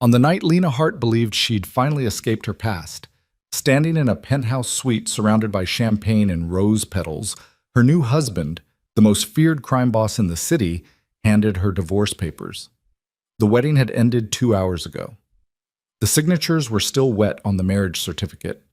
On the night Lena Hart believed she'd finally escaped her past, standing in a penthouse suite surrounded by champagne and rose petals, her new husband, the most feared crime boss in the city, handed her divorce papers. The wedding had ended 2 hours ago. The signatures were still wet on the marriage certificate.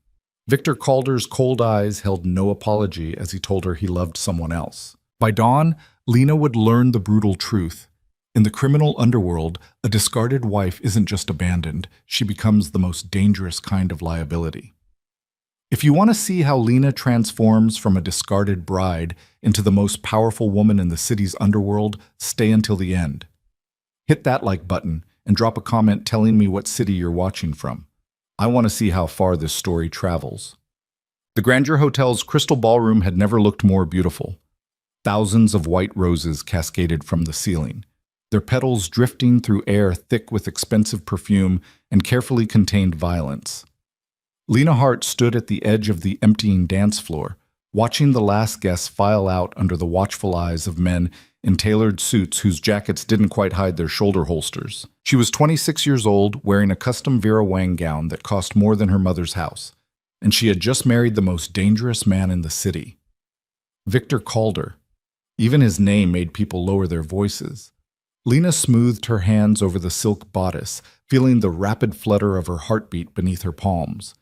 Victor Calder's cold eyes held no apology as he told her he loved someone else. By dawn, Lena would learn the brutal truth. In the criminal underworld, a discarded wife isn't just abandoned, she becomes the most dangerous kind of liability. If you want to see how Lena transforms from a discarded bride into the most powerful woman in the city's underworld, stay until the end. Hit that like button and drop a comment telling me what city you're watching from. I want to see how far this story travels. The Grandeur Hotel's crystal ballroom had never looked more beautiful. Thousands of white roses cascaded from the ceiling, their petals drifting through air thick with expensive perfume and carefully contained violence. Lena Hart stood at the edge of the emptying dance floor, watching the last guests file out under the watchful eyes of men in tailored suits whose jackets didn't quite hide their shoulder holsters. She was 26 years old, wearing a custom Vera Wang gown that cost more than her mother's house, and she had just married the most dangerous man in the city. Victor Calder. Even his name made people lower their voices. Lena smoothed her hands over the silk bodice, feeling the rapid flutter of her heartbeat beneath her palms.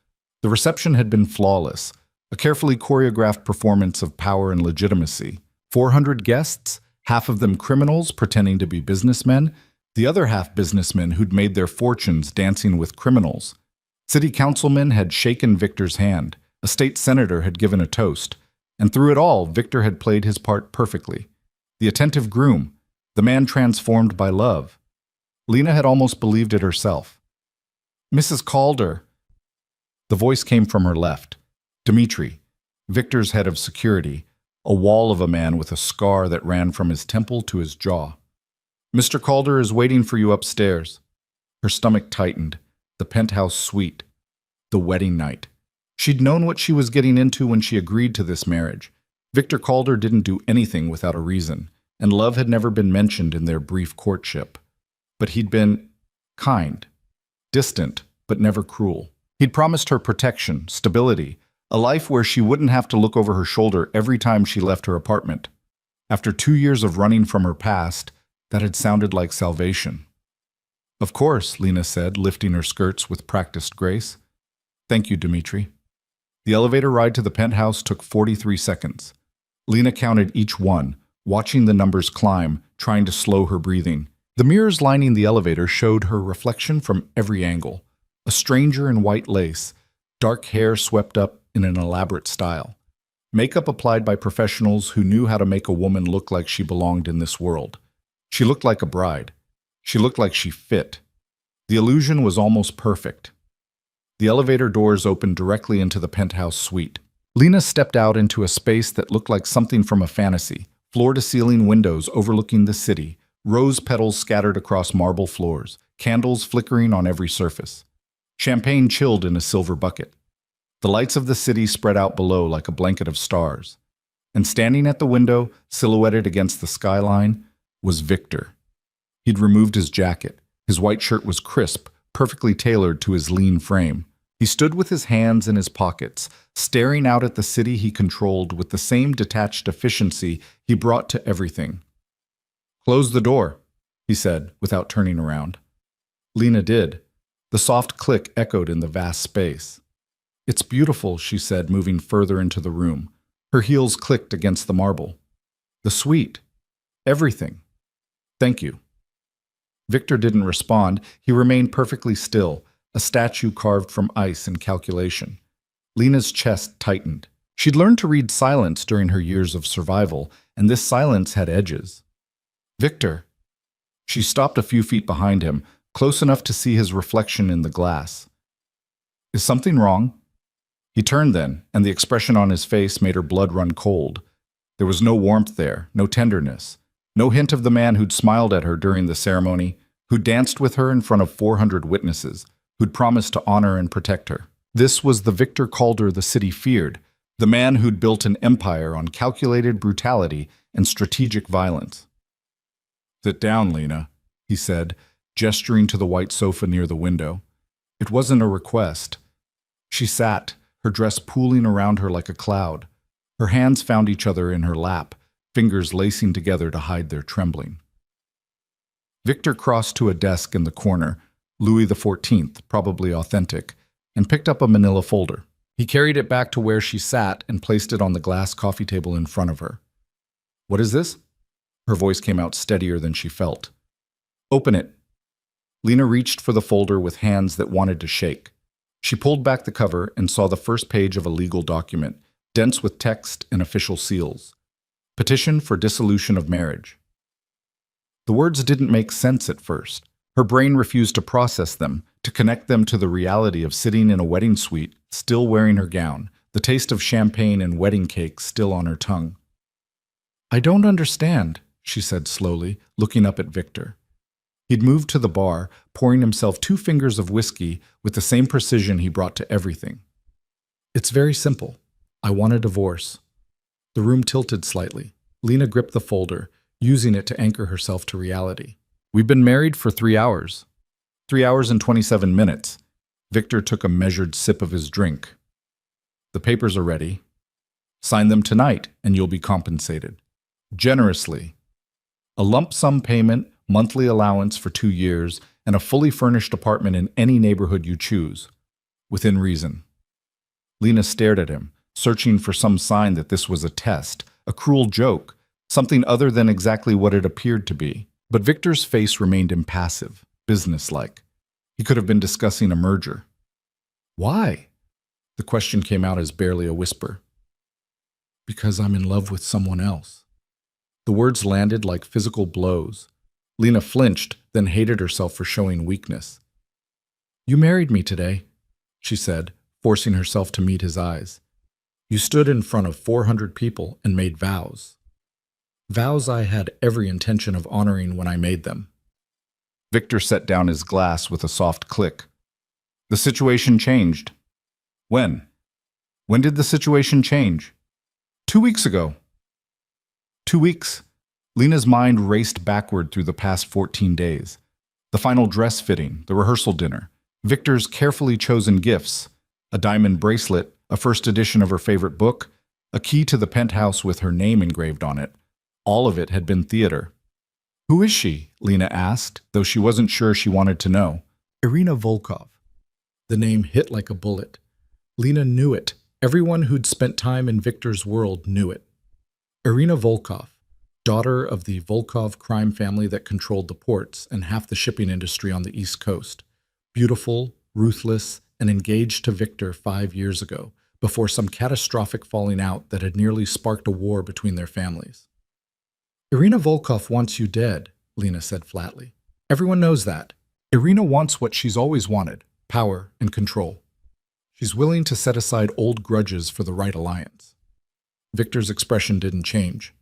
The reception had been flawless, a carefully choreographed performance of power and legitimacy. 400 guests, half of them criminals pretending to be businessmen, the other half businessmen who'd made their fortunes dancing with criminals. City councilmen had shaken Victor's hand, a state senator had given a toast, and through it all, Victor had played his part perfectly. The attentive groom, the man transformed by love. Lena had almost believed it herself. "Mrs. Calder." The voice came from her left. Dmitri, Victor's head of security, a wall of a man with a scar that ran from his temple to his jaw. "Mr. Calder is waiting for you upstairs." Her stomach tightened. The penthouse suite. The wedding night. She'd known what she was getting into when she agreed to this marriage. Victor Calder didn't do anything without a reason, and love had never been mentioned in their brief courtship. But he'd been kind, distant, but never cruel. He'd promised her protection, stability, a life where she wouldn't have to look over her shoulder every time she left her apartment. After 2 years of running from her past, that had sounded like salvation. "Of course," Lena said, lifting her skirts with practiced grace. "Thank you, Dmitri." The elevator ride to the penthouse took 43 seconds. Lena counted each one, watching the numbers climb, trying to slow her breathing. The mirrors lining the elevator showed her reflection from every angle. A stranger in white lace, dark hair swept up in an elaborate style. Makeup applied by professionals who knew how to make a woman look like she belonged in this world. She looked like a bride. She looked like she fit. The illusion was almost perfect. The elevator doors opened directly into the penthouse suite. Lena stepped out into a space that looked like something from a fantasy. Floor-to-ceiling windows overlooking the city, rose petals scattered across marble floors, candles flickering on every surface. Champagne chilled in a silver bucket. The lights of the city spread out below like a blanket of stars. And standing at the window, silhouetted against the skyline, was Victor. He'd removed his jacket. His white shirt was crisp, perfectly tailored to his lean frame. He stood with his hands in his pockets, staring out at the city he controlled with the same detached efficiency he brought to everything. "Close the door," he said, without turning around. Lena did. The soft click echoed in the vast space. "It's beautiful," she said, moving further into the room. Her heels clicked against the marble. "The suite. Everything. Thank you." Victor didn't respond. He remained perfectly still, a statue carved from ice and calculation. Lena's chest tightened. She'd learned to read silence during her years of survival, and this silence had edges. "Victor." She stopped a few feet behind him, close enough to see his reflection in the glass. "Is something wrong?" He turned then, and the expression on his face made her blood run cold. There was no warmth there, no tenderness, no hint of the man who'd smiled at her during the ceremony, who danced with her in front of 400 witnesses, who'd promised to honor and protect her. This was the Victor Calder the city feared, the man who'd built an empire on calculated brutality and strategic violence. "Sit down, Lena," he said, gesturing to the white sofa near the window. It wasn't a request. She sat, her dress pooling around her like a cloud. Her hands found each other in her lap, fingers lacing together to hide their trembling. Victor crossed to a desk in the corner, Louis XIV, probably authentic, and picked up a manila folder. He carried it back to where she sat and placed it on the glass coffee table in front of her. "What is this?" Her voice came out steadier than she felt. "Open it." Lena reached for the folder with hands that wanted to shake. She pulled back the cover and saw the first page of a legal document, dense with text and official seals. Petition for dissolution of marriage. The words didn't make sense at first. Her brain refused to process them, to connect them to the reality of sitting in a wedding suite, still wearing her gown, the taste of champagne and wedding cake still on her tongue. "I don't understand," she said slowly, looking up at Victor. He'd moved to the bar, pouring himself 2 fingers of whiskey with the same precision he brought to everything. "It's very simple. I want a divorce." The room tilted slightly. Lena gripped the folder, using it to anchor herself to reality. "We've been married for 3 hours. 3 hours and 27 minutes. Victor took a measured sip of his drink. "The papers are ready. Sign them tonight, and you'll be compensated. Generously. A lump sum payment, monthly allowance for 2 years, and a fully furnished apartment in any neighborhood you choose. Within reason." Lena stared at him, searching for some sign that this was a test, a cruel joke, something other than exactly what it appeared to be. But Victor's face remained impassive, businesslike. He could have been discussing a merger. "Why?" The question came out as barely a whisper. "Because I'm in love with someone else." The words landed like physical blows. Lena flinched, then hated herself for showing weakness. "You married me today," she said, forcing herself to meet his eyes. "You stood in front of 400 people and made vows. Vows I had every intention of honoring when I made them." Victor set down his glass with a soft click. "The situation changed." "When? When did the situation change?" 2 weeks ago." 2 weeks. Lena's mind raced backward through the past 14 days. The final dress fitting, the rehearsal dinner, Victor's carefully chosen gifts, a diamond bracelet, a first edition of her favorite book, a key to the penthouse with her name engraved on it. All of it had been theater. "Who is she?" Lena asked, though she wasn't sure she wanted to know. "Irina Volkov." The name hit like a bullet. Lena knew it. Everyone who'd spent time in Victor's world knew it. Irina Volkov, daughter of the Volkov crime family that controlled the ports and half the shipping industry on the East Coast. Beautiful, ruthless, and engaged to Victor 5 years ago, before some catastrophic falling out that had nearly sparked a war between their families. "Irina Volkov wants you dead," Lena said flatly. "Everyone knows that. Irina wants what she's always wanted, power and control. She's willing to set aside old grudges for the right alliance." Victor's expression didn't change.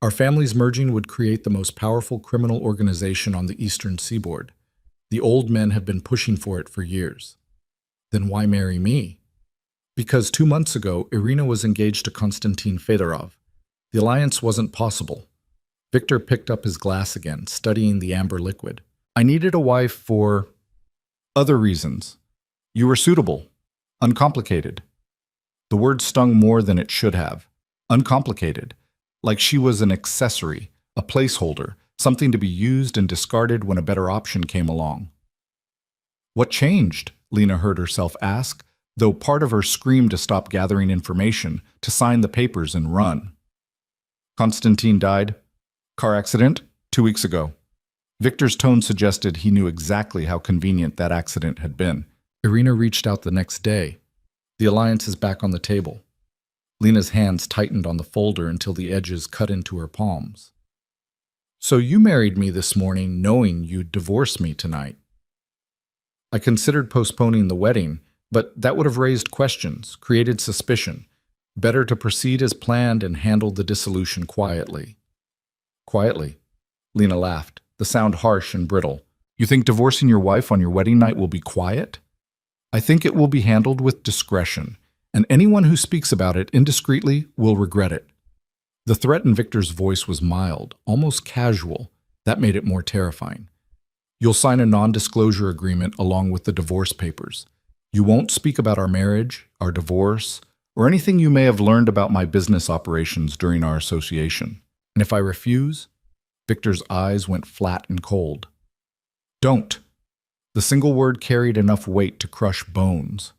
"Our families merging would create the most powerful criminal organization on the eastern seaboard. The old men have been pushing for it for years." "Then why marry me?" "Because 2 months ago, Irina was engaged to Konstantin Fedorov. The alliance wasn't possible." Victor picked up his glass again, studying the amber liquid. "I needed a wife for other reasons. You were suitable, uncomplicated." The word stung more than it should have. Uncomplicated. Like she was an accessory, a placeholder, something to be used and discarded when a better option came along. "What changed?" Lena heard herself ask, though part of her screamed to stop gathering information, to sign the papers and run. "Konstantin died. Car accident, 2 weeks ago." Victor's tone suggested he knew exactly how convenient that accident had been. "Irina reached out the next day. The alliance is back on the table." Lena's hands tightened on the folder until the edges cut into her palms. "So you married me this morning knowing you'd divorce me tonight." "I considered postponing the wedding, but that would have raised questions, created suspicion. Better to proceed as planned and handle the dissolution quietly." "Quietly?" Lena laughed, the sound harsh and brittle. "You think divorcing your wife on your wedding night will be quiet?" "I think it will be handled with discretion, and anyone who speaks about it indiscreetly will regret it." The threat in Victor's voice was mild, almost casual. That made it more terrifying. You'll sign a non-disclosure agreement along with the divorce papers. You won't speak about our marriage, our divorce, or anything you may have learned about my business operations during our association. And if I refuse, Victor's eyes went flat and cold. Don't. The single word carried enough weight to crush bones.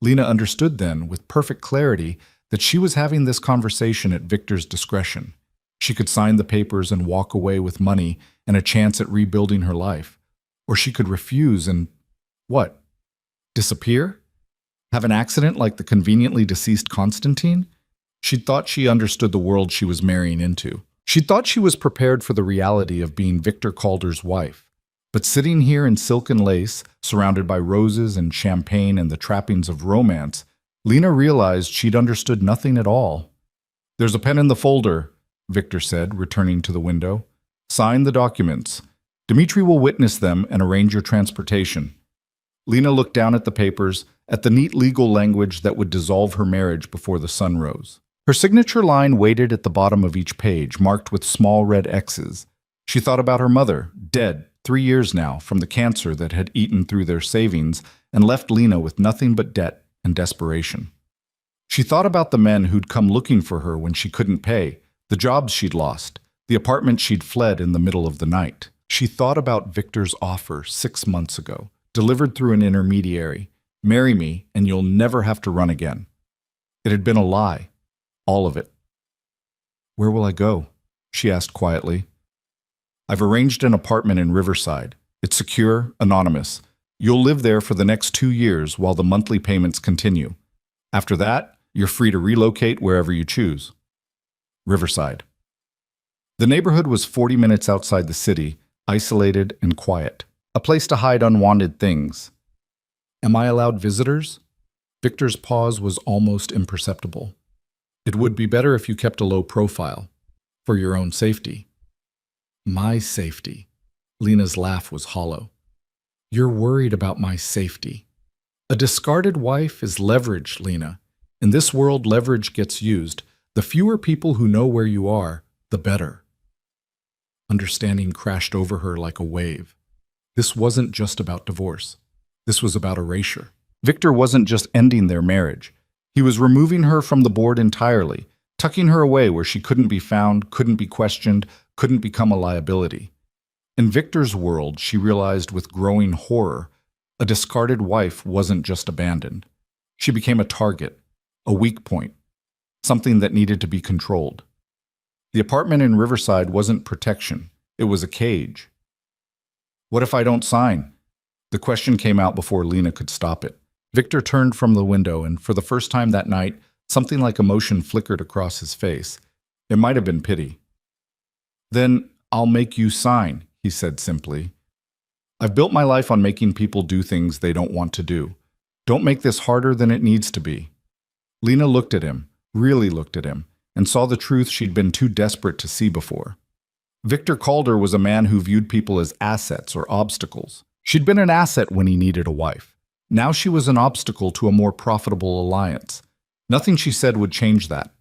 Lena understood then, with perfect clarity, that she was having this conversation at Victor's discretion. She could sign the papers and walk away with money and a chance at rebuilding her life. Or she could refuse and, what? Disappear? Have an accident like the conveniently deceased Constantine? She'd thought she understood the world she was marrying into. She thought she was prepared for the reality of being Victor Calder's wife. But sitting here in silk and lace, surrounded by roses and champagne and the trappings of romance, Lena realized she'd understood nothing at all. "There's a pen in the folder," Victor said, returning to the window. "Sign the documents. Dmitri will witness them and arrange your transportation." Lena looked down at the papers, at the neat legal language that would dissolve her marriage before the sun rose. Her signature line waited at the bottom of each page, marked with small red X's. She thought about her mother, dead 3 years now, from the cancer that had eaten through their savings and left Lena with nothing but debt and desperation. She thought about the men who'd come looking for her when she couldn't pay, the jobs she'd lost, the apartment she'd fled in the middle of the night. She thought about Victor's offer 6 months ago, delivered through an intermediary. "Marry me, and you'll never have to run again." It had been a lie. All of it. "Where will I go?" she asked quietly. "I've arranged an apartment in Riverside. It's secure, anonymous. You'll live there for the next 2 years while the monthly payments continue. After that, you're free to relocate wherever you choose." Riverside. The neighborhood was 40 minutes outside the city, isolated and quiet. A place to hide unwanted things. "Am I allowed visitors?" Victor's pause was almost imperceptible. "It would be better if you kept a low profile, for your own safety." "My safety." Lena's laugh was hollow. "You're worried about my safety. A discarded wife is leverage, Lena. In this world, leverage gets used. The fewer people who know where you are, the better." Understanding crashed over her like a wave. This wasn't just about divorce. This was about erasure. Victor wasn't just ending their marriage. He was removing her from the board entirely, tucking her away where she couldn't be found, couldn't be questioned, couldn't become a liability. In Victor's world, she realized with growing horror, a discarded wife wasn't just abandoned. She became a target, a weak point, something that needed to be controlled. The apartment in Riverside wasn't protection. It was a cage. "What if I don't sign?" The question came out before Lena could stop it. Victor turned from the window, and for the first time that night, something like emotion flickered across his face. It might have been pity. "Then I'll make you sign," he said simply. "I've built my life on making people do things they don't want to do. Don't make this harder than it needs to be." Lena looked at him, really looked at him, and saw the truth she'd been too desperate to see before. Victor Calder was a man who viewed people as assets or obstacles. She'd been an asset when he needed a wife. Now she was an obstacle to a more profitable alliance. Nothing she said would change that.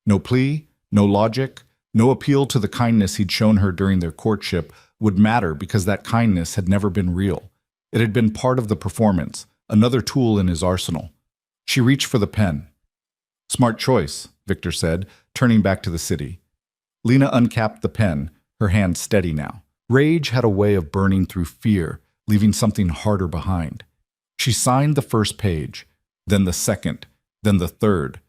No plea, no logic, no appeal to the kindness he'd shown her during their courtship would matter because that kindness had never been real. It had been part of the performance, another tool in his arsenal. She reached for the pen. "Smart choice," Victor said, turning back to the city. Lena uncapped the pen, her hand steady now. Rage had a way of burning through fear, leaving something harder behind. She signed the first page, then the second, then the third.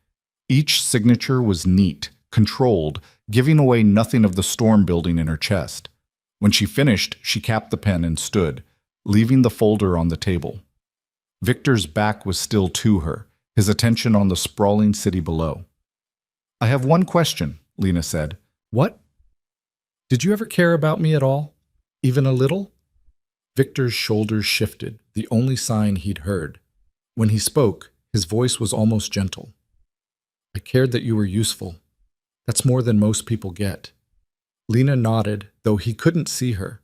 Each signature was neat, controlled, giving away nothing of the storm building in her chest. When she finished, she capped the pen and stood, leaving the folder on the table. Victor's back was still to her, his attention on the sprawling city below. "I have one question," Lena said. "What?" "Did you ever care about me at all? Even a little?" Victor's shoulders shifted, the only sign he'd heard. When he spoke, his voice was almost gentle. "I cared that you were useful. That's more than most people get." Lena nodded, though he couldn't see her.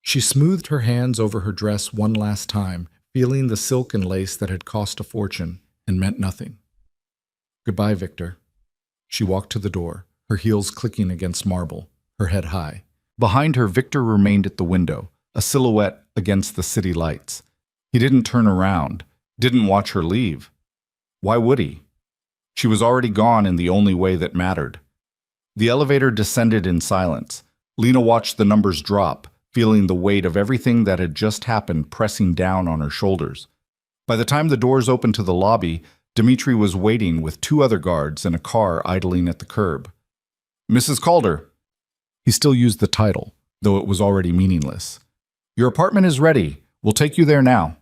She smoothed her hands over her dress one last time, feeling the silk and lace that had cost a fortune and meant nothing. "Goodbye, Victor." She walked to the door, her heels clicking against marble, her head high. Behind her, Victor remained at the window, a silhouette against the city lights. He didn't turn around, didn't watch her leave. Why would he? She was already gone in the only way that mattered. The elevator descended in silence. Lena watched the numbers drop, feeling the weight of everything that had just happened pressing down on her shoulders. By the time the doors opened to the lobby, Dmitri was waiting with two other guards and a car idling at the curb. "Mrs. Calder." He still used the title, though it was already meaningless. "Your apartment is ready. We'll take you there now."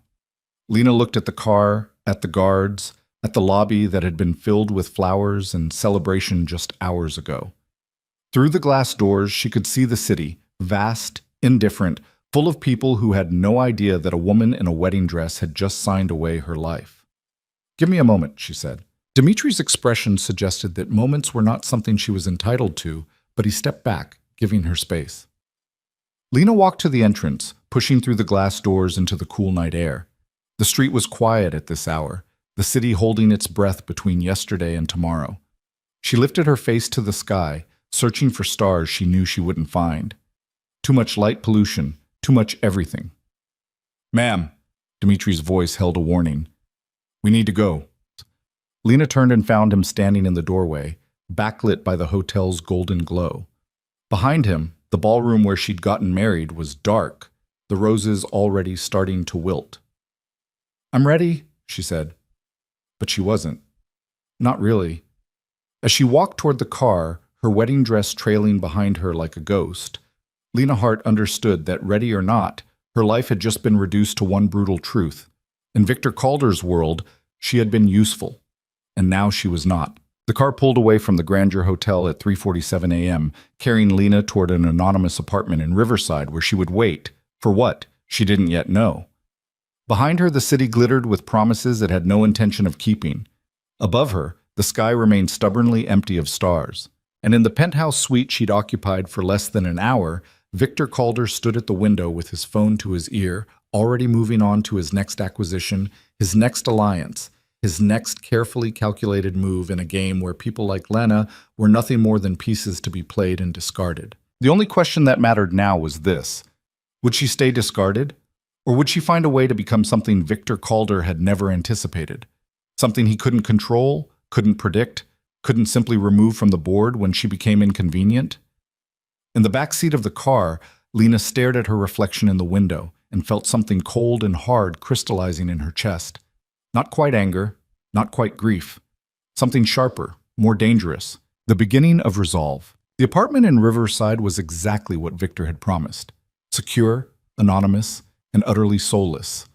Lena looked at the car, at the guards, at the lobby that had been filled with flowers and celebration just hours ago. Through the glass doors, she could see the city, vast, indifferent, full of people who had no idea that a woman in a wedding dress had just signed away her life. "Give me a moment," she said. Dimitri's expression suggested that moments were not something she was entitled to, but he stepped back, giving her space. Lena walked to the entrance, pushing through the glass doors into the cool night air. The street was quiet at this hour, the city holding its breath between yesterday and tomorrow. She lifted her face to the sky, searching for stars she knew she wouldn't find. Too much light pollution, too much everything. "Ma'am," Dimitri's voice held a warning. "We need to go." Lena turned and found him standing in the doorway, backlit by the hotel's golden glow. Behind him, the ballroom where she'd gotten married was dark, the roses already starting to wilt. "I'm ready," she said. But she wasn't. Not really. As she walked toward the car, her wedding dress trailing behind her like a ghost, Lena Hart understood that, ready or not, her life had just been reduced to one brutal truth. In Victor Calder's world, she had been useful, and now she was not. The car pulled away from the Grandeur Hotel at 3:47 a.m., carrying Lena toward an anonymous apartment in Riverside where she would wait. For what? She didn't yet know. Behind her, the city glittered with promises it had no intention of keeping. Above her, the sky remained stubbornly empty of stars. And in the penthouse suite she'd occupied for less than an hour, Victor Calder stood at the window with his phone to his ear, already moving on to his next acquisition, his next alliance, his next carefully calculated move in a game where people like Lena were nothing more than pieces to be played and discarded. The only question that mattered now was this: would she stay discarded? Or would she find a way to become something Victor Calder had never anticipated? Something he couldn't control, couldn't predict, couldn't simply remove from the board when she became inconvenient? In the back seat of the car, Lena stared at her reflection in the window and felt something cold and hard crystallizing in her chest. Not quite anger, not quite grief. Something sharper, more dangerous. The beginning of resolve. The apartment in Riverside was exactly what Victor had promised. Secure, anonymous, and utterly soulless.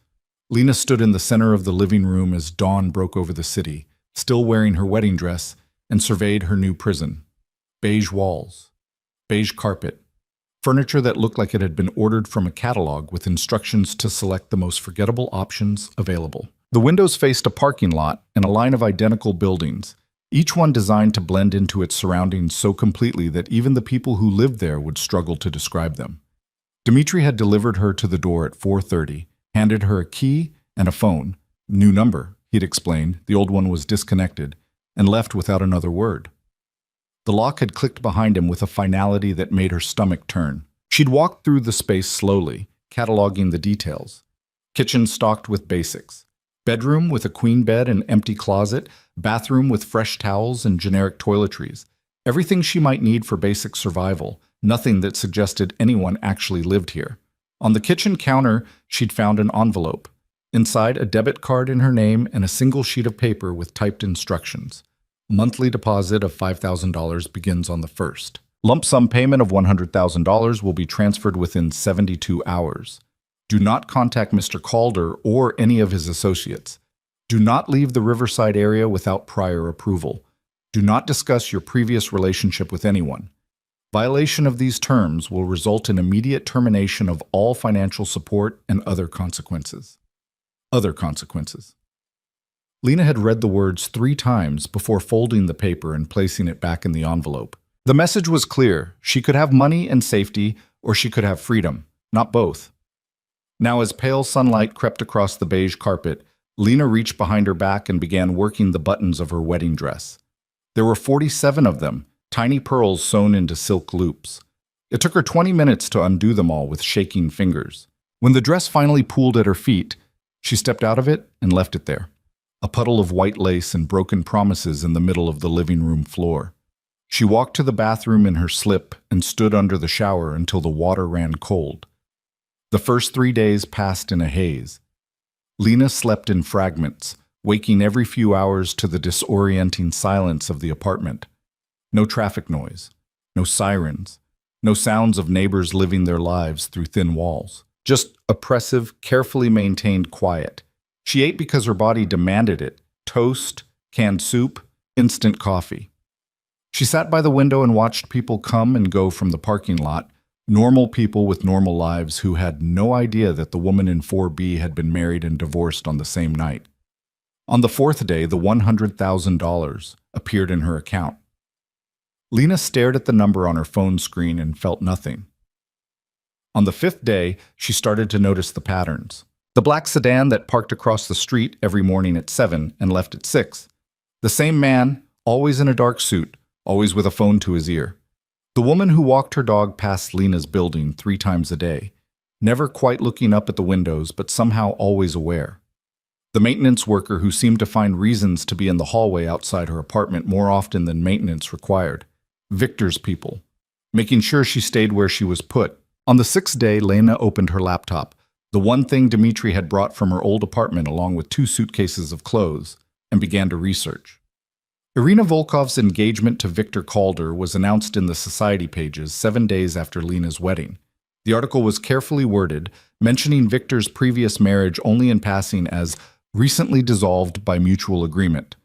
Lena stood in the center of the living room as dawn broke over the city, still wearing her wedding dress, and surveyed her new prison. Beige walls, beige carpet, furniture that looked like it had been ordered from a catalog with instructions to select the most forgettable options available. The windows faced a parking lot and a line of identical buildings, each one designed to blend into its surroundings so completely that even the people who lived there would struggle to describe them. Dmitri had delivered her to the door at 4:30, handed her a key and a phone. "New number," he'd explained, the old one was disconnected, and left without another word. The lock had clicked behind him with a finality that made her stomach turn. She'd walked through the space slowly, cataloging the details. Kitchen stocked with basics. Bedroom with a queen bed and empty closet, bathroom with fresh towels and generic toiletries. Everything she might need for basic survival, nothing that suggested anyone actually lived here. On the kitchen counter, she'd found an envelope. Inside, a debit card in her name and a single sheet of paper with typed instructions. Monthly deposit of $5,000 begins on the 1st. Lump sum payment of $100,000 will be transferred within 72 hours. Do not contact Mr. Calder or any of his associates. Do not leave the Riverside area without prior approval. Do not discuss your previous relationship with anyone. Violation of these terms will result in immediate termination of all financial support and other consequences. Other consequences. Lena had read the words 3 times before folding the paper and placing it back in the envelope. The message was clear. She could have money and safety, or she could have freedom, not both. Now, as pale sunlight crept across the beige carpet, Lena reached behind her back and began working the buttons of her wedding dress. There were 47 of them, tiny pearls sewn into silk loops. It took her 20 minutes to undo them all with shaking fingers. When the dress finally pooled at her feet, she stepped out of it and left it there, a puddle of white lace and broken promises in the middle of the living room floor. She walked to the bathroom in her slip and stood under the shower until the water ran cold. The first 3 days passed in a haze. Lena slept in fragments, waking every few hours to the disorienting silence of the apartment. No traffic noise, no sirens, no sounds of neighbors living their lives through thin walls. Just oppressive, carefully maintained quiet. She ate because her body demanded it: toast, canned soup, instant coffee. She sat by the window and watched people come and go from the parking lot, normal people with normal lives who had no idea that the woman in 4B had been married and divorced on the same night. On the fourth day, the $100,000 appeared in her account. Lena stared at the number on her phone screen and felt nothing. On the fifth day, she started to notice the patterns. The black sedan that parked across the street every morning at 7 and left at 6. The same man, always in a dark suit, always with a phone to his ear. The woman who walked her dog past Lena's building 3 times a day, never quite looking up at the windows but somehow always aware. The maintenance worker who seemed to find reasons to be in the hallway outside her apartment more often than maintenance required. Victor's people, making sure she stayed where she was put. On the 6th day, Lena opened her laptop, the one thing Dmitri had brought from her old apartment along with 2 suitcases of clothes, and began to research. Irina Volkov's engagement to Victor Calder was announced in the society pages 7 days after Lena's wedding. The article was carefully worded, mentioning Victor's previous marriage only in passing as recently dissolved by mutual agreement.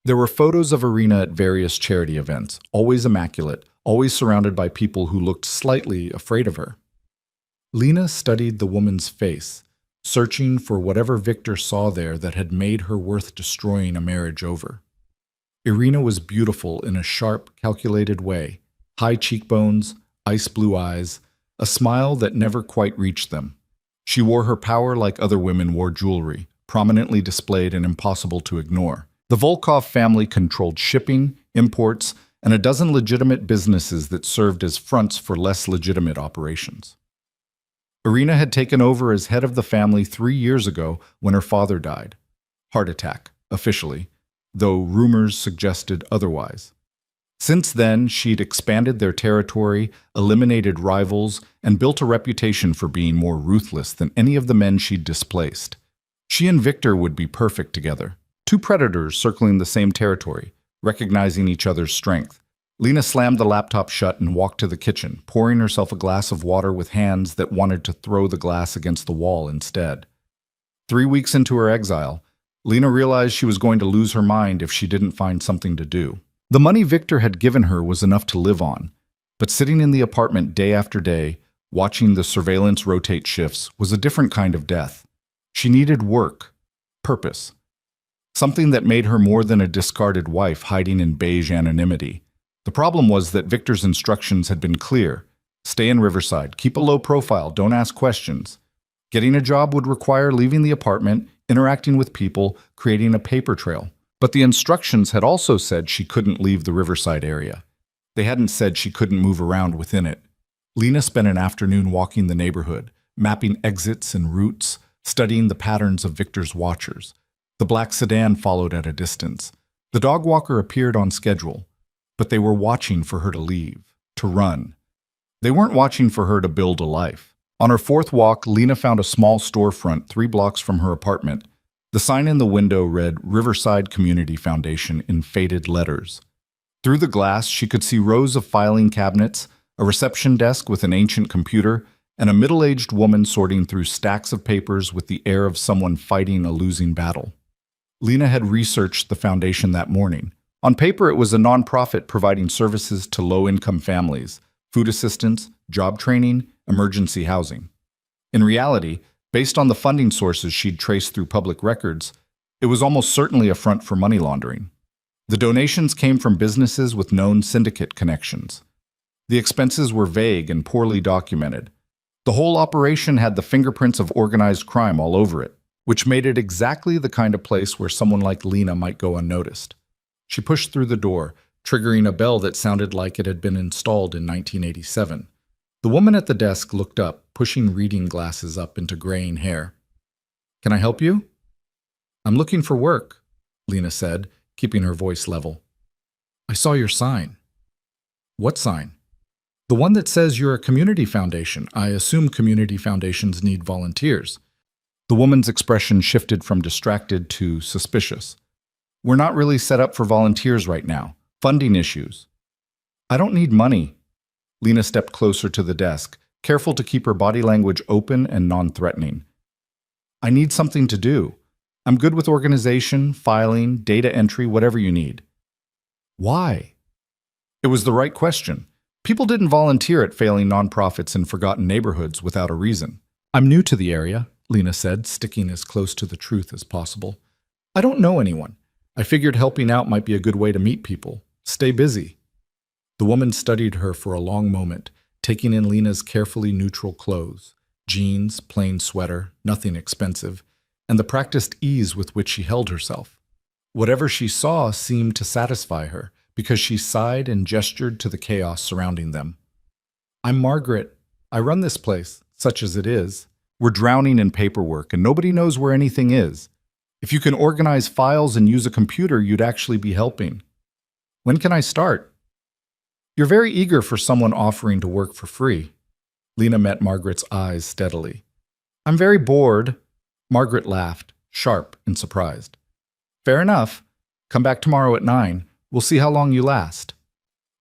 There were photos of Irina at various charity events, always immaculate, always surrounded by people who looked slightly afraid of her. Lena studied the woman's face, searching for whatever Victor saw there that had made her worth destroying a marriage over. Irina was beautiful in a sharp, calculated way, high cheekbones, ice blue eyes, a smile that never quite reached them. She wore her power like other women wore jewelry, prominently displayed and impossible to ignore. The Volkov family controlled shipping, imports, and a dozen legitimate businesses that served as fronts for less legitimate operations. Irina had taken over as head of the family 3 years ago when her father died. Heart attack, officially, though rumors suggested otherwise. Since then, she'd expanded their territory, eliminated rivals, and built a reputation for being more ruthless than any of the men she'd displaced. She and Victor would be perfect together. 2 predators circling the same territory, recognizing each other's strength. Lena slammed the laptop shut and walked to the kitchen, pouring herself a glass of water with hands that wanted to throw the glass against the wall instead. 3 weeks into her exile, Lena realized she was going to lose her mind if she didn't find something to do. The money Victor had given her was enough to live on, but sitting in the apartment day after day, watching the surveillance rotate shifts, was a different kind of death. She needed work, purpose. Something that made her more than a discarded wife hiding in beige anonymity. The problem was that Victor's instructions had been clear. Stay in Riverside, keep a low profile, don't ask questions. Getting a job would require leaving the apartment, interacting with people, creating a paper trail. But the instructions had also said she couldn't leave the Riverside area. They hadn't said she couldn't move around within it. Lena spent an afternoon walking the neighborhood, mapping exits and routes, studying the patterns of Victor's watchers. The black sedan followed at a distance. The dog walker appeared on schedule, but they were watching for her to leave, to run. They weren't watching for her to build a life. On her 4th walk, Lena found a small storefront 3 blocks from her apartment. The sign in the window read Riverside Community Foundation in faded letters. Through the glass, she could see rows of filing cabinets, a reception desk with an ancient computer, and a middle-aged woman sorting through stacks of papers with the air of someone fighting a losing battle. Lena had researched the foundation that morning. On paper, it was a nonprofit providing services to low-income families, food assistance, job training, emergency housing. In reality, based on the funding sources she'd traced through public records, it was almost certainly a front for money laundering. The donations came from businesses with known syndicate connections. The expenses were vague and poorly documented. The whole operation had the fingerprints of organized crime all over it, which made it exactly the kind of place where someone like Lena might go unnoticed. She pushed through the door, triggering a bell that sounded like it had been installed in 1987. The woman at the desk looked up, pushing reading glasses up into graying hair. Can I help you? I'm looking for work, Lena said, keeping her voice level. I saw your sign. What sign? The one that says you're a community foundation. I assume community foundations need volunteers. The woman's expression shifted from distracted to suspicious. We're not really set up for volunteers right now. Funding issues. I don't need money. Lena stepped closer to the desk, careful to keep her body language open and non-threatening. I need something to do. I'm good with organization, filing, data entry, whatever you need. Why? It was the right question. People didn't volunteer at failing nonprofits in forgotten neighborhoods without a reason. I'm new to the area, Lena said, sticking as close to the truth as possible. I don't know anyone. I figured helping out might be a good way to meet people. Stay busy. The woman studied her for a long moment, taking in Lena's carefully neutral clothes, jeans, plain sweater, nothing expensive, and the practiced ease with which she held herself. Whatever she saw seemed to satisfy her, because she sighed and gestured to the chaos surrounding them. I'm Margaret. I run this place, such as it is. We're drowning in paperwork, and nobody knows where anything is. If you can organize files and use a computer, you'd actually be helping. When can I start? You're very eager for someone offering to work for free. Lena met Margaret's eyes steadily. I'm very bored. Margaret laughed, sharp and surprised. Fair enough. Come back tomorrow at 9. We'll see how long you last.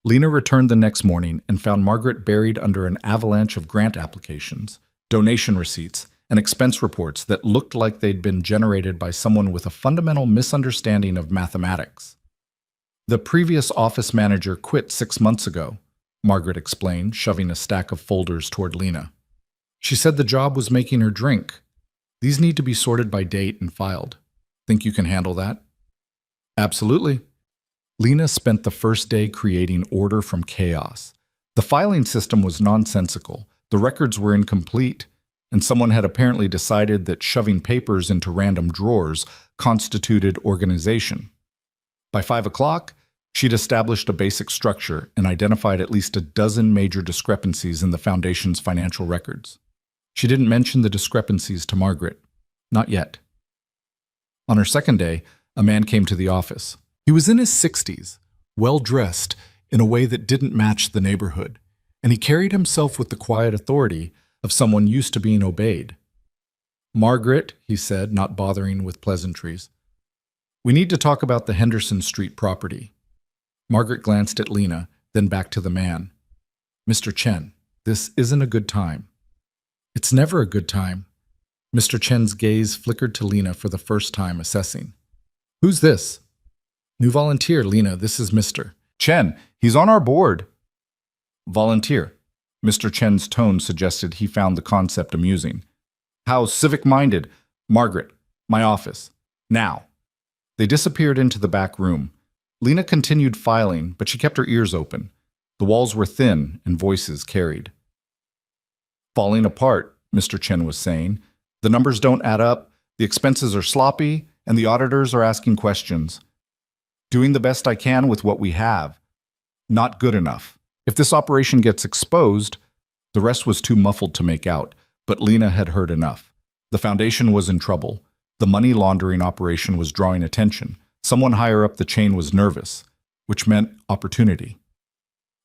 Lena returned the next morning and found Margaret buried under an avalanche of grant applications, donation receipts, and expense reports that looked like they'd been generated by someone with a fundamental misunderstanding of mathematics. The previous office manager quit 6 months ago, Margaret explained, shoving a stack of folders toward Lena. She said the job was making her drink. These need to be sorted by date and filed. Think you can handle that? Absolutely. Lena spent the first day creating order from chaos. The filing system was nonsensical, the records were incomplete, and someone had apparently decided that shoving papers into random drawers constituted organization. By 5 o'clock, she'd established a basic structure and identified at least a dozen major discrepancies in the foundation's financial records. She didn't mention the discrepancies to Margaret. Not yet. On her second day, a man came to the office. He was in his 60s, well-dressed in a way that didn't match the neighborhood, and he carried himself with the quiet authority of someone used to being obeyed. Margaret, he said, not bothering with pleasantries. We need to talk about the Henderson Street property. Margaret glanced at Lena, then back to the man. Mr. Chen, this isn't a good time. It's never a good time. Mr. Chen's gaze flickered to Lena for the first time, assessing. Who's this? New volunteer, Lena. This is Mr. Chen. He's on our board. Volunteer. Mr. Chen's tone suggested he found the concept amusing. How civic-minded. Margaret, my office. Now. They disappeared into the back room. Lena continued filing, but she kept her ears open. The walls were thin and voices carried. Falling apart, Mr. Chen was saying. The numbers don't add up, the expenses are sloppy, and the auditors are asking questions. Doing the best I can with what we have. Not good enough. If this operation gets exposed, the rest was too muffled to make out, but Lena had heard enough. The foundation was in trouble. The money laundering operation was drawing attention. Someone higher up the chain was nervous, which meant opportunity.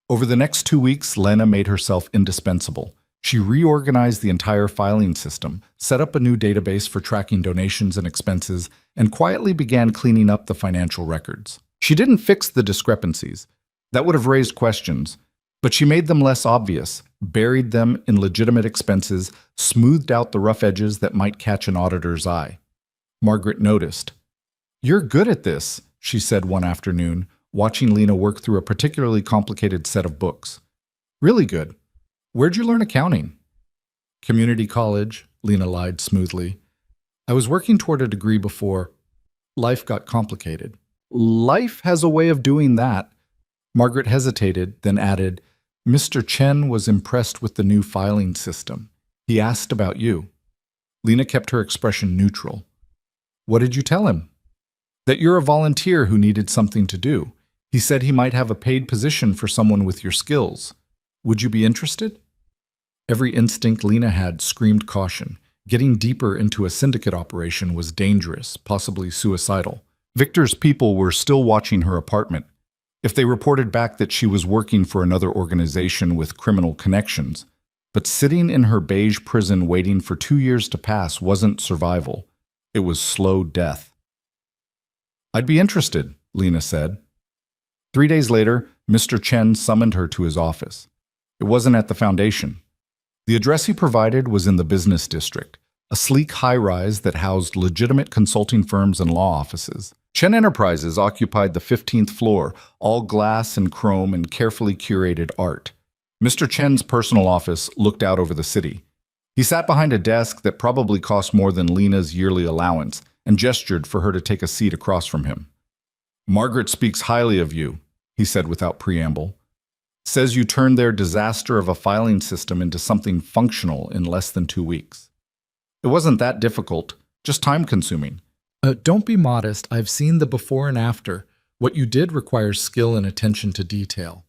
Over the next 2 weeks, Lena made herself indispensable. She reorganized the entire filing system, set up a new database for tracking donations and expenses, and quietly began cleaning up the financial records. She didn't fix the discrepancies. That would have raised questions, but she made them less obvious, buried them in legitimate expenses, smoothed out the rough edges that might catch an auditor's eye. Margaret noticed. You're good at this, she said one afternoon, watching Lena work through a particularly complicated set of books. Really good. Where'd you learn accounting? Community college, Lena lied smoothly. I was working toward a degree before life got complicated. Life has a way of doing that. Margaret hesitated, then added, Mr. Chen was impressed with the new filing system. He asked about you. Lena kept her expression neutral. What did you tell him? That you're a volunteer who needed something to do. He said he might have a paid position for someone with your skills. Would you be interested? Every instinct Lena had screamed caution. Getting deeper into a syndicate operation was dangerous, possibly suicidal. Victor's people were still watching her apartment. If they reported back that she was working for another organization with criminal connections, but sitting in her beige prison waiting for 2 years to pass wasn't survival. It was slow death. "I'd be interested," Lena said. 3 days later, Mr. Chen summoned her to his office. It wasn't at the foundation. The address he provided was in the business district, a sleek high-rise that housed legitimate consulting firms and law offices. Chen Enterprises occupied the 15th floor, all glass and chrome and carefully curated art. Mr. Chen's personal office looked out over the city. He sat behind a desk that probably cost more than Lena's yearly allowance and gestured for her to take a seat across from him. "Margaret speaks highly of you," he said without preamble. "Says you turned their disaster of a filing system into something functional in less than 2 weeks. It wasn't that difficult, just time-consuming." Don't be modest. I've seen the before and after. What you did requires skill and attention to detail.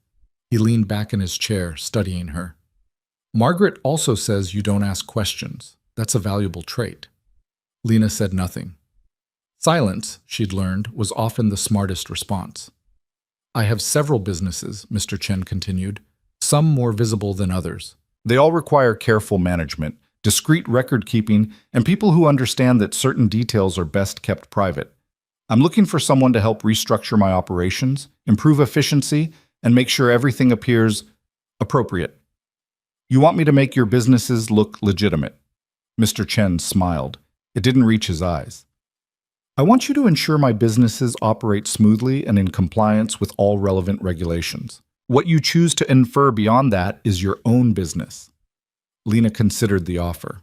He leaned back in his chair, studying her. "Margaret also says you don't ask questions. That's a valuable trait." Lena said nothing. Silence, she'd learned, was often the smartest response. "I have several businesses," Mr. Chen continued, "some more visible than others. They all require careful management, discreet record-keeping, and people who understand that certain details are best kept private. I'm looking for someone to help restructure my operations, improve efficiency, and make sure everything appears appropriate. You want me to make your businesses look legitimate." Mr. Chen smiled. It didn't reach his eyes. "I want you to ensure my businesses operate smoothly and in compliance with all relevant regulations. What you choose to infer beyond that is your own business." Lena considered the offer.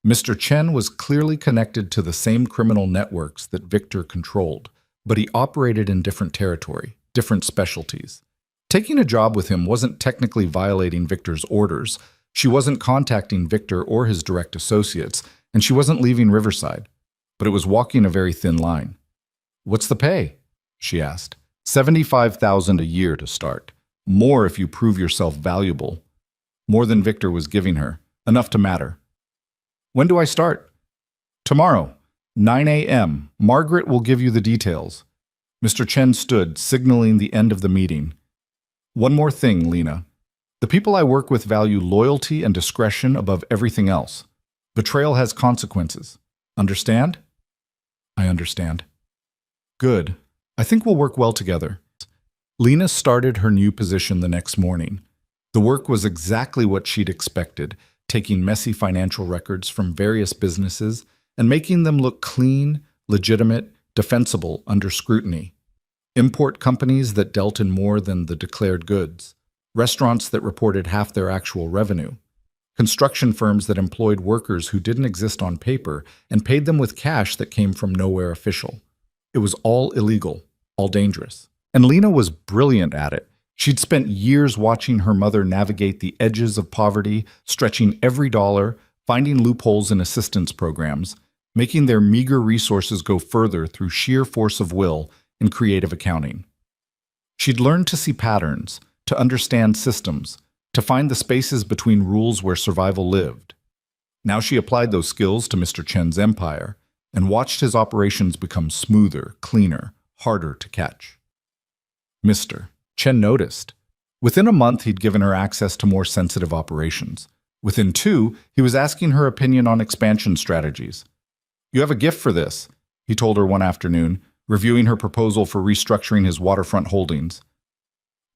Mr. Chen was clearly connected to the same criminal networks that Victor controlled, but he operated in different territory, different specialties. Taking a job with him wasn't technically violating Victor's orders. She wasn't contacting Victor or his direct associates, and she wasn't leaving Riverside. But it was walking a very thin line. "What's the pay?" she asked. $75,000 a year to start. More if you prove yourself valuable. More than Victor was giving her. Enough to matter. "When do I start?" "Tomorrow, 9 a.m. Margaret will give you the details." Mr. Chen stood, signaling the end of the meeting. "One more thing, Lena. The people I work with value loyalty and discretion above everything else. Betrayal has consequences. Understand?" "I understand." "Good. I think we'll work well together." Lena started her new position the next morning. The work was exactly what she'd expected, taking messy financial records from various businesses and making them look clean, legitimate, defensible under scrutiny. Import companies that dealt in more than the declared goods, restaurants that reported half their actual revenue, construction firms that employed workers who didn't exist on paper and paid them with cash that came from nowhere official. It was all illegal, all dangerous. And Lena was brilliant at it. She'd spent years watching her mother navigate the edges of poverty, stretching every dollar, finding loopholes in assistance programs, making their meager resources go further through sheer force of will and creative accounting. She'd learned to see patterns, to understand systems, to find the spaces between rules where survival lived. Now she applied those skills to Mr. Chen's empire and watched his operations become smoother, cleaner, harder to catch. Mr. Chen noticed. Within a month, he'd given her access to more sensitive operations. Within 2, he was asking her opinion on expansion strategies. "You have a gift for this," he told her one afternoon, reviewing her proposal for restructuring his waterfront holdings.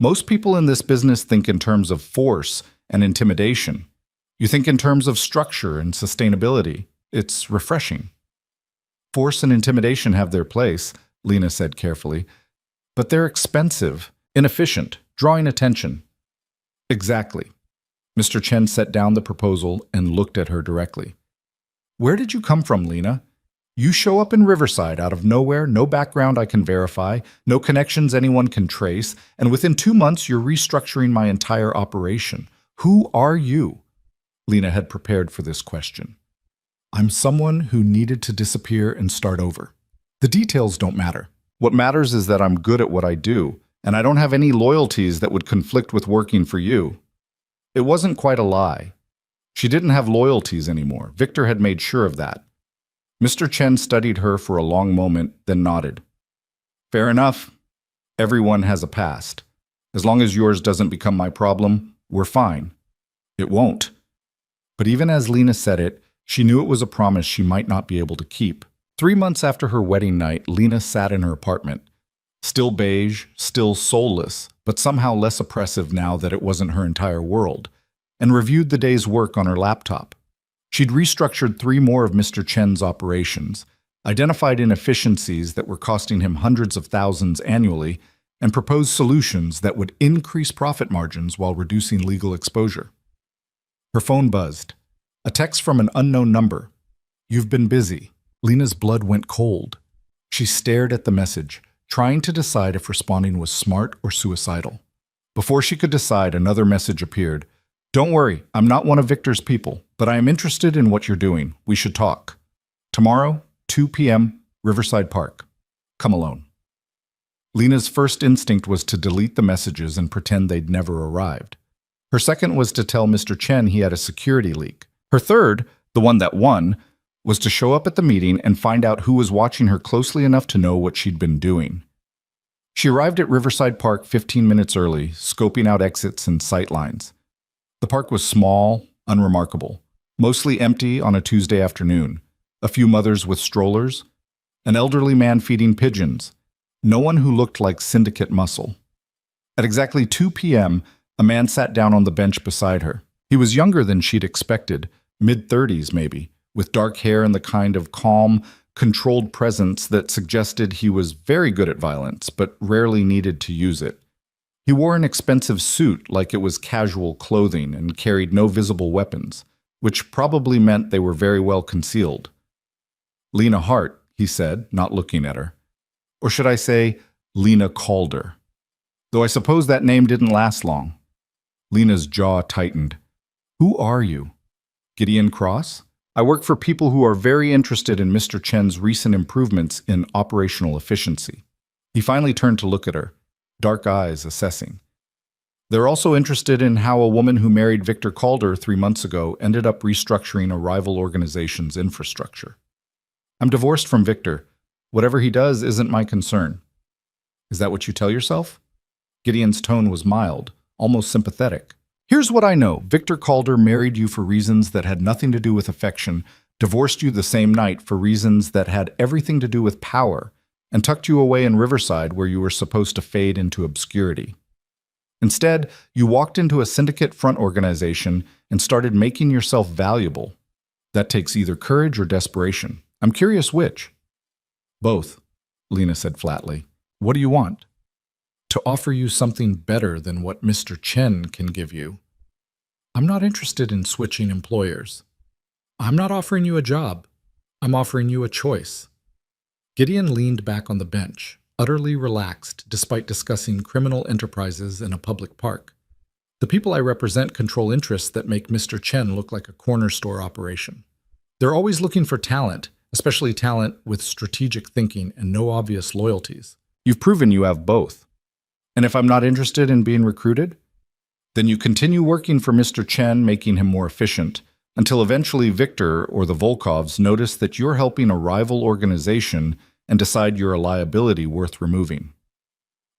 "Most people in this business think in terms of force and intimidation. You think in terms of structure and sustainability. It's refreshing." "Force and intimidation have their place," Lena said carefully, "but they're expensive, inefficient, drawing attention." "Exactly." Mr. Chen set down the proposal and looked at her directly. "Where did you come from, Lena? You show up in Riverside out of nowhere, no background I can verify, no connections anyone can trace, and within 2 months you're restructuring my entire operation. Who are you?" Lena had prepared for this question. "I'm someone who needed to disappear and start over. The details don't matter. What matters is that I'm good at what I do, and I don't have any loyalties that would conflict with working for you." It wasn't quite a lie. She didn't have loyalties anymore. Victor had made sure of that. Mr. Chen studied her for a long moment, then nodded. Fair enough. Everyone has a past. As long as yours doesn't become my problem, we're fine. It won't. But even as Lena said it, she knew it was a promise she might not be able to keep. 3 months after her wedding night, Lena sat in her apartment. Still beige, still soulless, but somehow less oppressive now that it wasn't her entire world, and reviewed the day's work on her laptop. She'd restructured 3 more of Mr. Chen's operations, identified inefficiencies that were costing him hundreds of thousands annually, and proposed solutions that would increase profit margins while reducing legal exposure. Her phone buzzed. A text from an unknown number. You've been busy. Lena's blood went cold. She stared at the message, trying to decide if responding was smart or suicidal. Before she could decide, another message appeared. Don't worry, I'm not one of Victor's people, but I am interested in what you're doing. We should talk. Tomorrow, 2 p.m., Riverside Park. Come alone. Lena's first instinct was to delete the messages and pretend they'd never arrived. Her second was to tell Mr. Chen he had a security leak. Her third, the one that won, was to show up at the meeting and find out who was watching her closely enough to know what she'd been doing. She arrived at Riverside Park 15 minutes early, scoping out exits and sightlines. The park was small, unremarkable, mostly empty on a Tuesday afternoon. A few mothers with strollers, an elderly man feeding pigeons, no one who looked like syndicate muscle. At exactly 2 p.m., a man sat down on the bench beside her. He was younger than she'd expected, mid-30s maybe, with dark hair and the kind of calm, controlled presence that suggested he was very good at violence, but rarely needed to use it. He wore an expensive suit like it was casual clothing and carried no visible weapons, which probably meant they were very well concealed. Lena Hart, he said, not looking at her. Or should I say, Lena Calder. Though I suppose that name didn't last long. Lena's jaw tightened. Who are you? Gideon Cross? I work for people who are very interested in Mr. Chen's recent improvements in operational efficiency. He finally turned to look at her, dark eyes assessing. They're also interested in how a woman who married Victor Calder 3 months ago ended up restructuring a rival organization's infrastructure. I'm divorced from Victor. Whatever he does isn't my concern. Is that what you tell yourself? Gideon's tone was mild, almost sympathetic. Here's what I know. Victor Calder married you for reasons that had nothing to do with affection, divorced you the same night for reasons that had everything to do with power, and tucked you away in Riverside where you were supposed to fade into obscurity. Instead, you walked into a syndicate front organization and started making yourself valuable. That takes either courage or desperation. I'm curious which. Both, Lena said flatly. What do you want? To offer you something better than what Mr. Chen can give you. I'm not interested in switching employers. I'm not offering you a job. I'm offering you a choice. Gideon leaned back on the bench, utterly relaxed despite discussing criminal enterprises in a public park. The people I represent control interests that make Mr. Chen look like a corner store operation. They're always looking for talent, especially talent with strategic thinking and no obvious loyalties. You've proven you have both. And if I'm not interested in being recruited, then you continue working for Mr. Chen, making him more efficient, until eventually Victor or the Volkovs notice that you're helping a rival organization and decide you're a liability worth removing.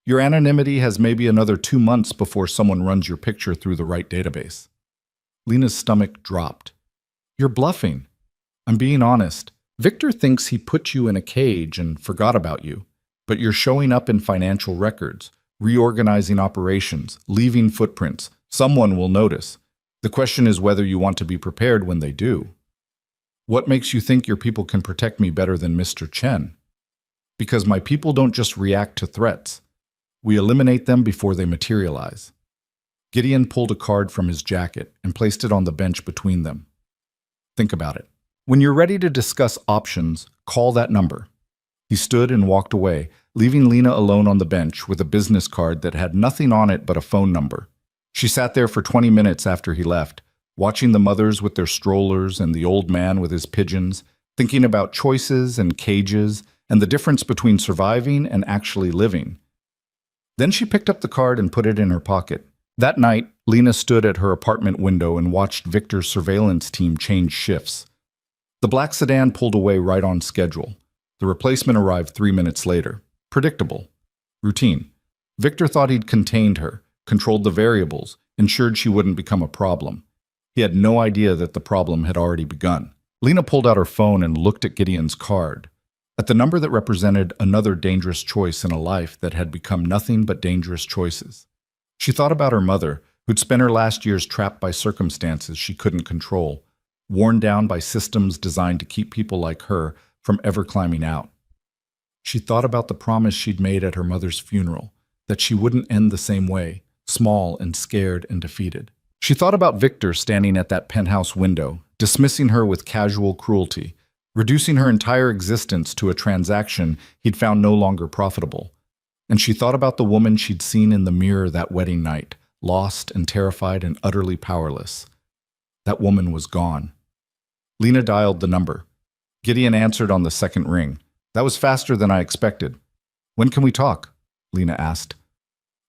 Your anonymity has maybe another 2 months before someone runs your picture through the right database. Lena's stomach dropped. You're bluffing. I'm being honest. Victor thinks he put you in a cage and forgot about you, but you're showing up in financial records, reorganizing operations, leaving footprints. Someone will notice. The question is whether you want to be prepared when they do. What makes you think your people can protect me better than Mr. Chen? Because my people don't just react to threats. We eliminate them before they materialize. Gideon pulled a card from his jacket and placed it on the bench between them. Think about it. When you're ready to discuss options, call that number. He stood and walked away, leaving Lena alone on the bench with a business card that had nothing on it but a phone number. She sat there for 20 minutes after he left, watching the mothers with their strollers and the old man with his pigeons, thinking about choices and cages and the difference between surviving and actually living. Then she picked up the card and put it in her pocket. That night, Lena stood at her apartment window and watched Victor's surveillance team change shifts. The black sedan pulled away right on schedule. The replacement arrived 3 minutes later. Predictable. Routine. Victor thought he'd contained her, controlled the variables, ensured she wouldn't become a problem. He had no idea that the problem had already begun. Lena pulled out her phone and looked at Gideon's card, at the number that represented another dangerous choice in a life that had become nothing but dangerous choices. She thought about her mother, who'd spent her last years trapped by circumstances she couldn't control, worn down by systems designed to keep people like her from ever climbing out. She thought about the promise she'd made at her mother's funeral, that she wouldn't end the same way, small and scared and defeated. She thought about Victor standing at that penthouse window, dismissing her with casual cruelty, reducing her entire existence to a transaction he'd found no longer profitable. And she thought about the woman she'd seen in the mirror that wedding night, lost and terrified and utterly powerless. That woman was gone. Lena dialed the number. Gideon answered on the second ring. That was faster than I expected. When can we talk? Lena asked.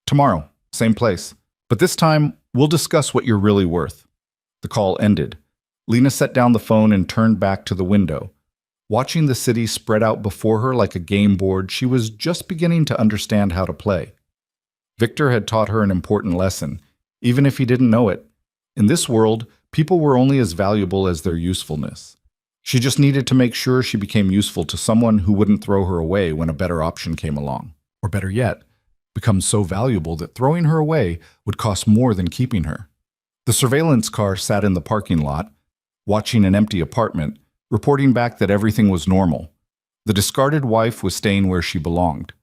Tomorrow, same place. But this time, we'll discuss what you're really worth. The call ended. Lena set down the phone and turned back to the window. Watching the city spread out before her like a game board, she was just beginning to understand how to play. Victor had taught her an important lesson, even if he didn't know it. In this world, people were only as valuable as their usefulness. She just needed to make sure she became useful to someone who wouldn't throw her away when a better option came along. Or better yet, become so valuable that throwing her away would cost more than keeping her. The surveillance car sat in the parking lot, watching an empty apartment, reporting back that everything was normal. The discarded wife was staying where she belonged.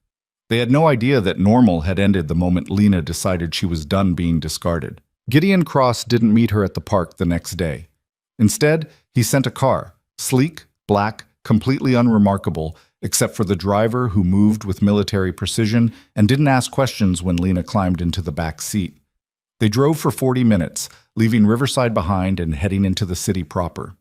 They had no idea that normal had ended the moment Lena decided she was done being discarded. Gideon Cross didn't meet her at the park the next day. Instead, he sent a car, sleek, black, completely unremarkable, except for the driver who moved with military precision and didn't ask questions when Lena climbed into the back seat. They drove for 40 minutes, leaving Riverside behind and heading into the city proper.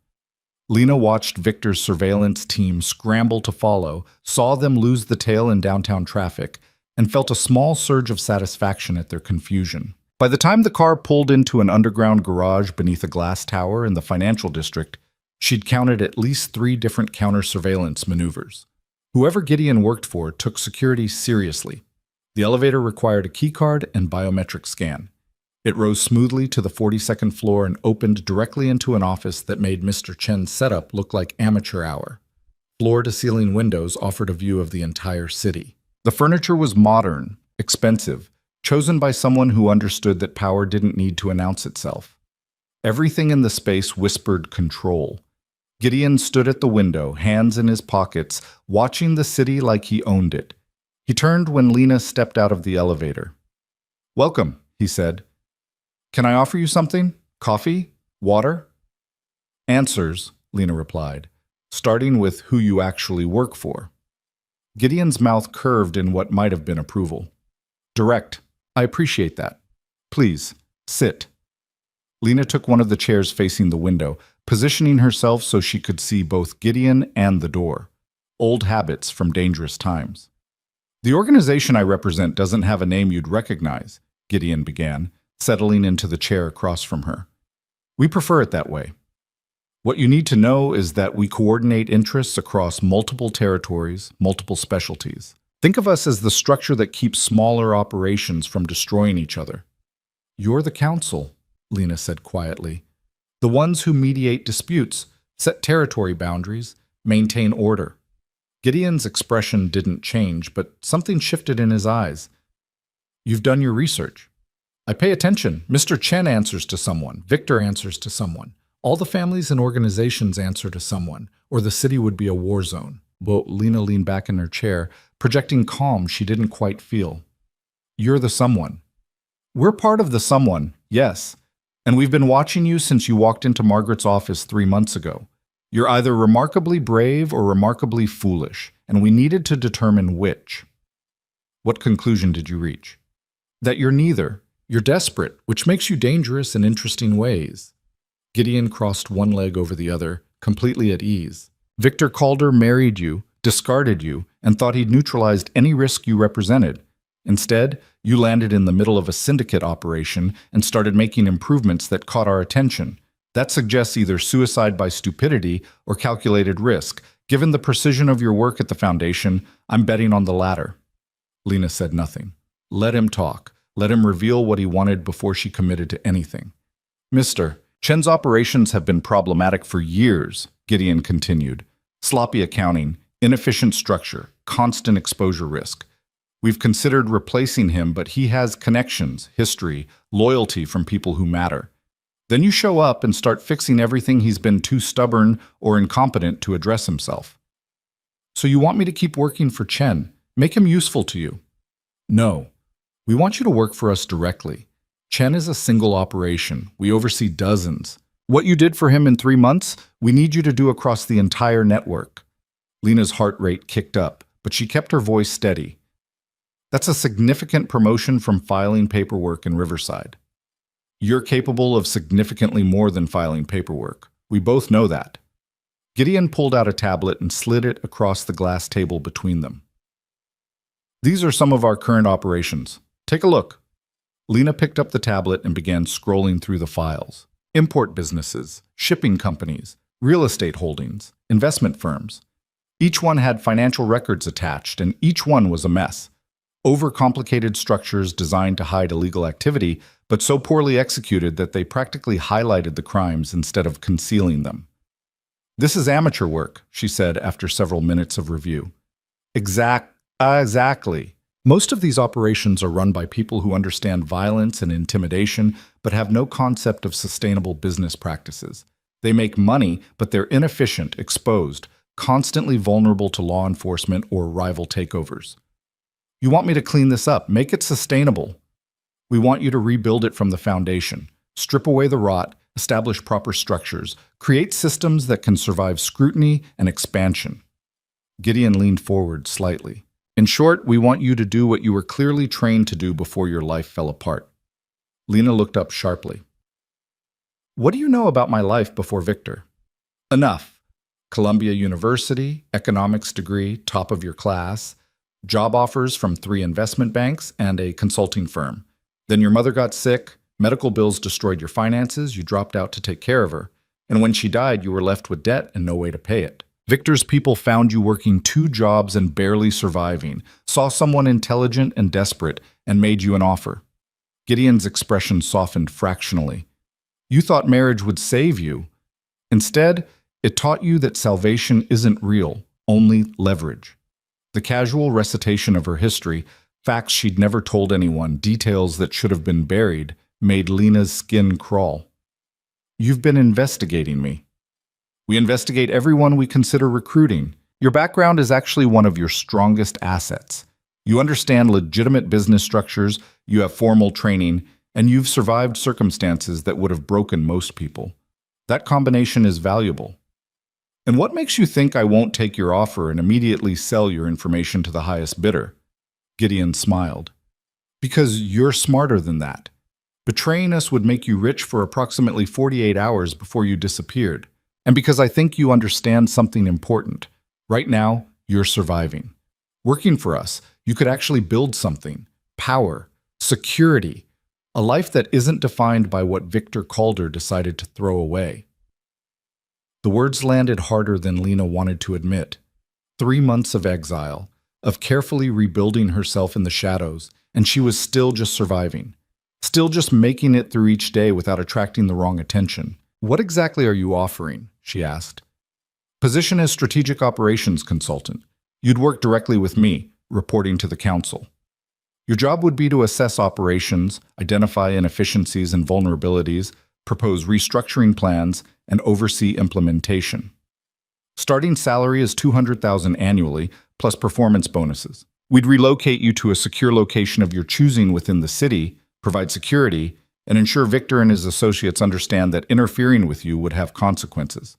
Lena watched Victor's surveillance team scramble to follow, saw them lose the tail in downtown traffic, and felt a small surge of satisfaction at their confusion. By the time the car pulled into an underground garage beneath a glass tower in the financial district, she'd counted at least 3 different counter-surveillance maneuvers. Whoever Gideon worked for took security seriously. The elevator required a keycard and biometric scan. It rose smoothly to the 42nd floor and opened directly into an office that made Mr. Chen's setup look like amateur hour. Floor-to-ceiling windows offered a view of the entire city. The furniture was modern, expensive, chosen by someone who understood that power didn't need to announce itself. Everything in the space whispered control. Gideon stood at the window, hands in his pockets, watching the city like he owned it. He turned when Lena stepped out of the elevator. "Welcome," he said. "Can I offer you something? Coffee? Water?" "Answers," Lena replied, starting with who you actually work for. Gideon's mouth curved in what might have been approval. "Direct. I appreciate that. Please, sit." Lena took one of the chairs facing the window, positioning herself so she could see both Gideon and the door. Old habits from dangerous times. "The organization I represent doesn't have a name you'd recognize," Gideon began, settling into the chair across from her. "We prefer it that way. What you need to know is that we coordinate interests across multiple territories, multiple specialties. Think of us as the structure that keeps smaller operations from destroying each other." "You're the council," Lena said quietly. "The ones who mediate disputes, set territory boundaries, maintain order." Gideon's expression didn't change, but something shifted in his eyes. "You've done your research." "I pay attention. Mr. Chen answers to someone. Victor answers to someone. All the families and organizations answer to someone, or the city would be a war zone." Lena leaned back in her chair, projecting calm she didn't quite feel. "You're the someone." "We're part of the someone, yes. And we've been watching you since you walked into Margaret's office 3 months ago. You're either remarkably brave or remarkably foolish, and we needed to determine which." "What conclusion did you reach?" "That you're neither. You're desperate, which makes you dangerous in interesting ways." Gideon crossed one leg over the other, completely at ease. "Victor Calder married you, discarded you, and thought he'd neutralized any risk you represented. Instead, you landed in the middle of a syndicate operation and started making improvements that caught our attention. That suggests either suicide by stupidity or calculated risk. Given the precision of your work at the Foundation, I'm betting on the latter. Lena said nothing. Let him talk. Let him reveal what he wanted before she committed to anything. Mr. Chen's operations have been problematic for years, Gideon continued. Sloppy accounting, inefficient structure, constant exposure risk. We've considered replacing him, but he has connections, history, loyalty from people who matter. Then you show up and start fixing everything he's been too stubborn or incompetent to address himself. So you want me to keep working for Chen, make him useful to you? No. We want you to work for us directly. Chen is a single operation. We oversee dozens. What you did for him in 3 months, we need you to do across the entire network. Lena's heart rate kicked up, but she kept her voice steady. That's a significant promotion from filing paperwork in Riverside. You're capable of significantly more than filing paperwork. We both know that. Gideon pulled out a tablet and slid it across the glass table between them. These are some of our current operations. Take a look. Lena picked up the tablet and began scrolling through the files. Import businesses, shipping companies, real estate holdings, investment firms. Each one had financial records attached, and each one was a mess. Overcomplicated structures designed to hide illegal activity, but so poorly executed that they practically highlighted the crimes instead of concealing them. This is amateur work, she said after several minutes of review. Exactly. Most of these operations are run by people who understand violence and intimidation, but have no concept of sustainable business practices. They make money, but they're inefficient, exposed, constantly vulnerable to law enforcement or rival takeovers. You want me to clean this up, make it sustainable. We want you to rebuild it from the foundation, strip away the rot, establish proper structures, create systems that can survive scrutiny and expansion. Gideon leaned forward slightly. In short, we want you to do what you were clearly trained to do before your life fell apart. Lena looked up sharply. What do you know about my life before Victor? Enough. Columbia University, economics degree, top of your class, job offers from 3 investment banks and a consulting firm. Then your mother got sick, medical bills destroyed your finances, you dropped out to take care of her, and when she died, you were left with debt and no way to pay it. Victor's people found you working 2 jobs and barely surviving, saw someone intelligent and desperate, and made you an offer. Gideon's expression softened fractionally. You thought marriage would save you. Instead, it taught you that salvation isn't real, only leverage. The casual recitation of her history, facts she'd never told anyone, details that should have been buried, made Lena's skin crawl. You've been investigating me. We investigate everyone we consider recruiting. Your background is actually one of your strongest assets. You understand legitimate business structures, you have formal training, and you've survived circumstances that would have broken most people. That combination is valuable. And what makes you think I won't take your offer and immediately sell your information to the highest bidder? Gideon smiled. Because you're smarter than that. Betraying us would make you rich for approximately 48 hours before you disappeared. And because I think you understand something important. Right now, you're surviving. Working for us, you could actually build something. Power, security, a life that isn't defined by what Victor Calder decided to throw away. The words landed harder than Lena wanted to admit. 3 months of exile, of carefully rebuilding herself in the shadows, and she was still just surviving. Still just making it through each day without attracting the wrong attention. What exactly are you offering? She asked. Position as strategic operations consultant. You'd work directly with me, reporting to the council. Your job would be to assess operations, identify inefficiencies and vulnerabilities, propose restructuring plans, and oversee implementation. Starting salary is $200,000 annually, plus performance bonuses. We'd relocate you to a secure location of your choosing within the city, provide security, and ensure Victor and his associates understand that interfering with you would have consequences.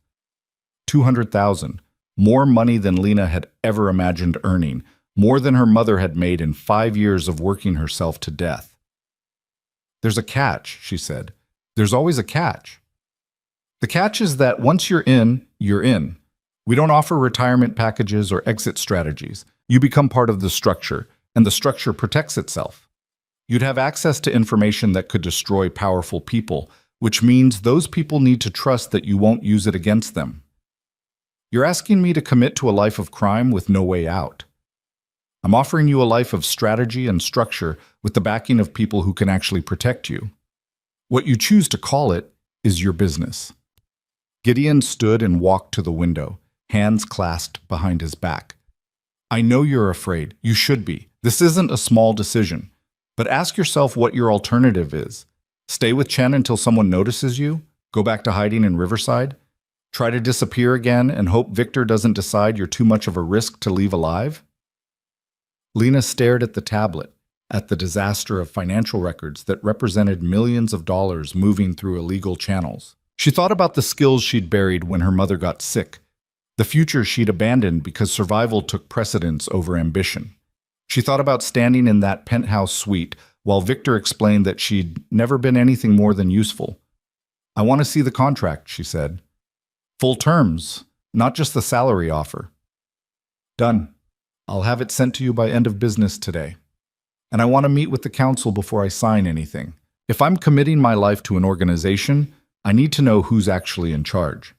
$200,000, more money than Lena had ever imagined earning, more than her mother had made in 5 years of working herself to death. There's a catch, she said. There's always a catch. The catch is that once you're in, you're in. We don't offer retirement packages or exit strategies. You become part of the structure, and the structure protects itself. You'd have access to information that could destroy powerful people, which means those people need to trust that you won't use it against them. You're asking me to commit to a life of crime with no way out. I'm offering you a life of strategy and structure with the backing of people who can actually protect you. What you choose to call it is your business. Gideon stood and walked to the window, hands clasped behind his back. I know you're afraid. You should be. This isn't a small decision. But ask yourself what your alternative is. Stay with Chen until someone notices you? Go back to hiding in Riverside? Try to disappear again and hope Victor doesn't decide you're too much of a risk to leave alive? Lena stared at the tablet, at the disaster of financial records that represented millions of dollars moving through illegal channels. She thought about the skills she'd buried when her mother got sick, the future she'd abandoned because survival took precedence over ambition. She thought about standing in that penthouse suite while Victor explained that she'd never been anything more than useful. I want to see the contract, she said. Full terms, not just the salary offer. Done. I'll have it sent to you by end of business today. And I want to meet with the council before I sign anything. If I'm committing my life to an organization, I need to know who's actually in charge.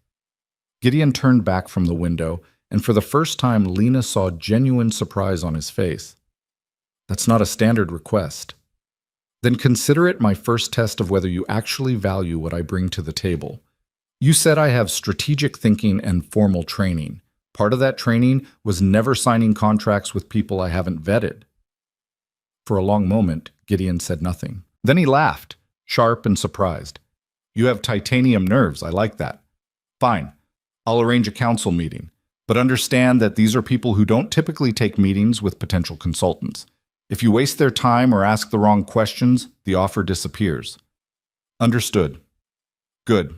Gideon turned back from the window, and for the first time, Lena saw genuine surprise on his face. That's not a standard request. Then consider it my first test of whether you actually value what I bring to the table. You said I have strategic thinking and formal training. Part of that training was never signing contracts with people I haven't vetted. For a long moment, Gideon said nothing. Then he laughed, sharp and surprised. You have titanium nerves, I like that. Fine, I'll arrange a council meeting. But understand that these are people who don't typically take meetings with potential consultants. If you waste their time or ask the wrong questions, the offer disappears. Understood. Good.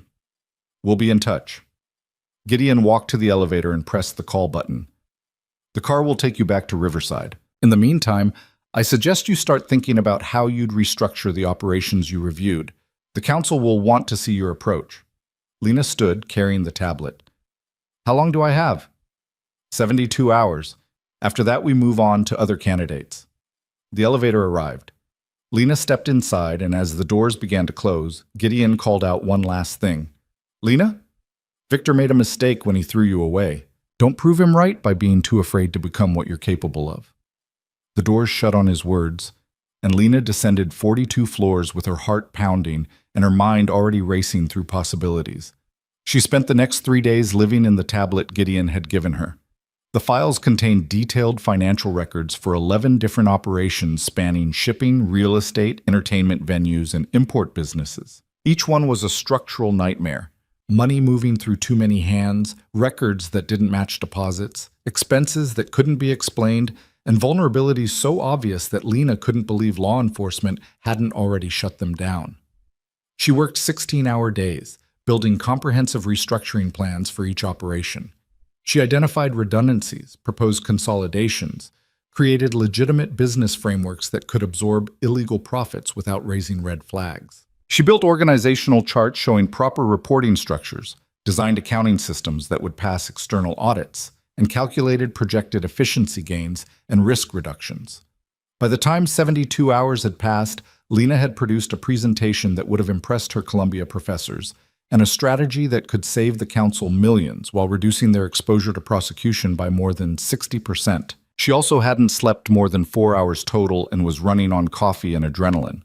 We'll be in touch. Gideon walked to the elevator and pressed the call button. The car will take you back to Riverside. In the meantime, I suggest you start thinking about how you'd restructure the operations you reviewed. The council will want to see your approach. Lena stood, carrying the tablet. How long do I have? 72 hours. After that, we move on to other candidates. The elevator arrived. Lena stepped inside, and as the doors began to close, Gideon called out one last thing. Lena? Victor made a mistake when he threw you away. Don't prove him right by being too afraid to become what you're capable of. The doors shut on his words, and Lena descended 42 floors with her heart pounding and her mind already racing through possibilities. She spent the next 3 days living in the tablet Gideon had given her. The files contained detailed financial records for 11 different operations spanning shipping, real estate, entertainment venues, and import businesses. Each one was a structural nightmare. Money moving through too many hands, records that didn't match deposits, expenses that couldn't be explained, and vulnerabilities so obvious that Lena couldn't believe law enforcement hadn't already shut them down. She worked 16-hour days, building comprehensive restructuring plans for each operation. She identified redundancies, proposed consolidations, created legitimate business frameworks that could absorb illegal profits without raising red flags. She built organizational charts showing proper reporting structures, designed accounting systems that would pass external audits, and calculated projected efficiency gains and risk reductions. By the time 72 hours had passed, Lena had produced a presentation that would have impressed her Columbia professors, and a strategy that could save the council millions while reducing their exposure to prosecution by more than 60%. She also hadn't slept more than 4 hours total and was running on coffee and adrenaline.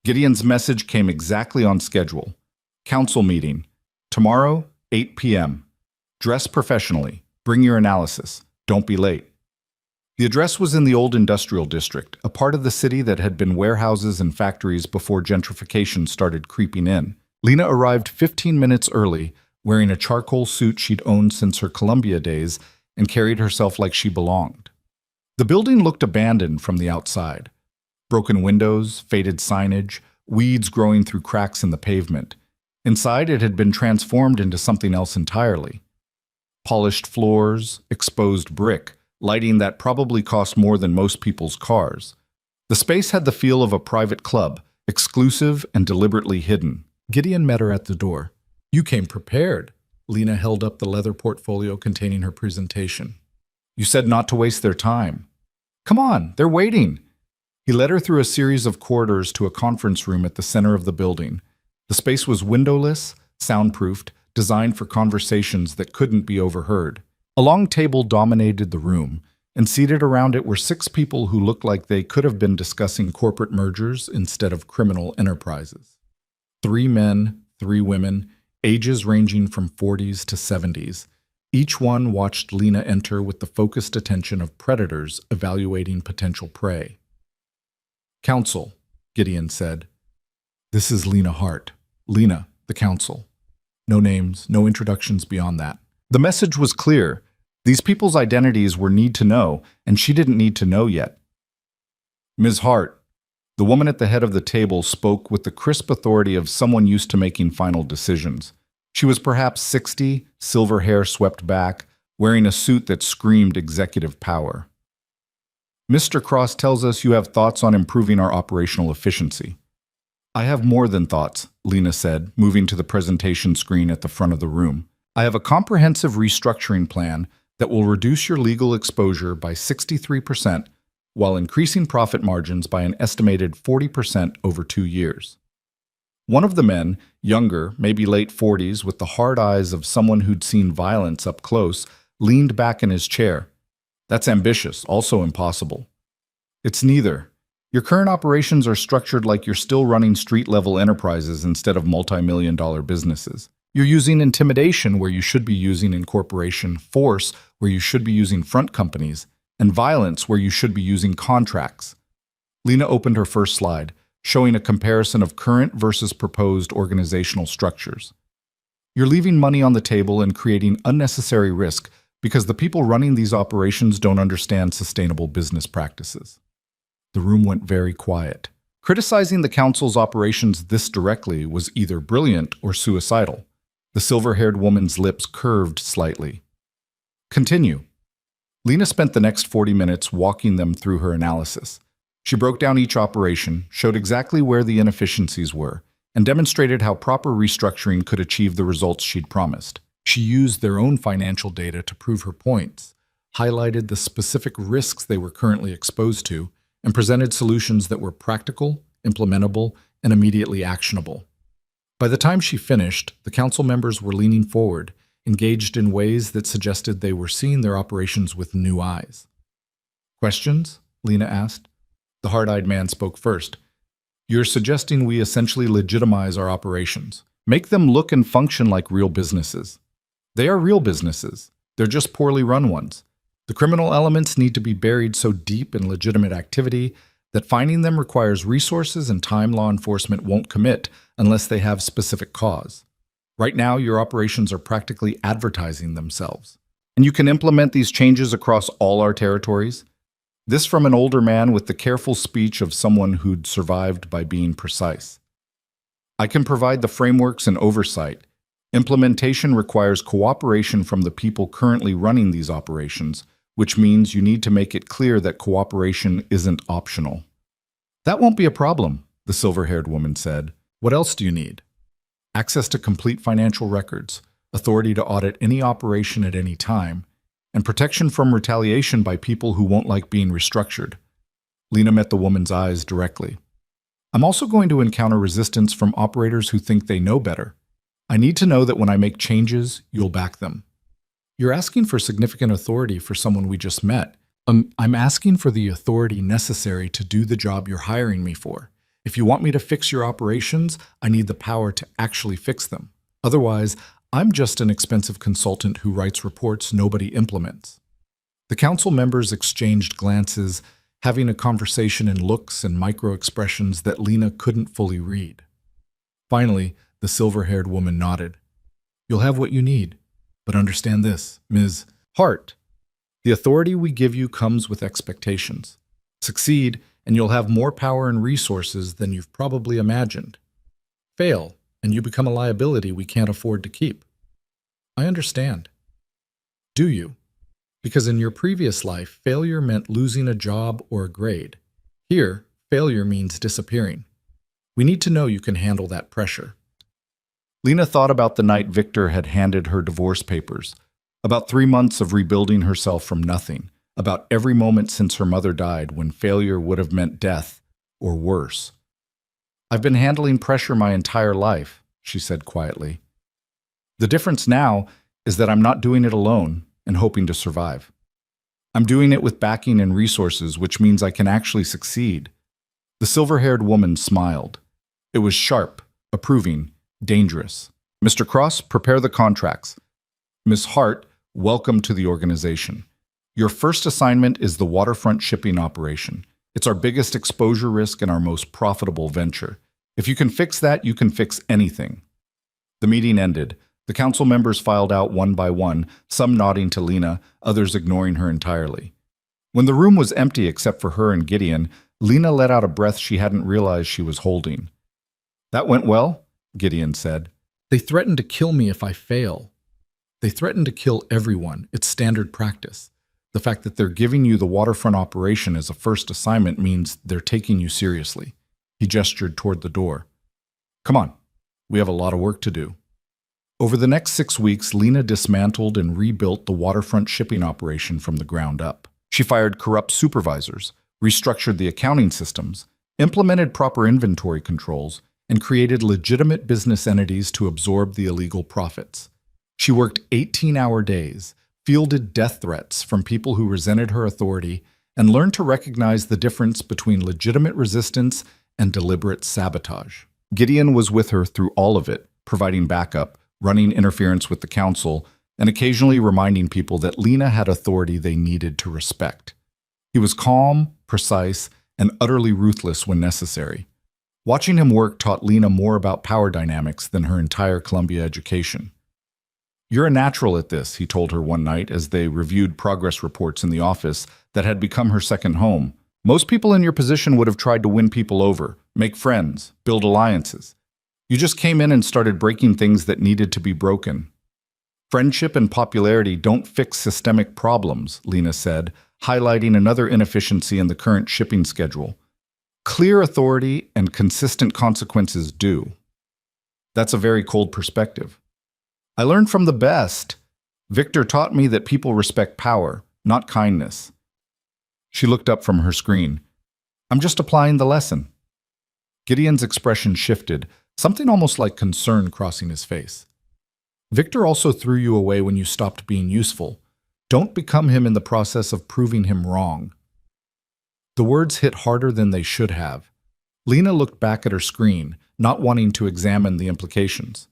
Gideon's message came exactly on schedule. Council meeting. Tomorrow, 8 p.m. Dress professionally. Bring your analysis. Don't be late. The address was in the old industrial district, a part of the city that had been warehouses and factories before gentrification started creeping in. Lena arrived 15 minutes early, wearing a charcoal suit she'd owned since her Columbia days, and carried herself like she belonged. The building looked abandoned from the outside. Broken windows, faded signage, weeds growing through cracks in the pavement. Inside, it had been transformed into something else entirely. Polished floors, exposed brick, lighting that probably cost more than most people's cars. The space had the feel of a private club, exclusive and deliberately hidden. Gideon met her at the door. You came prepared. Lena held up the leather portfolio containing her presentation. You said not to waste their time. Come on, they're waiting. He led her through a series of corridors to a conference room at the center of the building. The space was windowless, soundproofed, designed for conversations that couldn't be overheard. A long table dominated the room, and seated around it were 6 people who looked like they could have been discussing corporate mergers instead of criminal enterprises. 3 men, 3 women, ages ranging from 40s to 70s. Each one watched Lena enter with the focused attention of predators evaluating potential prey. "Counsel," Gideon said. "This is Lena Hart. Lena, the counsel. No names, no introductions beyond that." The message was clear. These people's identities were need to know, and she didn't need to know yet. "Ms. Hart," the woman at the head of the table spoke with the crisp authority of someone used to making final decisions. She was perhaps 60, silver hair swept back, wearing a suit that screamed executive power. "Mr. Cross tells us you have thoughts on improving our operational efficiency." "I have more than thoughts," Lena said, moving to the presentation screen at the front of the room. "I have a comprehensive restructuring plan that will reduce your legal exposure by 63% while increasing profit margins by an estimated 40% over 2 years. One of the men, younger, maybe late 40s, with the hard eyes of someone who'd seen violence up close, leaned back in his chair. "That's ambitious, also impossible." "It's neither. Your current operations are structured like you're still running street-level enterprises instead of multi-million-dollar businesses. You're using intimidation where you should be using incorporation, force where you should be using front companies, and violence where you should be using contracts." Lena opened her first slide, showing a comparison of current versus proposed organizational structures. "You're leaving money on the table and creating unnecessary risk because the people running these operations don't understand sustainable business practices." The room went very quiet. Criticizing the council's operations this directly was either brilliant or suicidal. The silver-haired woman's lips curved slightly. "Continue." Lena spent the next 40 minutes walking them through her analysis. She broke down each operation, showed exactly where the inefficiencies were, and demonstrated how proper restructuring could achieve the results she'd promised. She used their own financial data to prove her points, highlighted the specific risks they were currently exposed to, and presented solutions that were practical, implementable, and immediately actionable. By the time she finished, the council members were leaning forward, engaged in ways that suggested they were seeing their operations with new eyes. "Questions?" Lena asked. The hard-eyed man spoke first. "You're suggesting we essentially legitimize our operations, make them look and function like real businesses. They are real businesses. They're just poorly run ones. The criminal elements need to be buried so deep in legitimate activity that finding them requires resources and time law enforcement won't commit unless they have specific cause. Right now, your operations are practically advertising themselves. And you can implement these changes across all our territories." This from an older man with the careful speech of someone who'd survived by being precise. "I can provide the frameworks and oversight. Implementation requires cooperation from the people currently running these operations, which means you need to make it clear that cooperation isn't optional." "That won't be a problem," the silver-haired woman said. "What else do you need?" "Access to complete financial records, authority to audit any operation at any time, and protection from retaliation by people who won't like being restructured." Lena met the woman's eyes directly. "I'm also going to encounter resistance from operators who think they know better. I need to know that when I make changes, you'll back them." "You're asking for significant authority for someone we just met." I'm asking for the authority necessary to do the job you're hiring me for. If you want me to fix your operations, I need the power to actually fix them. Otherwise, I'm just an expensive consultant who writes reports nobody implements." The council members exchanged glances, having a conversation in looks and micro-expressions that Lena couldn't fully read. Finally, the silver-haired woman nodded. "You'll have what you need. But understand this, Ms. Hart. The authority we give you comes with expectations. Succeed, and you'll have more power and resources than you've probably imagined. Fail, and you become a liability we can't afford to keep." "I understand." "Do you? Because in your previous life, failure meant losing a job or a grade. Here, failure means disappearing. We need to know you can handle that pressure." Lena thought about the night Victor had handed her divorce papers, about 3 months of rebuilding herself from nothing, about every moment since her mother died when failure would have meant death or worse. "I've been handling pressure my entire life," she said quietly. "The difference now is that I'm not doing it alone and hoping to survive. I'm doing it with backing and resources, which means I can actually succeed." The silver-haired woman smiled. It was sharp, approving, dangerous. "Mr. Cross, prepare the contracts. Miss Hart, welcome to the organization. Your first assignment is the waterfront shipping operation. It's our biggest exposure risk and our most profitable venture. If you can fix that, you can fix anything." The meeting ended. The council members filed out one by one, some nodding to Lena, others ignoring her entirely. When the room was empty except for her and Gideon, Lena let out a breath she hadn't realized she was holding. "That went well," Gideon said. "They threatened to kill me if I fail. They threatened to kill everyone. It's standard practice. The fact that they're giving you the waterfront operation as a first assignment means they're taking you seriously." He gestured toward the door. "Come on, we have a lot of work to do." Over the next 6 weeks, Lena dismantled and rebuilt the waterfront shipping operation from the ground up. She fired corrupt supervisors, restructured the accounting systems, implemented proper inventory controls, and created legitimate business entities to absorb the illegal profits. She worked 18-hour days, fielded death threats from people who resented her authority, and learned to recognize the difference between legitimate resistance and deliberate sabotage. Gideon was with her through all of it, providing backup, running interference with the council, and occasionally reminding people that Lena had authority they needed to respect. He was calm, precise, and utterly ruthless when necessary. Watching him work taught Lena more about power dynamics than her entire Columbia education. "You're a natural at this," he told her one night as they reviewed progress reports in the office that had become her second home. "Most people in your position would have tried to win people over, make friends, build alliances. You just came in and started breaking things that needed to be broken." "Friendship and popularity don't fix systemic problems," Lena said, highlighting another inefficiency in the current shipping schedule. "Clear authority and consistent consequences do." "That's a very cold perspective." "I learned from the best. Victor taught me that people respect power, not kindness." She looked up from her screen. "I'm just applying the lesson." Gideon's expression shifted, something almost like concern crossing his face. "Victor also threw you away when you stopped being useful. Don't become him in the process of proving him wrong." The words hit harder than they should have. Lena looked back at her screen, not wanting to examine the implications.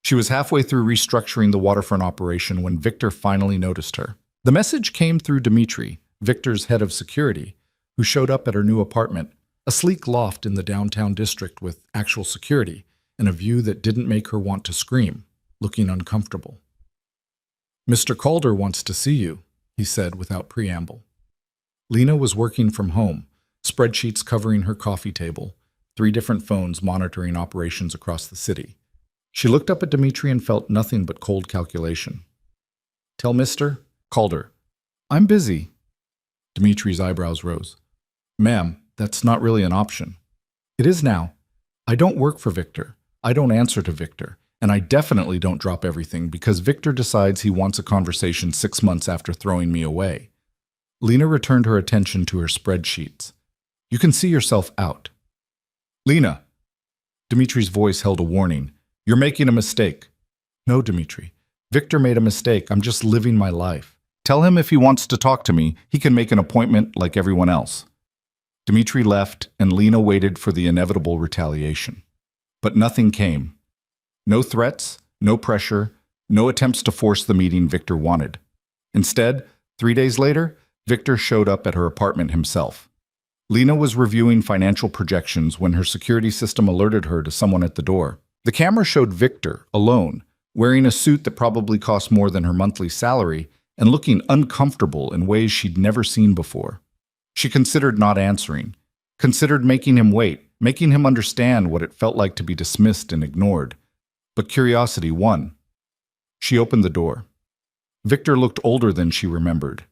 She was halfway through restructuring the waterfront operation when Victor finally noticed her. The message came through Dmitri, Victor's head of security, who showed up at her new apartment, a sleek loft in the downtown district with actual security and a view that didn't make her want to scream, looking uncomfortable. "Mr. Calder wants to see you," he said without preamble. Lena was working from home, spreadsheets covering her coffee table, 3 different phones monitoring operations across the city. She looked up at Dmitri and felt nothing but cold calculation. "Tell Mr. Calder, I'm busy." Dmitri's eyebrows rose. "Ma'am, that's not really an option." "It is now. I don't work for Victor. I don't answer to Victor. And I definitely don't drop everything because Victor decides he wants a conversation 6 months after throwing me away." Lena returned her attention to her spreadsheets. "You can see yourself out." "Lena!" Dmitri's voice held a warning. "You're making a mistake." "No, Dmitri. Victor made a mistake. I'm just living my life. Tell him if he wants to talk to me, he can make an appointment like everyone else." Dmitri left, and Lena waited for the inevitable retaliation. But nothing came. No threats, no pressure, no attempts to force the meeting Victor wanted. Instead, 3 days later, Victor showed up at her apartment himself. Lena was reviewing financial projections when her security system alerted her to someone at the door. The camera showed Victor, alone, wearing a suit that probably cost more than her monthly salary and looking uncomfortable in ways she'd never seen before. She considered not answering, considered making him wait, making him understand what it felt like to be dismissed and ignored. But curiosity won. She opened the door. Victor looked older than she remembered,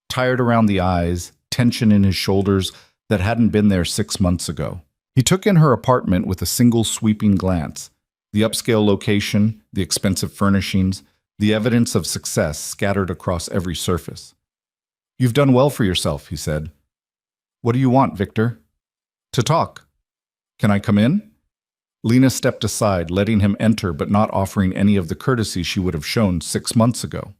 tired around the eyes, tension in his shoulders that hadn't been there 6 months ago. He took in her apartment with a single sweeping glance. The upscale location, the expensive furnishings, the evidence of success scattered across every surface. You've done well for yourself, he said. What do you want, Victor? To talk. Can I come in? Lena stepped aside, letting him enter but not offering any of the courtesy she would have shown 6 months ago.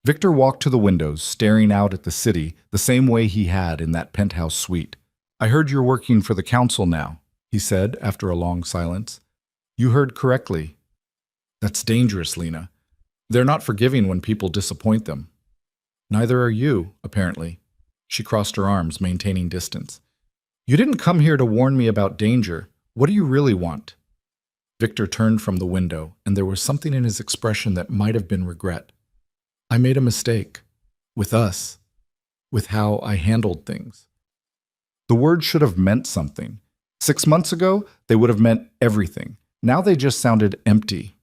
Victor walked to the windows, staring out at the city the same way he had in that penthouse suite. I heard you're working for the council now, he said after a long silence. You heard correctly. That's dangerous, Lena. They're not forgiving when people disappoint them. Neither are you, apparently. She crossed her arms, maintaining distance. You didn't come here to warn me about danger. What do you really want? Victor turned from the window, and there was something in his expression that might have been regret. I made a mistake. With us. With how I handled things. The words should have meant something. 6 months ago, they would have meant everything. Now they just sounded empty.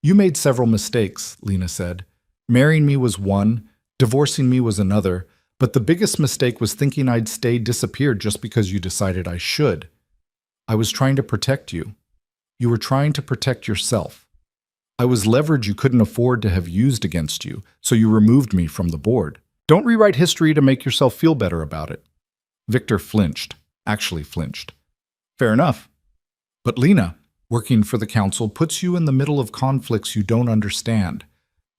You made several mistakes, Lena said. Marrying me was one, divorcing me was another, but the biggest mistake was thinking I'd stay disappeared just because you decided I should. I was trying to protect you. You were trying to protect yourself. I was leverage you couldn't afford to have used against you, so you removed me from the board. Don't rewrite history to make yourself feel better about it. Victor flinched, actually flinched. Fair enough. But Lena, working for the council puts you in the middle of conflicts you don't understand.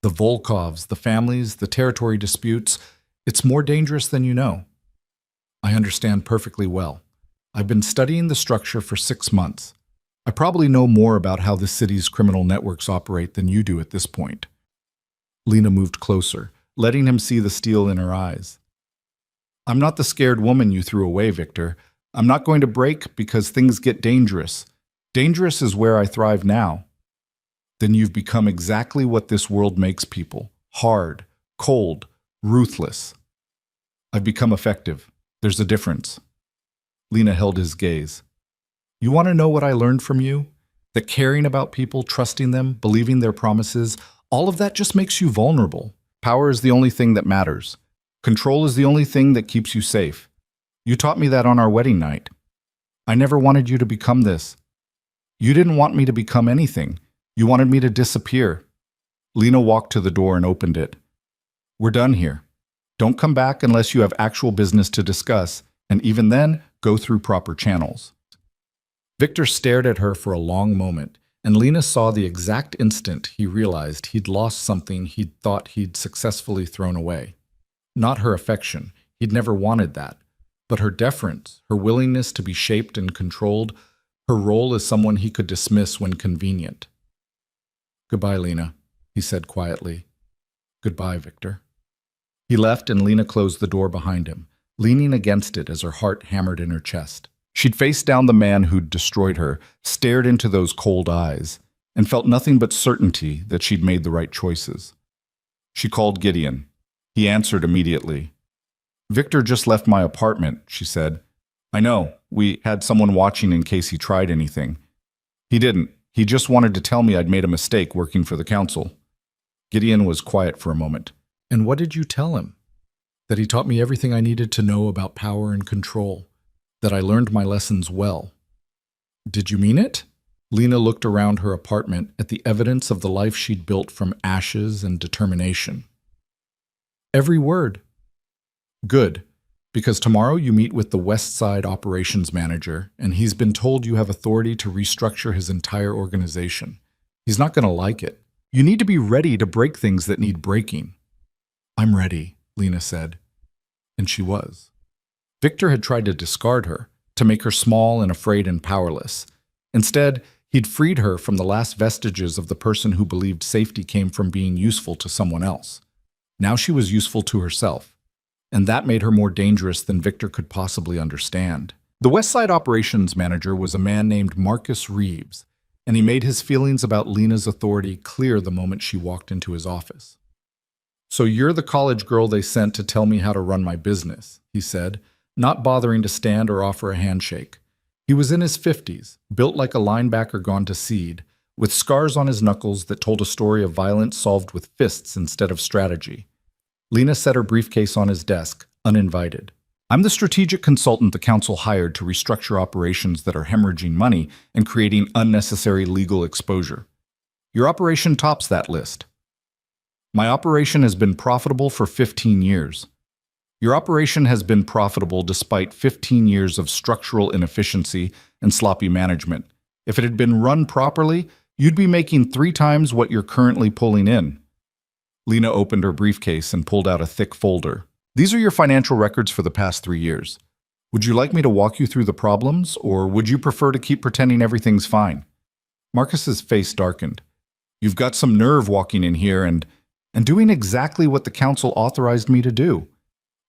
The Volkovs, the families, the territory disputes. It's more dangerous than you know. I understand perfectly well. I've been studying the structure for 6 months. I probably know more about how the city's criminal networks operate than you do at this point. Lena moved closer, letting him see the steel in her eyes. I'm not the scared woman you threw away, Victor. I'm not going to break because things get dangerous. Dangerous is where I thrive now. Then you've become exactly what this world makes people. Hard, cold, ruthless. I've become effective. There's a difference. Lena held his gaze. You want to know what I learned from you? That caring about people, trusting them, believing their promises, all of that just makes you vulnerable. Power is the only thing that matters. Control is the only thing that keeps you safe. You taught me that on our wedding night. I never wanted you to become this. You didn't want me to become anything. You wanted me to disappear. Lena walked to the door and opened it. We're done here. Don't come back unless you have actual business to discuss, and even then, go through proper channels. Victor stared at her for a long moment, and Lena saw the exact instant he realized he'd lost something he'd thought he'd successfully thrown away. Not her affection, he'd never wanted that, but her deference, her willingness to be shaped and controlled, her role as someone he could dismiss when convenient. Goodbye, Lena, he said quietly. Goodbye, Victor. He left and Lena closed the door behind him, leaning against it as her heart hammered in her chest. She'd faced down the man who'd destroyed her, stared into those cold eyes, and felt nothing but certainty that she'd made the right choices. She called Gideon. He answered immediately. Victor just left my apartment, she said. I know, we had someone watching in case he tried anything. He didn't. He just wanted to tell me I'd made a mistake working for the council. Gideon was quiet for a moment. And what did you tell him? That he taught me everything I needed to know about power and control. That I learned my lessons well. Did you mean it? Lena looked around her apartment at the evidence of the life she'd built from ashes and determination. Every word. Good, because tomorrow you meet with the West Side operations manager, and he's been told you have authority to restructure his entire organization. He's not going to like it. You need to be ready to break things that need breaking. I'm ready, Lena said. And she was. Victor had tried to discard her, to make her small and afraid and powerless. Instead, he'd freed her from the last vestiges of the person who believed safety came from being useful to someone else. Now she was useful to herself, and that made her more dangerous than Victor could possibly understand. The West Side operations manager was a man named Marcus Reeves, and he made his feelings about Lena's authority clear the moment she walked into his office. So you're the college girl they sent to tell me how to run my business, he said, not bothering to stand or offer a handshake. He was in his 50s, built like a linebacker gone to seed, with scars on his knuckles that told a story of violence solved with fists instead of strategy. Lena set her briefcase on his desk, uninvited. I'm the strategic consultant the council hired to restructure operations that are hemorrhaging money and creating unnecessary legal exposure. Your operation tops that list. My operation has been profitable for 15 years. Your operation has been profitable despite 15 years of structural inefficiency and sloppy management. If it had been run properly, you'd be making 3 times what you're currently pulling in. Lena opened her briefcase and pulled out a thick folder. These are your financial records for the past 3 years. Would you like me to walk you through the problems, or would you prefer to keep pretending everything's fine? Marcus's face darkened. You've got some nerve walking in here and doing exactly what the council authorized me to do.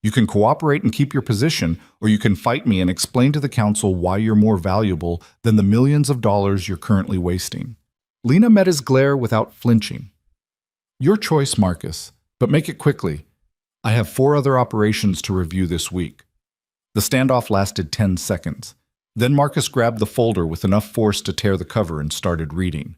You can cooperate and keep your position, or you can fight me and explain to the council why you're more valuable than the millions of dollars you're currently wasting. Lena met his glare without flinching. Your choice, Marcus, but make it quickly. I have 4 other operations to review this week. The standoff lasted 10 seconds. Then Marcus grabbed the folder with enough force to tear the cover and started reading.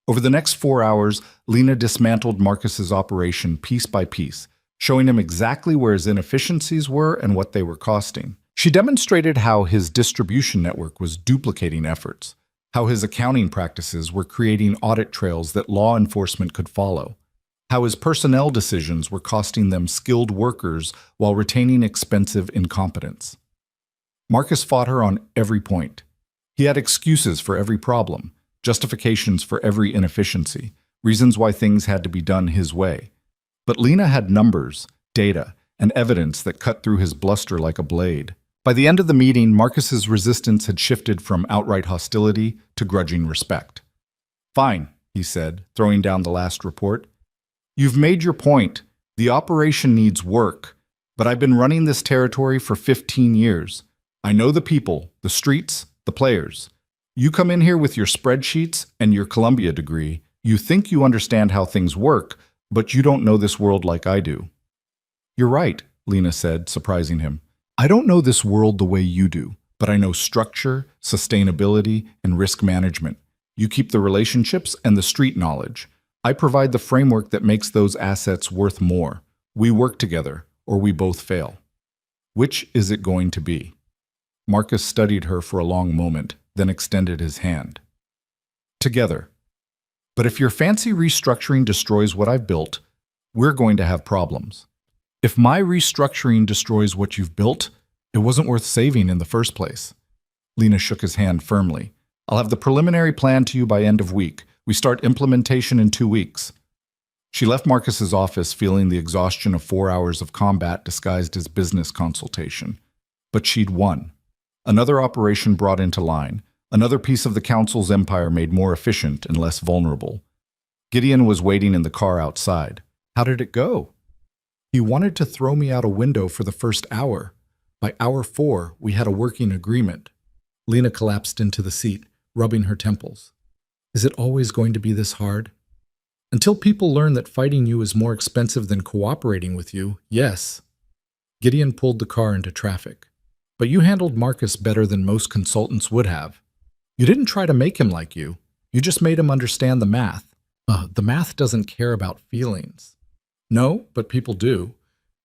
Over the next 4 hours, Lena dismantled Marcus's operation piece by piece, showing him exactly where his inefficiencies were and what they were costing. She demonstrated how his distribution network was duplicating efforts, how his accounting practices were creating audit trails that law enforcement could follow, how his personnel decisions were costing them skilled workers while retaining expensive incompetence. Marcus fought her on every point. He had excuses for every problem, justifications for every inefficiency, reasons why things had to be done his way. But Lena had numbers, data, and evidence that cut through his bluster like a blade. By the end of the meeting, Marcus's resistance had shifted from outright hostility to grudging respect. Fine, he said, throwing down the last report. You've made your point. The operation needs work, but I've been running this territory for 15 years. I know the people, the streets, the players. You come in here with your spreadsheets and your Columbia degree. You think you understand how things work, but you don't know this world like I do. You're right, Lena said, surprising him. I don't know this world the way you do, but I know structure, sustainability, and risk management. You keep the relationships and the street knowledge. I provide the framework that makes those assets worth more. We work together, or we both fail. Which is it going to be? Marcus studied her for a long moment, then extended his hand. Together. But if your fancy restructuring destroys what I've built, we're going to have problems. If my restructuring destroys what you've built, it wasn't worth saving in the first place. Lena shook his hand firmly. I'll have the preliminary plan to you by end of week. We start implementation in 2 weeks. She left Marcus's office feeling the exhaustion of 4 hours of combat disguised as business consultation. But she'd won. Another operation brought into line, another piece of the council's empire made more efficient and less vulnerable. Gideon was waiting in the car outside. How did it go? He wanted to throw me out a window for the first hour. By hour 4, we had a working agreement. Lena collapsed into the seat, rubbing her temples. Is it always going to be this hard? Until people learn that fighting you is more expensive than cooperating with you, yes. Gideon pulled the car into traffic. But you handled Marcus better than most consultants would have. You didn't try to make him like you. You just made him understand the math. The math doesn't care about feelings. No, but people do.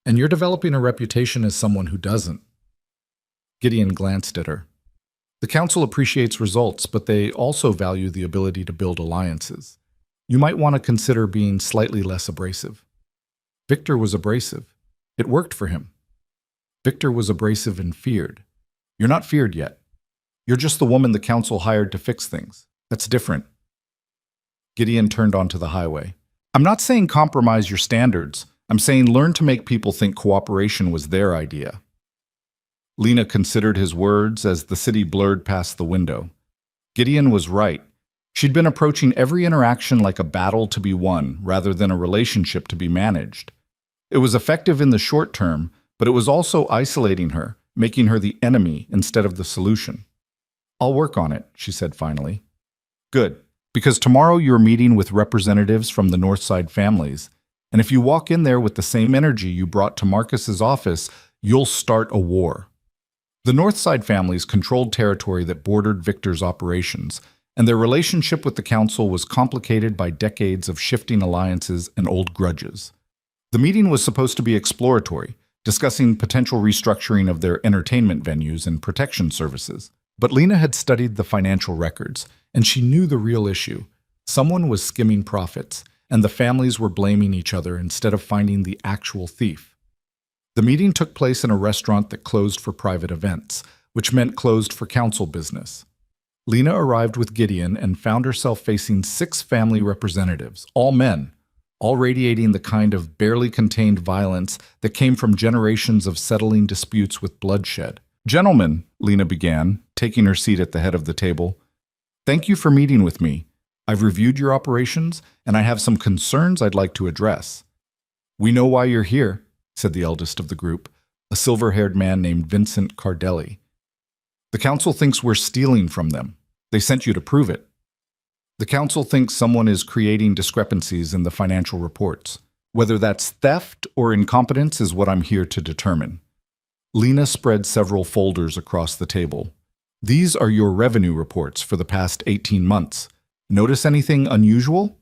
And you're developing a reputation as someone who doesn't. Gideon glanced at her. The council appreciates results, but they also value the ability to build alliances. You might want to consider being slightly less abrasive. Victor was abrasive. It worked for him. Victor was abrasive and feared. You're not feared yet. You're just the woman the council hired to fix things. That's different. Gideon turned onto the highway. I'm not saying compromise your standards. I'm saying learn to make people think cooperation was their idea. Lena considered his words as the city blurred past the window. Gideon was right. She'd been approaching every interaction like a battle to be won rather than a relationship to be managed. It was effective in the short term, but it was also isolating her, making her the enemy instead of the solution. I'll work on it, she said finally. Good, because tomorrow you're meeting with representatives from the Northside families, and if you walk in there with the same energy you brought to Marcus's office, you'll start a war. The Northside families controlled territory that bordered Victor's operations, and their relationship with the council was complicated by decades of shifting alliances and old grudges. The meeting was supposed to be exploratory, discussing potential restructuring of their entertainment venues and protection services. But Lena had studied the financial records, and she knew the real issue. Someone was skimming profits, and the families were blaming each other instead of finding the actual thief. The meeting took place in a restaurant that closed for private events, which meant closed for council business. Lena arrived with Gideon and found herself facing 6 family representatives, all men, all radiating the kind of barely contained violence that came from generations of settling disputes with bloodshed. "Gentlemen," Lena began, taking her seat at the head of the table, "thank you for meeting with me. I've reviewed your operations, and I have some concerns I'd like to address." "We know why you're here," said the eldest of the group, a silver-haired man named Vincent Cardelli. "The council thinks we're stealing from them. They sent you to prove it. The council thinks someone is creating discrepancies in the financial reports. Whether that's theft or incompetence is what I'm here to determine." Lena spread several folders across the table. "These are your revenue reports for the past 18 months. Notice anything unusual?"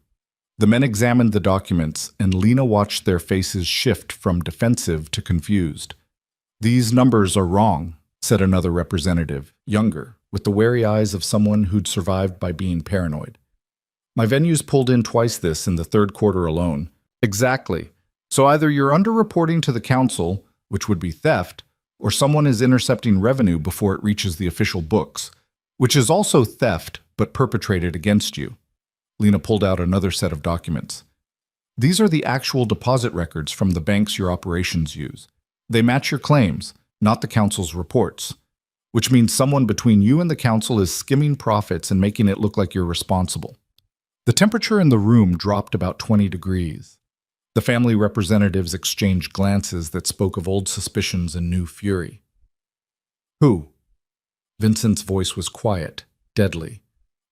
The men examined the documents, and Lena watched their faces shift from defensive to confused. "These numbers are wrong," said another representative, younger, with the wary eyes of someone who'd survived by being paranoid. "My venues pulled in twice this in the 3rd quarter alone." "Exactly. So either you're underreporting to the council, which would be theft, or someone is intercepting revenue before it reaches the official books, which is also theft but perpetrated against you." Lena pulled out another set of documents. "These are the actual deposit records from the banks your operations use. They match your claims, not the council's reports, which means someone between you and the council is skimming profits and making it look like you're responsible." The temperature in the room dropped about 20 degrees. The family representatives exchanged glances that spoke of old suspicions and new fury. "Who?" Vincent's voice was quiet, deadly.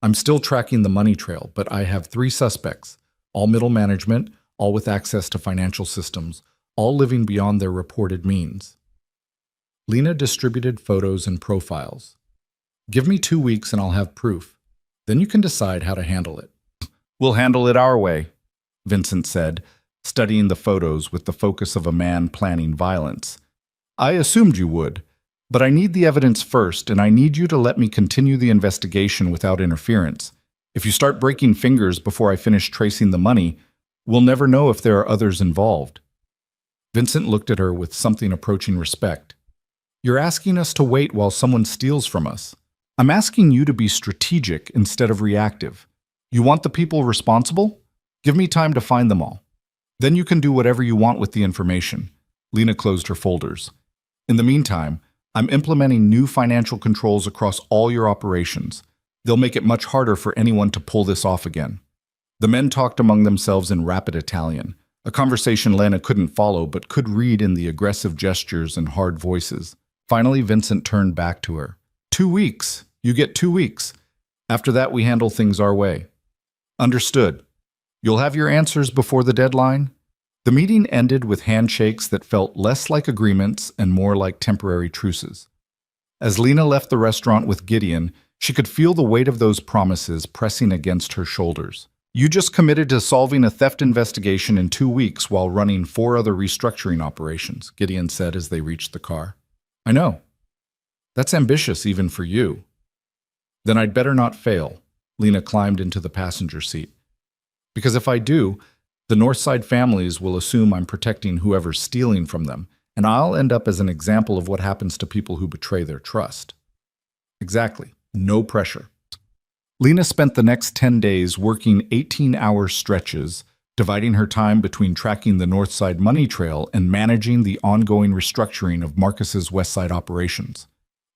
"I'm still tracking the money trail, but I have 3 suspects, all middle management, all with access to financial systems, all living beyond their reported means." Lena distributed photos and profiles. "Give me 2 weeks and I'll have proof. Then you can decide how to handle it." "We'll handle it our way," Vincent said, studying the photos with the focus of a man planning violence. "I assumed you would, but I need the evidence first, and I need you to let me continue the investigation without interference. If you start breaking fingers before I finish tracing the money, we'll never know if there are others involved." Vincent looked at her with something approaching respect. "You're asking us to wait while someone steals from us. I'm asking you to be strategic instead of reactive. You want the people responsible? Give me time to find them all. Then you can do whatever you want with the information." Lena closed her folders. "In the meantime, I'm implementing new financial controls across all your operations. They'll make it much harder for anyone to pull this off again." The men talked among themselves in rapid Italian, a conversation Lena couldn't follow but could read in the aggressive gestures and hard voices. Finally, Vincent turned back to her. 2 weeks. You get 2 weeks. After that, we handle things our way." "Understood. You'll have your answers before the deadline?" The meeting ended with handshakes that felt less like agreements and more like temporary truces. As Lena left the restaurant with Gideon, she could feel the weight of those promises pressing against her shoulders. "You just committed to solving a theft investigation in 2 weeks while running 4 other restructuring operations," Gideon said as they reached the car. "I know. That's ambitious even for you." "Then I'd better not fail." Lena climbed into the passenger seat. "Because if I do, the Northside families will assume I'm protecting whoever's stealing from them, and I'll end up as an example of what happens to people who betray their trust." "Exactly. No pressure." Lena spent the next 10 days working 18-hour stretches, dividing her time between tracking the Northside money trail and managing the ongoing restructuring of Marcus's Westside operations.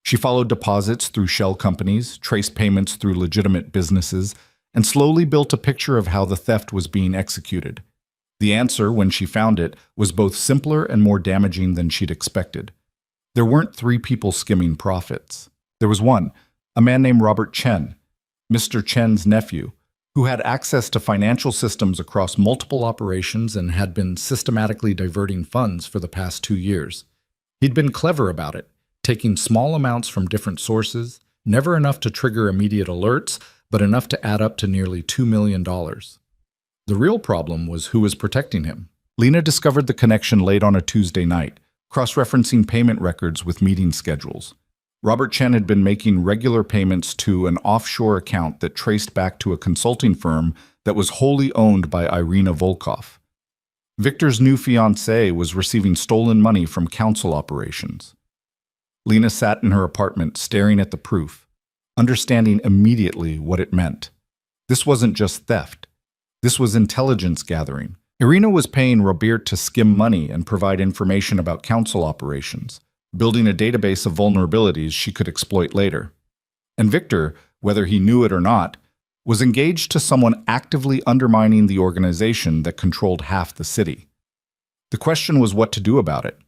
She followed deposits through shell companies, traced payments through legitimate businesses, and slowly built a picture of how the theft was being executed. The answer, when she found it, was both simpler and more damaging than she'd expected. There weren't 3 people skimming profits. There was one, a man named Robert Chen, Mr. Chen's nephew, who had access to financial systems across multiple operations and had been systematically diverting funds for the past 2 years. He'd been clever about it, taking small amounts from different sources, never enough to trigger immediate alerts, but enough to add up to nearly $2 million. The real problem was who was protecting him. Lena discovered the connection late on a Tuesday night, cross-referencing payment records with meeting schedules. Robert Chen had been making regular payments to an offshore account that traced back to a consulting firm that was wholly owned by Irina Volkov. Victor's new fiancée was receiving stolen money from council operations. Lena sat in her apartment staring at the proof, understanding immediately what it meant. This wasn't just theft. This was intelligence gathering. Irina was paying Robert to skim money and provide information about council operations, building a database of vulnerabilities she could exploit later. And Victor, whether he knew it or not, was engaged to someone actively undermining the organization that controlled half the city. The question was what to do about it.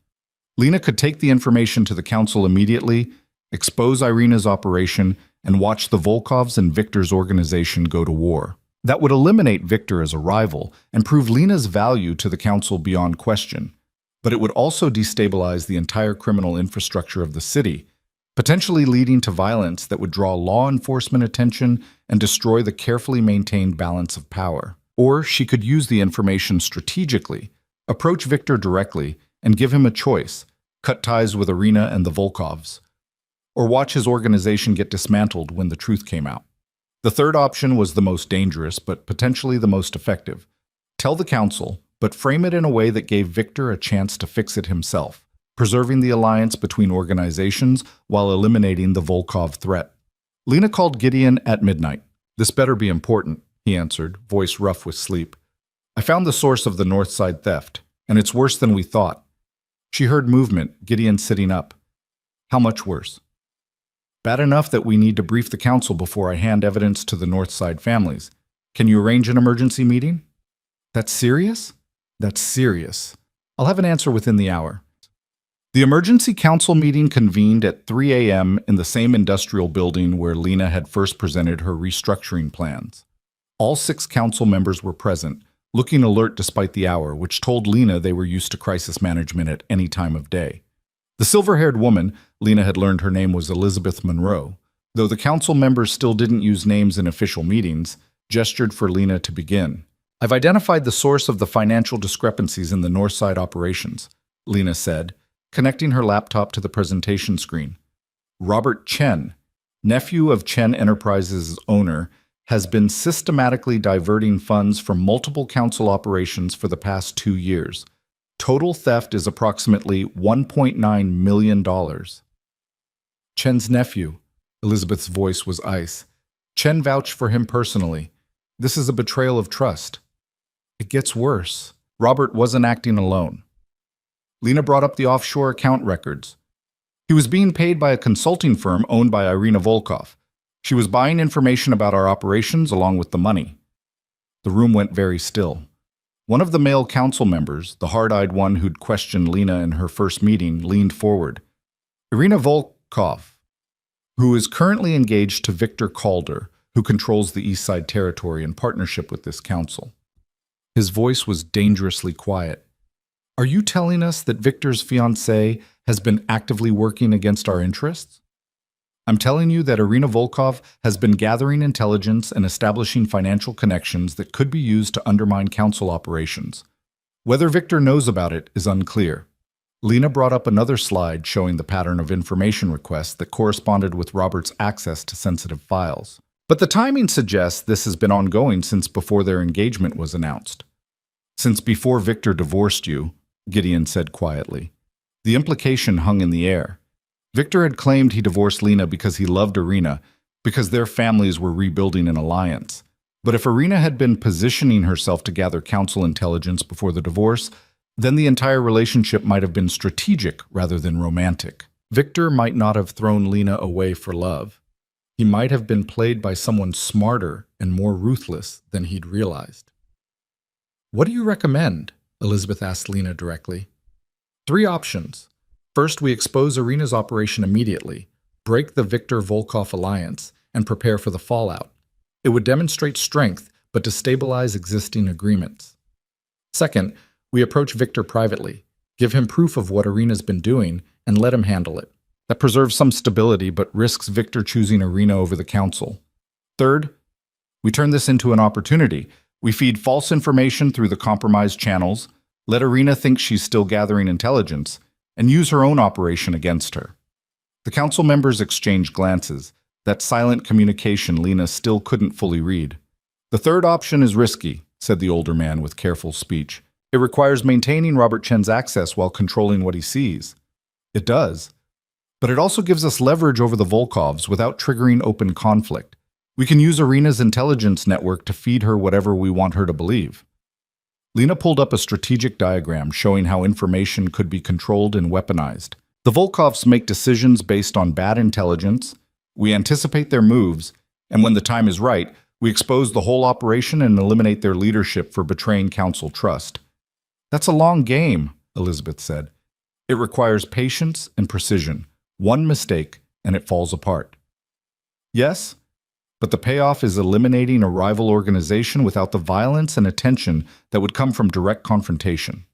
Lena could take the information to the council immediately, expose Irina's operation, and watch the Volkovs and Victor's organization go to war. That would eliminate Victor as a rival and prove Lena's value to the council beyond question. But it would also destabilize the entire criminal infrastructure of the city, potentially leading to violence that would draw law enforcement attention and destroy the carefully maintained balance of power. Or she could use the information strategically, approach Victor directly, and give him a choice: cut ties with Irina and the Volkovs, or watch his organization get dismantled when the truth came out. The third option was the most dangerous, but potentially the most effective. Tell the council, but frame it in a way that gave Victor a chance to fix it himself, preserving the alliance between organizations while eliminating the Volkov threat. Lena called Gideon at midnight. "This better be important," he answered, voice rough with sleep. "I found the source of the North Side theft, and it's worse than we thought." She heard movement, Gideon sitting up. "How much worse?" "Bad enough that we need to brief the council before I hand evidence to the North Side families. Can you arrange an emergency meeting?" "That's serious?" "That's serious. I'll have an answer within the hour." The emergency council meeting convened at 3 a.m. in the same industrial building where Lena had first presented her restructuring plans. All 6 council members were present, looking alert despite the hour, which told Lena they were used to crisis management at any time of day. The silver-haired woman, Lena had learned her name was Elizabeth Monroe, though the council members still didn't use names in official meetings, gestured for Lena to begin. "I've identified the source of the financial discrepancies in the North Side operations," Lena said, connecting her laptop to the presentation screen. "Robert Chen, nephew of Chen Enterprises' owner, has been systematically diverting funds from multiple council operations for the past 2 years. Total theft is approximately $1.9 million. "Chen's nephew," Elizabeth's voice was ice. "Chen vouched for him personally. This is a betrayal of trust." "It gets worse. Robert wasn't acting alone." Lena brought up the offshore account records. "He was being paid by a consulting firm owned by Irina Volkov. She was buying information about our operations along with the money." The room went very still. One of the male council members, the hard-eyed one who'd questioned Lena in her first meeting, leaned forward. "Irina Volkov, who is currently engaged to Victor Calder, who controls the East Side territory in partnership with this council." His voice was dangerously quiet. "Are you telling us that Victor's fiancée has been actively working against our interests?" "I'm telling you that Irina Volkov has been gathering intelligence and establishing financial connections that could be used to undermine council operations. Whether Victor knows about it is unclear." Lena brought up another slide showing the pattern of information requests that corresponded with Robert's access to sensitive files. "But the timing suggests this has been ongoing since before their engagement was announced." "Since before Victor divorced you," Gideon said quietly. The implication hung in the air. Victor had claimed he divorced Lena because he loved Irina, because their families were rebuilding an alliance. But if Irina had been positioning herself to gather council intelligence before the divorce, then the entire relationship might have been strategic rather than romantic. Victor might not have thrown Lena away for love. He might have been played by someone smarter and more ruthless than he'd realized. "What do you recommend?" Elizabeth asked Lena directly. "3 options. First, we expose Irina's operation immediately, break the Victor Volkov alliance, and prepare for the fallout. It would demonstrate strength, but destabilize existing agreements. Second, we approach Victor privately, give him proof of what Irina's been doing, and let him handle it. That preserves some stability, but risks Victor choosing Irina over the council. Third, we turn this into an opportunity. We feed false information through the compromised channels, let Irina think she's still gathering intelligence, and use her own operation against her." The council members exchanged glances, that silent communication Lena still couldn't fully read. The third option is risky, said the older man with careful speech. It requires maintaining Robert Chen's access while controlling what he sees. It does. But it also gives us leverage over the Volkovs without triggering open conflict. We can use Irina's intelligence network to feed her whatever we want her to believe. Lena pulled up a strategic diagram showing how information could be controlled and weaponized. The Volkovs make decisions based on bad intelligence, we anticipate their moves, and when the time is right, we expose the whole operation and eliminate their leadership for betraying council trust. That's a long game, Elizabeth said. It requires patience and precision. One mistake, and it falls apart. Yes, but the payoff is eliminating a rival organization without the violence and attention that would come from direct confrontation.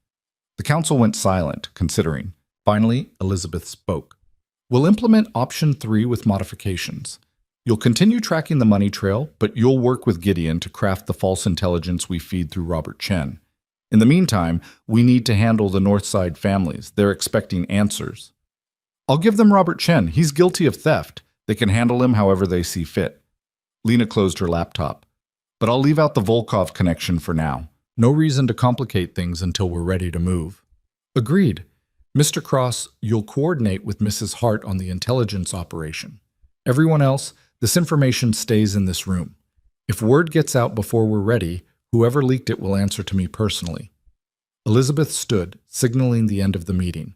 The council went silent, considering. Finally, Elizabeth spoke. We'll implement option 3 with modifications. You'll continue tracking the money trail, but you'll work with Gideon to craft the false intelligence we feed through Robert Chen. In the meantime, we need to handle the Northside families. They're expecting answers. I'll give them Robert Chen. He's guilty of theft. They can handle him however they see fit. Lena closed her laptop. But I'll leave out the Volkov connection for now. No reason to complicate things until we're ready to move. Agreed. Mr. Cross, you'll coordinate with Mrs. Hart on the intelligence operation. Everyone else, this information stays in this room. If word gets out before we're ready, whoever leaked it will answer to me personally. Elizabeth stood, signaling the end of the meeting.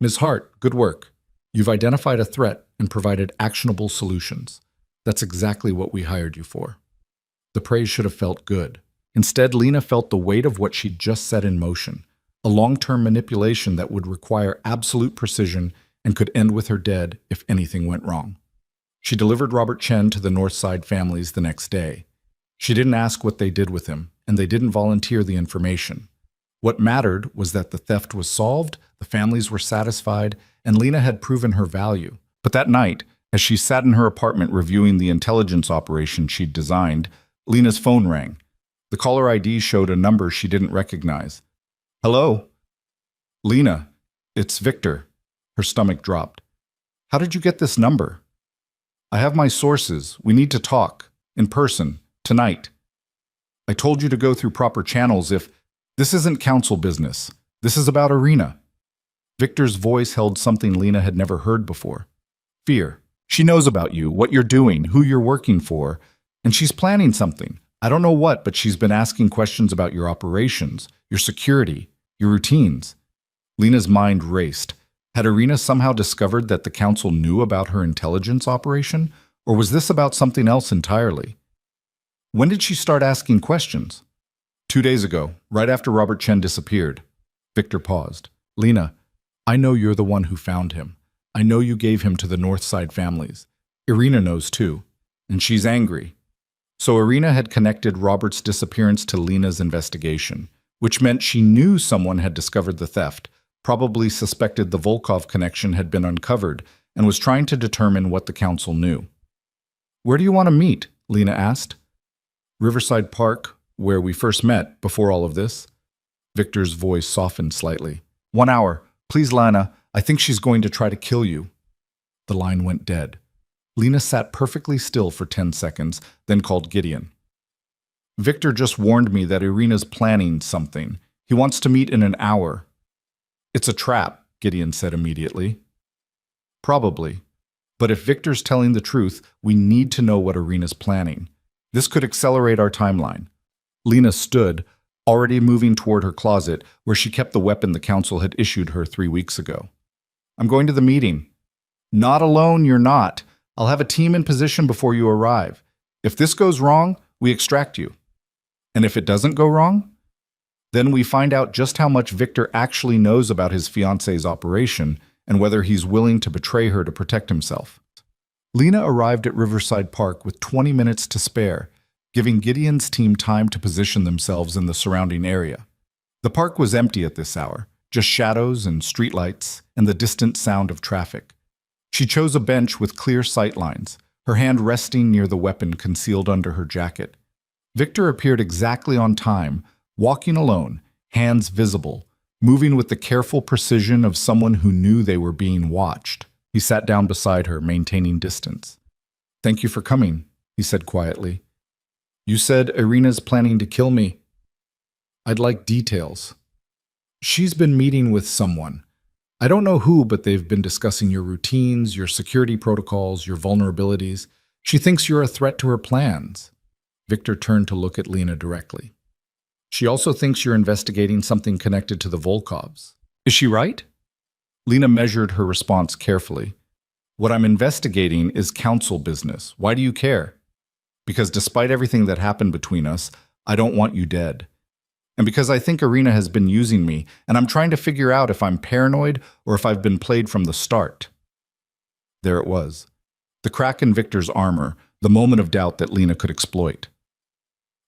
Ms. Hart, good work. You've identified a threat and provided actionable solutions. That's exactly what we hired you for. The praise should have felt good. Instead, Lena felt the weight of what she'd just set in motion, a long-term manipulation that would require absolute precision and could end with her dead if anything went wrong. She delivered Robert Chen to the Northside families the next day. She didn't ask what they did with him, and they didn't volunteer the information. What mattered was that the theft was solved, the families were satisfied, and Lena had proven her value. But that night, as she sat in her apartment reviewing the intelligence operation she'd designed, Lena's phone rang. The caller ID showed a number she didn't recognize. Hello? Lena, it's Victor. Her stomach dropped. How did you get this number? I have my sources. We need to talk. In person. Tonight. I told you to go through proper channels if... This isn't council business. This is about Irina. Victor's voice held something Lena had never heard before. Fear. She knows about you, what you're doing, who you're working for, and she's planning something. I don't know what, but she's been asking questions about your operations, your security, your routines. Lena's mind raced. Had Irina somehow discovered that the council knew about her intelligence operation, or was this about something else entirely? When did she start asking questions? 2 days ago, right after Robert Chen disappeared. Victor paused. Lena, I know you're the one who found him. I know you gave him to the Northside families. Irina knows too, and she's angry. So Irina had connected Robert's disappearance to Lena's investigation, which meant she knew someone had discovered the theft, probably suspected the Volkov connection had been uncovered, and was trying to determine what the council knew. Where do you want to meet? Lena asked. Riverside Park, where we first met before all of this. Victor's voice softened slightly. 1 hour. Please, Lena. I think she's going to try to kill you. The line went dead. Lena sat perfectly still for 10 seconds, then called Gideon. Victor just warned me that Irina's planning something. He wants to meet in an hour. It's a trap, Gideon said immediately. Probably. But if Victor's telling the truth, we need to know what Irina's planning. This could accelerate our timeline. Lena stood, already moving toward her closet, where she kept the weapon the council had issued her 3 weeks ago. I'm going to the meeting. Not alone, you're not. I'll have a team in position before you arrive. If this goes wrong, we extract you. And if it doesn't go wrong, then we find out just how much Victor actually knows about his fiancée's operation and whether he's willing to betray her to protect himself. Lena arrived at Riverside Park with 20 minutes to spare, giving Gideon's team time to position themselves in the surrounding area. The park was empty at this hour, just shadows and streetlights and the distant sound of traffic. She chose a bench with clear sight lines, her hand resting near the weapon concealed under her jacket. Victor appeared exactly on time, walking alone, hands visible, moving with the careful precision of someone who knew they were being watched. He sat down beside her, maintaining distance. Thank you for coming, he said quietly. You said Irina's planning to kill me. I'd like details. She's been meeting with someone. I don't know who, but they've been discussing your routines, your security protocols, your vulnerabilities. She thinks you're a threat to her plans. Victor turned to look at Lena directly. She also thinks you're investigating something connected to the Volkovs. Is she right? Lena measured her response carefully. What I'm investigating is council business. Why do you care? Because despite everything that happened between us, I don't want you dead. And because I think Irina has been using me, and I'm trying to figure out if I'm paranoid or if I've been played from the start. There it was. The crack in Victor's armor, the moment of doubt that Lena could exploit.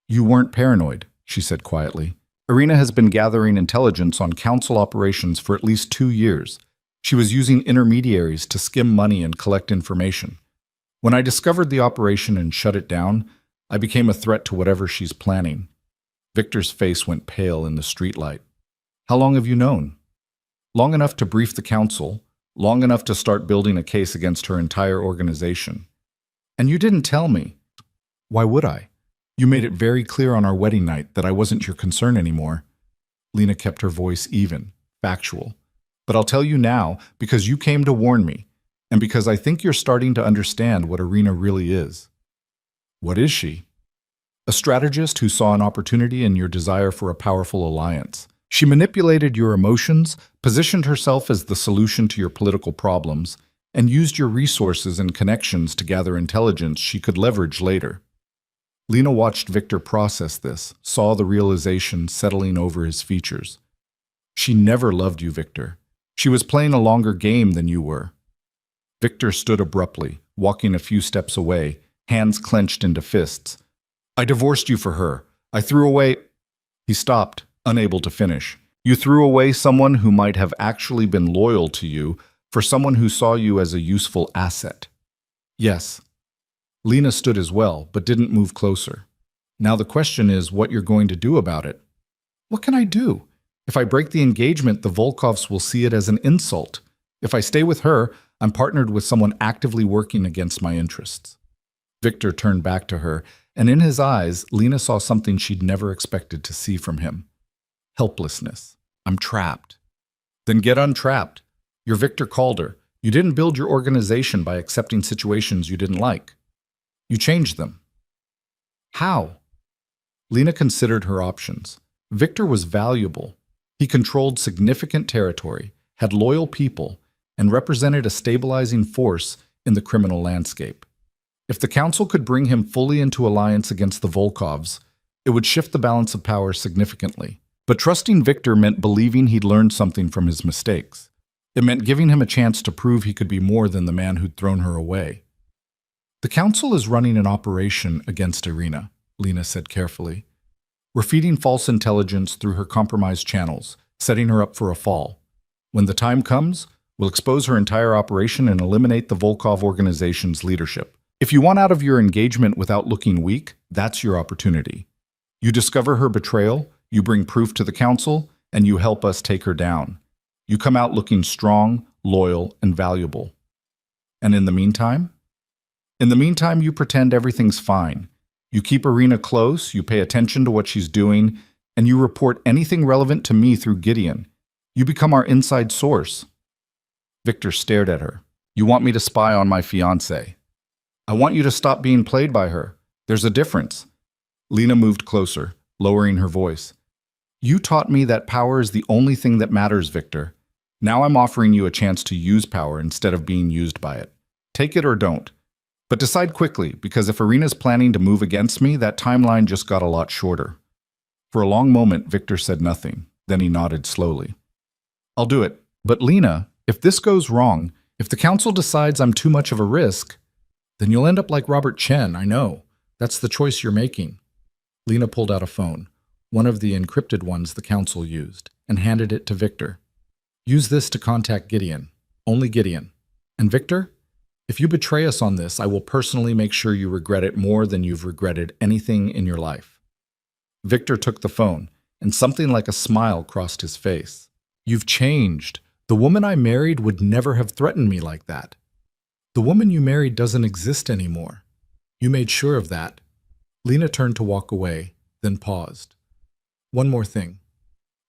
You weren't paranoid, she said quietly. Irina has been gathering intelligence on council operations for at least 2 years. She was using intermediaries to skim money and collect information. When I discovered the operation and shut it down, I became a threat to whatever she's planning. Victor's face went pale in the streetlight. How long have you known? Long enough to brief the council, long enough to start building a case against her entire organization. And you didn't tell me. Why would I? You made it very clear on our wedding night that I wasn't your concern anymore. Lena kept her voice even, factual. But I'll tell you now because you came to warn me, and because I think you're starting to understand what Irina really is. What is she? A strategist who saw an opportunity in your desire for a powerful alliance. She manipulated your emotions, positioned herself as the solution to your political problems, and used your resources and connections to gather intelligence she could leverage later. Lena watched Victor process this, saw the realization settling over his features. She never loved you, Victor. She was playing a longer game than you were. Victor stood abruptly, walking a few steps away, hands clenched into fists. I divorced you for her. I threw away... He stopped, unable to finish. You threw away someone who might have actually been loyal to you for someone who saw you as a useful asset. Yes. Lena stood as well, but didn't move closer. Now the question is what you're going to do about it. What can I do? If I break the engagement, the Volkovs will see it as an insult. If I stay with her, I'm partnered with someone actively working against my interests. Victor turned back to her, and in his eyes, Lena saw something she'd never expected to see from him. Helplessness. I'm trapped. Then get untrapped. You're Victor Calder. You didn't build your organization by accepting situations you didn't like. You changed them. How? Lena considered her options. Victor was valuable. He controlled significant territory, had loyal people, and represented a stabilizing force in the criminal landscape. If the council could bring him fully into alliance against the Volkovs, it would shift the balance of power significantly. But trusting Victor meant believing he'd learned something from his mistakes. It meant giving him a chance to prove he could be more than the man who'd thrown her away. The council is running an operation against Irina, Lena said carefully. We're feeding false intelligence through her compromised channels, setting her up for a fall. When the time comes, we'll expose her entire operation and eliminate the Volkov organization's leadership. If you want out of your engagement without looking weak, that's your opportunity. You discover her betrayal, you bring proof to the council, and you help us take her down. You come out looking strong, loyal, and valuable. And in the meantime? In the meantime, you pretend everything's fine. You keep Irina close, you pay attention to what she's doing, and you report anything relevant to me through Gideon. You become our inside source. Victor stared at her. You want me to spy on my fiancé. I want you to stop being played by her. There's a difference. Lena moved closer, lowering her voice. You taught me that power is the only thing that matters, Victor. Now I'm offering you a chance to use power instead of being used by it. Take it or don't. But decide quickly, because if Irina's planning to move against me, that timeline just got a lot shorter. For a long moment, Victor said nothing. Then he nodded slowly. I'll do it. But Lena, if this goes wrong, if the council decides I'm too much of a risk, then you'll end up like Robert Chen, I know. That's the choice you're making. Lena pulled out a phone, one of the encrypted ones the council used, and handed it to Victor. Use this to contact Gideon. Only Gideon. And Victor, if you betray us on this, I will personally make sure you regret it more than you've regretted anything in your life. Victor took the phone, and something like a smile crossed his face. You've changed. The woman I married would never have threatened me like that. The woman you married doesn't exist anymore. You made sure of that. Lena turned to walk away, then paused. One more thing.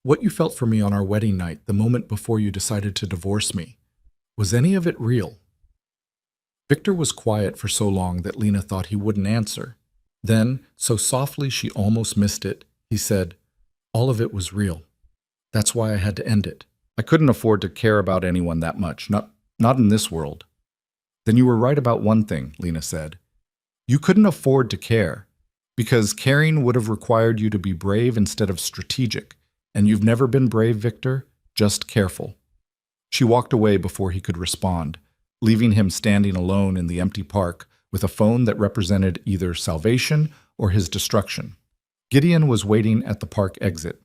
What you felt for me on our wedding night, the moment before you decided to divorce me, was any of it real? Victor was quiet for so long that Lena thought he wouldn't answer. Then, so softly she almost missed it, he said, "All of it was real. That's why I had to end it. I couldn't afford to care about anyone that much, not in this world." "Then you were right about one thing," Lena said. "You couldn't afford to care, because caring would have required you to be brave instead of strategic. And you've never been brave, Victor, just careful." She walked away before he could respond, leaving him standing alone in the empty park with a phone that represented either salvation or his destruction. Gideon was waiting at the park exit.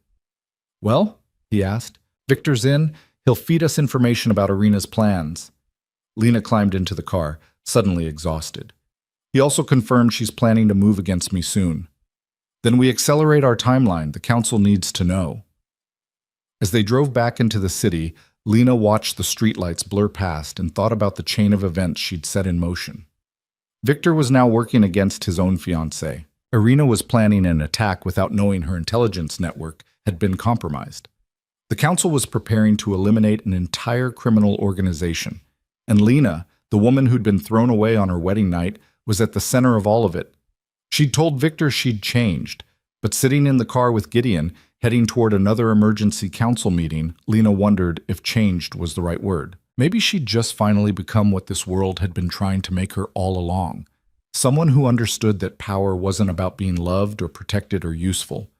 "Well?" he asked. "Victor's in. He'll feed us information about Irina's plans." Lena climbed into the car, suddenly exhausted. "He also confirmed she's planning to move against me soon." "Then we accelerate our timeline. The council needs to know." As they drove back into the city, Lena watched the streetlights blur past and thought about the chain of events she'd set in motion. Victor was now working against his own fiancée. Irina was planning an attack without knowing her intelligence network had been compromised. The council was preparing to eliminate an entire criminal organization, and Lena, the woman who'd been thrown away on her wedding night, was at the center of all of it. She'd told Victor she'd changed, but sitting in the car with Gideon, heading toward another emergency council meeting, Lena wondered if changed was the right word. Maybe she'd just finally become what this world had been trying to make her all along. Someone who understood that power wasn't about being loved or protected or useful.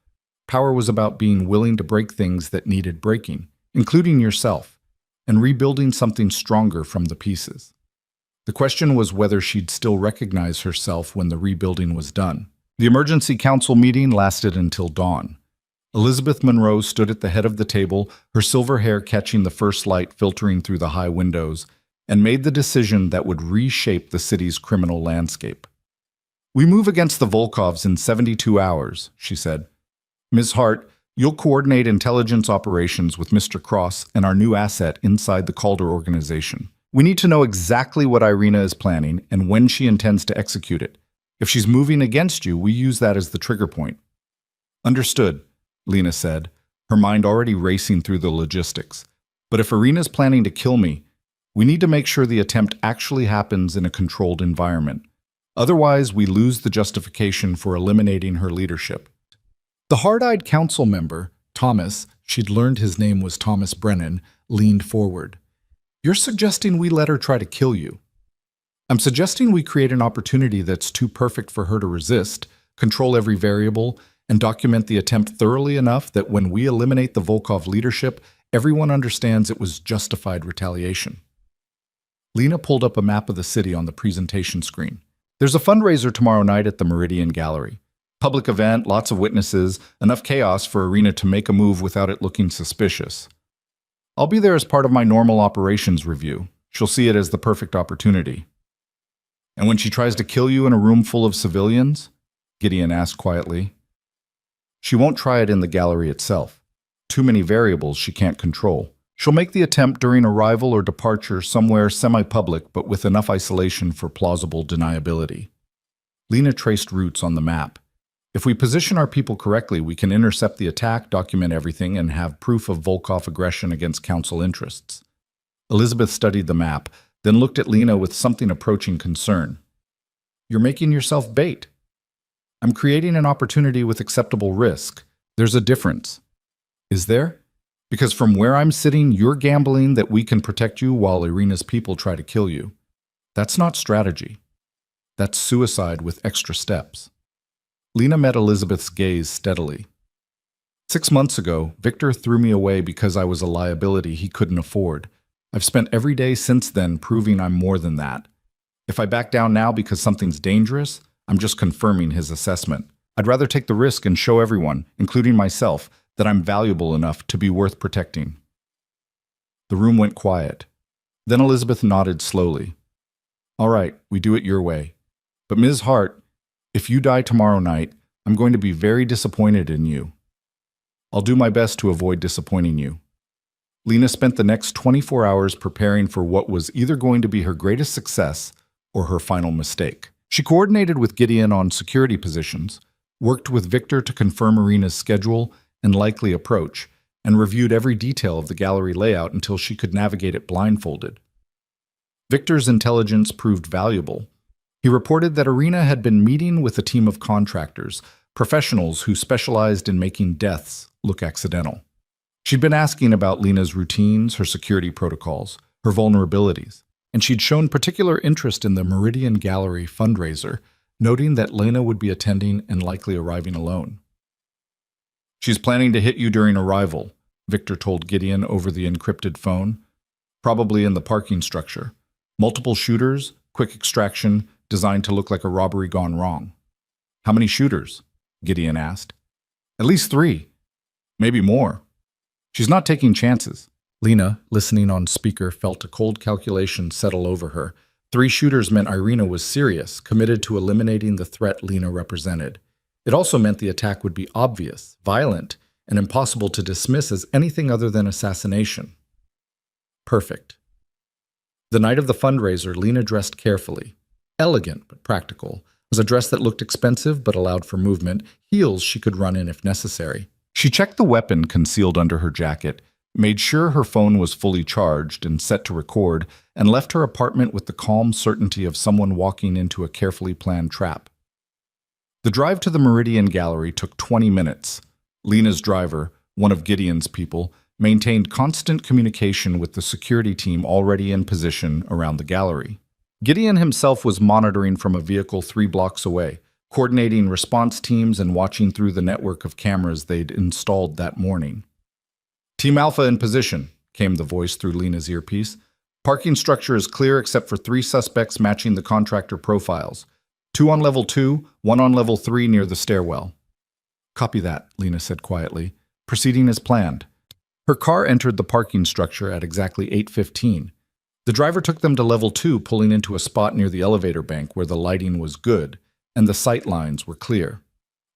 Power was about being willing to break things that needed breaking, including yourself, and rebuilding something stronger from the pieces. The question was whether she'd still recognize herself when the rebuilding was done. The emergency council meeting lasted until dawn. Elizabeth Monroe stood at the head of the table, her silver hair catching the first light filtering through the high windows, and made the decision that would reshape the city's criminal landscape. "We move against the Volkovs in 72 hours, she said. "Ms. Hart, you'll coordinate intelligence operations with Mr. Cross and our new asset inside the Calder organization. We need to know exactly what Irina is planning and when she intends to execute it. If she's moving against you, we use that as the trigger point." "Understood," Lena said, her mind already racing through the logistics. "But if Irina's planning to kill me, we need to make sure the attempt actually happens in a controlled environment. Otherwise, we lose the justification for eliminating her leadership." The hard-eyed council member, Thomas, she'd learned his name was Thomas Brennan, leaned forward. "You're suggesting we let her try to kill you?" "I'm suggesting we create an opportunity that's too perfect for her to resist, control every variable, and document the attempt thoroughly enough that when we eliminate the Volkov leadership, everyone understands it was justified retaliation." Lena pulled up a map of the city on the presentation screen. "There's a fundraiser tomorrow night at the Meridian Gallery. Public event, lots of witnesses, enough chaos for Irina to make a move without it looking suspicious. I'll be there as part of my normal operations review. She'll see it as the perfect opportunity." "And when she tries to kill you in a room full of civilians?" Gideon asked quietly. "She won't try it in the gallery itself. Too many variables she can't control. She'll make the attempt during arrival or departure somewhere semi-public but with enough isolation for plausible deniability." Lena traced routes on the map. "If we position our people correctly, we can intercept the attack, document everything, and have proof of Volkov aggression against council interests." Elizabeth studied the map, then looked at Lena with something approaching concern. "You're making yourself bait." "I'm creating an opportunity with acceptable risk. There's a difference." "Is there? Because from where I'm sitting, you're gambling that we can protect you while Irina's people try to kill you. That's not strategy. That's suicide with extra steps." Lena met Elizabeth's gaze steadily. 6 months ago, Victor threw me away because I was a liability he couldn't afford. I've spent every day since then proving I'm more than that. If I back down now because something's dangerous, I'm just confirming his assessment. I'd rather take the risk and show everyone, including myself, that I'm valuable enough to be worth protecting. The room went quiet. Then Elizabeth nodded slowly. "All right, we do it your way. But Ms. Hart, if you die tomorrow night, I'm going to be very disappointed in you. I'll do my best to avoid disappointing you." Lena spent the next 24 hours preparing for what was either going to be her greatest success or her final mistake. She coordinated with Gideon on security positions, worked with Victor to confirm Irina's schedule and likely approach, and reviewed every detail of the gallery layout until she could navigate it blindfolded. Victor's intelligence proved valuable. He reported that Irina had been meeting with a team of contractors, professionals who specialized in making deaths look accidental. She'd been asking about Lena's routines, her security protocols, her vulnerabilities, and she'd shown particular interest in the Meridian Gallery fundraiser, noting that Lena would be attending and likely arriving alone. "She's planning to hit you during arrival," Victor told Gideon over the encrypted phone. "Probably in the parking structure. Multiple shooters, quick extraction, designed to look like a robbery gone wrong." "How many shooters?" Gideon asked. "At least 3. Maybe more. She's not taking chances." Lena, listening on speaker, felt a cold calculation settle over her. 3 shooters meant Irina was serious, committed to eliminating the threat Lena represented. It also meant the attack would be obvious, violent, and impossible to dismiss as anything other than assassination. Perfect. The night of the fundraiser, Lena dressed carefully. Elegant but practical. It was a dress that looked expensive but allowed for movement, heels she could run in if necessary. She checked the weapon concealed under her jacket, made sure her phone was fully charged and set to record, and left her apartment with the calm certainty of someone walking into a carefully planned trap. The drive to the Meridian Gallery took 20 minutes. Lena's driver, one of Gideon's people, maintained constant communication with the security team already in position around the gallery. Gideon himself was monitoring from a vehicle 3 blocks away, coordinating response teams and watching through the network of cameras they'd installed that morning. "Team Alpha in position," came the voice through Lena's earpiece. "Parking structure is clear except for 3 suspects matching the contractor profiles. 2 on level 2, 1 on level 3 near the stairwell." "Copy that," Lena said quietly, proceeding as planned. Her car entered the parking structure at exactly 8:15. The driver took them to level 2, pulling into a spot near the elevator bank where the lighting was good and the sight lines were clear.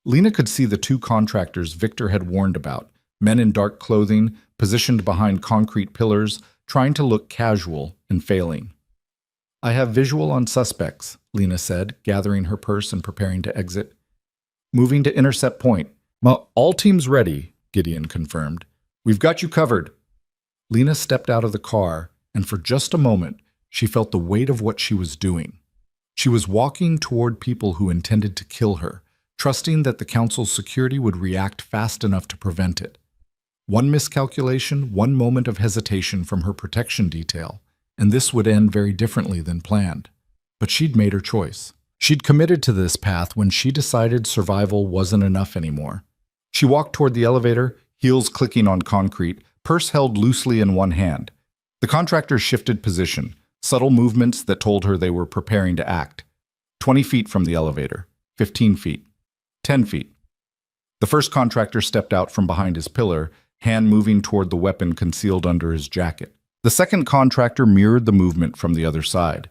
Lena could see the 2 contractors Victor had warned about, men in dark clothing, positioned behind concrete pillars, trying to look casual and failing. "I have visual on suspects," Lena said, gathering her purse and preparing to exit. "Moving to intercept point." "All teams ready," Gideon confirmed. "We've got you covered." Lena stepped out of the car, and for just a moment, she felt the weight of what she was doing. She was walking toward people who intended to kill her, trusting that the council's security would react fast enough to prevent it. One miscalculation, one moment of hesitation from her protection detail, and this would end very differently than planned. But she'd made her choice. She'd committed to this path when she decided survival wasn't enough anymore. She walked toward the elevator, heels clicking on concrete, purse held loosely in one hand. The contractor shifted position, subtle movements that told her they were preparing to act. 20 feet from the elevator, 15 feet, 10 feet. The first contractor stepped out from behind his pillar, hand moving toward the weapon concealed under his jacket. The second contractor mirrored the movement from the other side.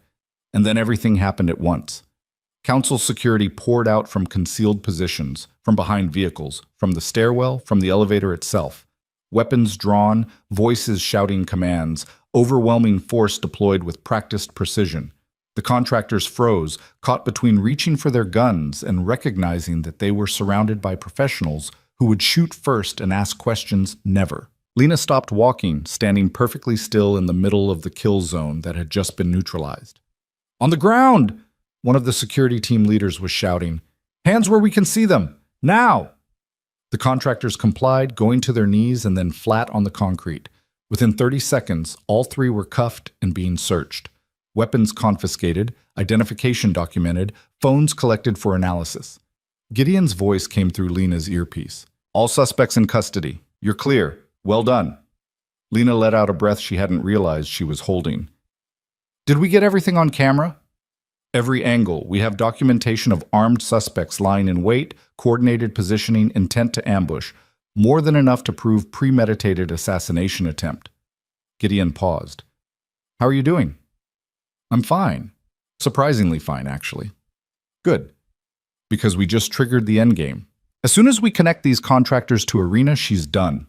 And then everything happened at once. Council security poured out from concealed positions, from behind vehicles, from the stairwell, from the elevator itself. Weapons drawn, voices shouting commands, overwhelming force deployed with practiced precision. The contractors froze, caught between reaching for their guns and recognizing that they were surrounded by professionals who would shoot first and ask questions never. Lena stopped walking, standing perfectly still in the middle of the kill zone that had just been neutralized. "On the ground!" One of the security team leaders was shouting. "Hands where we can see them! Now!" The contractors complied, going to their knees and then flat on the concrete. Within 30 seconds, all 3 were cuffed and being searched. Weapons confiscated, identification documented, phones collected for analysis. Gideon's voice came through Lena's earpiece. "All suspects in custody. You're clear. Well done." Lena let out a breath she hadn't realized she was holding. "Did we get everything on camera?" "Every angle. We have documentation of armed suspects lying in wait, coordinated positioning, intent to ambush. More than enough to prove premeditated assassination attempt." Gideon paused. "How are you doing?" "I'm fine. Surprisingly fine, actually." "Good. Because we just triggered the endgame. As soon as we connect these contractors to Irina, she's done."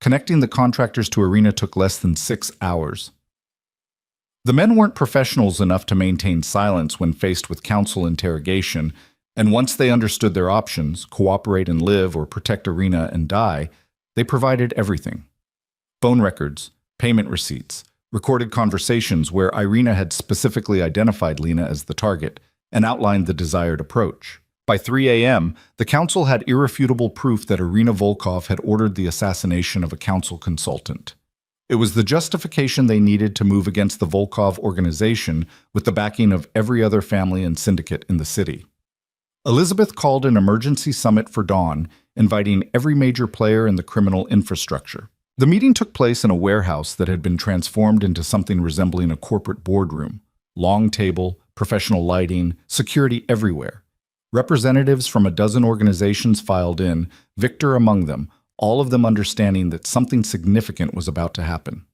Connecting the contractors to Irina took less than 6 hours. The men weren't professionals enough to maintain silence when faced with council interrogation, and once they understood their options, cooperate and live or protect Irina and die, they provided everything. Phone records, payment receipts, recorded conversations where Irina had specifically identified Lena as the target and outlined the desired approach. By 3 a.m., the council had irrefutable proof that Irina Volkov had ordered the assassination of a council consultant. It was the justification they needed to move against the Volkov organization with the backing of every other family and syndicate in the city. Elizabeth called an emergency summit for dawn, inviting every major player in the criminal infrastructure. The meeting took place in a warehouse that had been transformed into something resembling a corporate boardroom. Long table, professional lighting, security everywhere. Representatives from a dozen organizations filed in, Victor among them, all of them understanding that something significant was about to happen.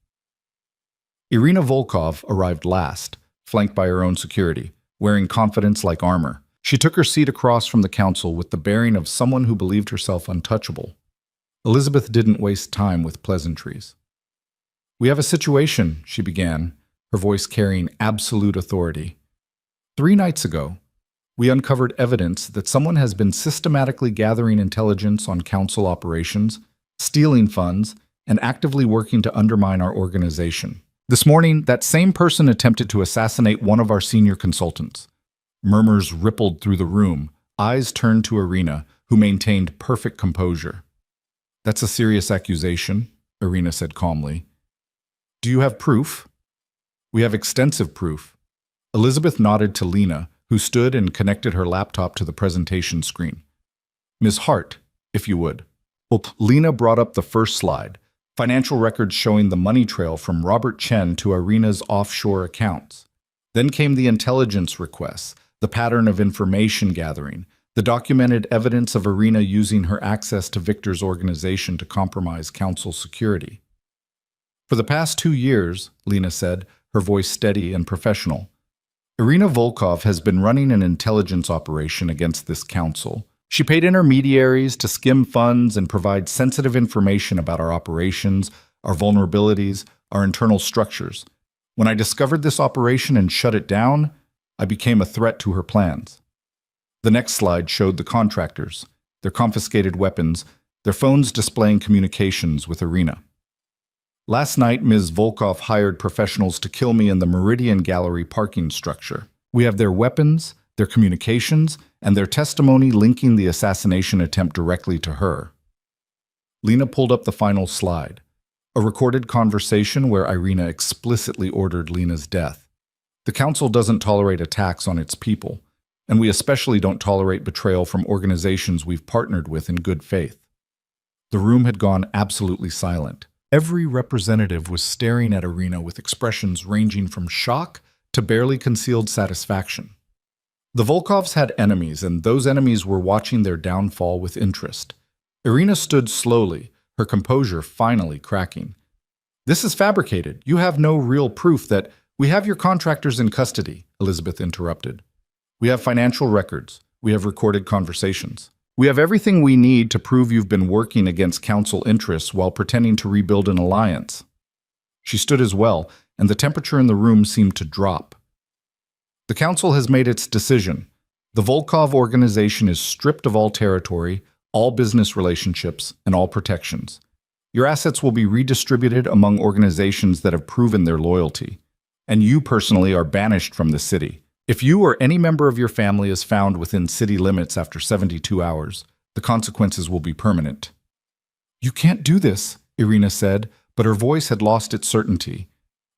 Irina Volkov arrived last, flanked by her own security, wearing confidence like armor. She took her seat across from the council with the bearing of someone who believed herself untouchable. Elizabeth didn't waste time with pleasantries. "We have a situation," she began, her voice carrying absolute authority. "3 nights ago, we uncovered evidence that someone has been systematically gathering intelligence on council operations, stealing funds, and actively working to undermine our organization. This morning, that same person attempted to assassinate one of our senior consultants." Murmurs rippled through the room, eyes turned to Irina, who maintained perfect composure. "That's a serious accusation," Irina said calmly. "Do you have proof?" "We have extensive proof." Elizabeth nodded to Lena, who stood and connected her laptop to the presentation screen. "Ms. Hart, if you would." Lena brought up the first slide, financial records showing the money trail from Robert Chen to Irina's offshore accounts. Then came the intelligence requests, the pattern of information gathering, the documented evidence of Irina using her access to Victor's organization to compromise council security. "For the past 2 years," Lena said, her voice steady and professional, "Irina Volkov has been running an intelligence operation against this council. She paid intermediaries to skim funds and provide sensitive information about our operations, our vulnerabilities, our internal structures. When I discovered this operation and shut it down, I became a threat to her plans." The next slide showed the contractors, their confiscated weapons, their phones displaying communications with Irina. "Last night, Ms. Volkov hired professionals to kill me in the Meridian Gallery parking structure. We have their weapons, their communications, and their testimony linking the assassination attempt directly to her." Lena pulled up the final slide, a recorded conversation where Irina explicitly ordered Lena's death. "The council doesn't tolerate attacks on its people, and we especially don't tolerate betrayal from organizations we've partnered with in good faith." The room had gone absolutely silent. Every representative was staring at Irina with expressions ranging from shock to barely concealed satisfaction. The Volkovs had enemies, and those enemies were watching their downfall with interest. Irina stood slowly, her composure finally cracking. "This is fabricated. You have no real proof that—" "We have your contractors in custody," Elizabeth interrupted. "We have financial records. We have recorded conversations. We have everything we need to prove you've been working against council interests while pretending to rebuild an alliance." She stood as well, and the temperature in the room seemed to drop. "The council has made its decision. The Volkov organization is stripped of all territory, all business relationships, and all protections. Your assets will be redistributed among organizations that have proven their loyalty. And you personally are banished from the city. If you or any member of your family is found within city limits after 72 hours, the consequences will be permanent." "You can't do this," Irina said, but her voice had lost its certainty.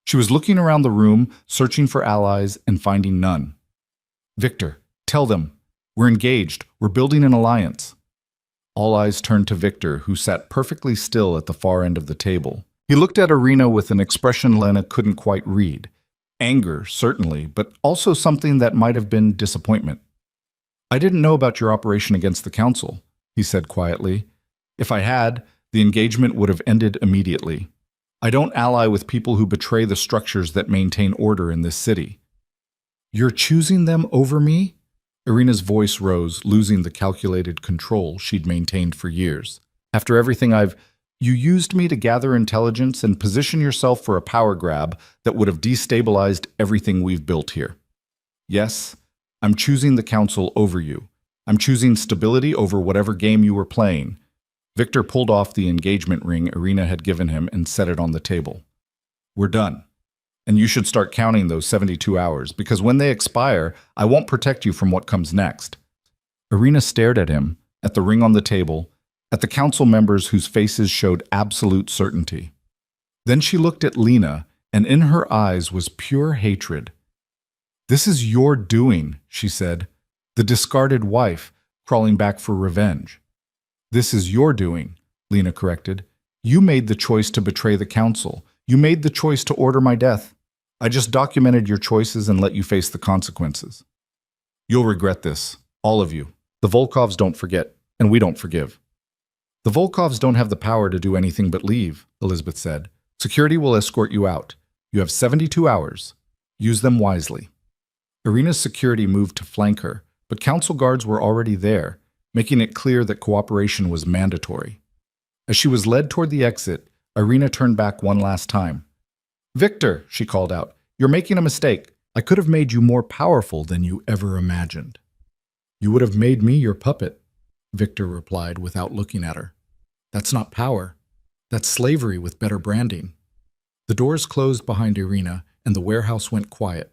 She was looking around the room, searching for allies and finding none. "Victor, tell them. We're engaged. We're building an alliance." All eyes turned to Victor, who sat perfectly still at the far end of the table. He looked at Irina with an expression Lena couldn't quite read. Anger, certainly, but also something that might have been disappointment. "I didn't know about your operation against the council," he said quietly. "If I had, the engagement would have ended immediately. I don't ally with people who betray the structures that maintain order in this city." "You're choosing them over me?" Irina's voice rose, losing the calculated control she'd maintained for years. "After everything You used me to gather intelligence and position yourself for a power grab that would have destabilized everything we've built here. Yes, I'm choosing the council over you. I'm choosing stability over whatever game you were playing. Victor pulled off the engagement ring Irina had given him and set it on the table. We're done. And you should start counting those 72 hours, because when they expire, I won't protect you from what comes next. Irina stared at him, at the ring on the table, at the council members whose faces showed absolute certainty. Then she looked at Lena, and in her eyes was pure hatred. This is your doing, she said, the discarded wife, crawling back for revenge. This is your doing, Lena corrected. You made the choice to betray the council. You made the choice to order my death. I just documented your choices and let you face the consequences. You'll regret this, all of you. The Volkovs don't forget, and we don't forgive. The Volkovs don't have the power to do anything but leave, Elizabeth said. Security will escort you out. You have 72 hours. Use them wisely. Irina's security moved to flank her, but council guards were already there, making it clear that cooperation was mandatory. As she was led toward the exit, Irina turned back one last time. Victor, she called out, you're making a mistake. I could have made you more powerful than you ever imagined. You would have made me your puppet, Victor replied without looking at her. That's not power. That's slavery with better branding. The doors closed behind Irina, and the warehouse went quiet.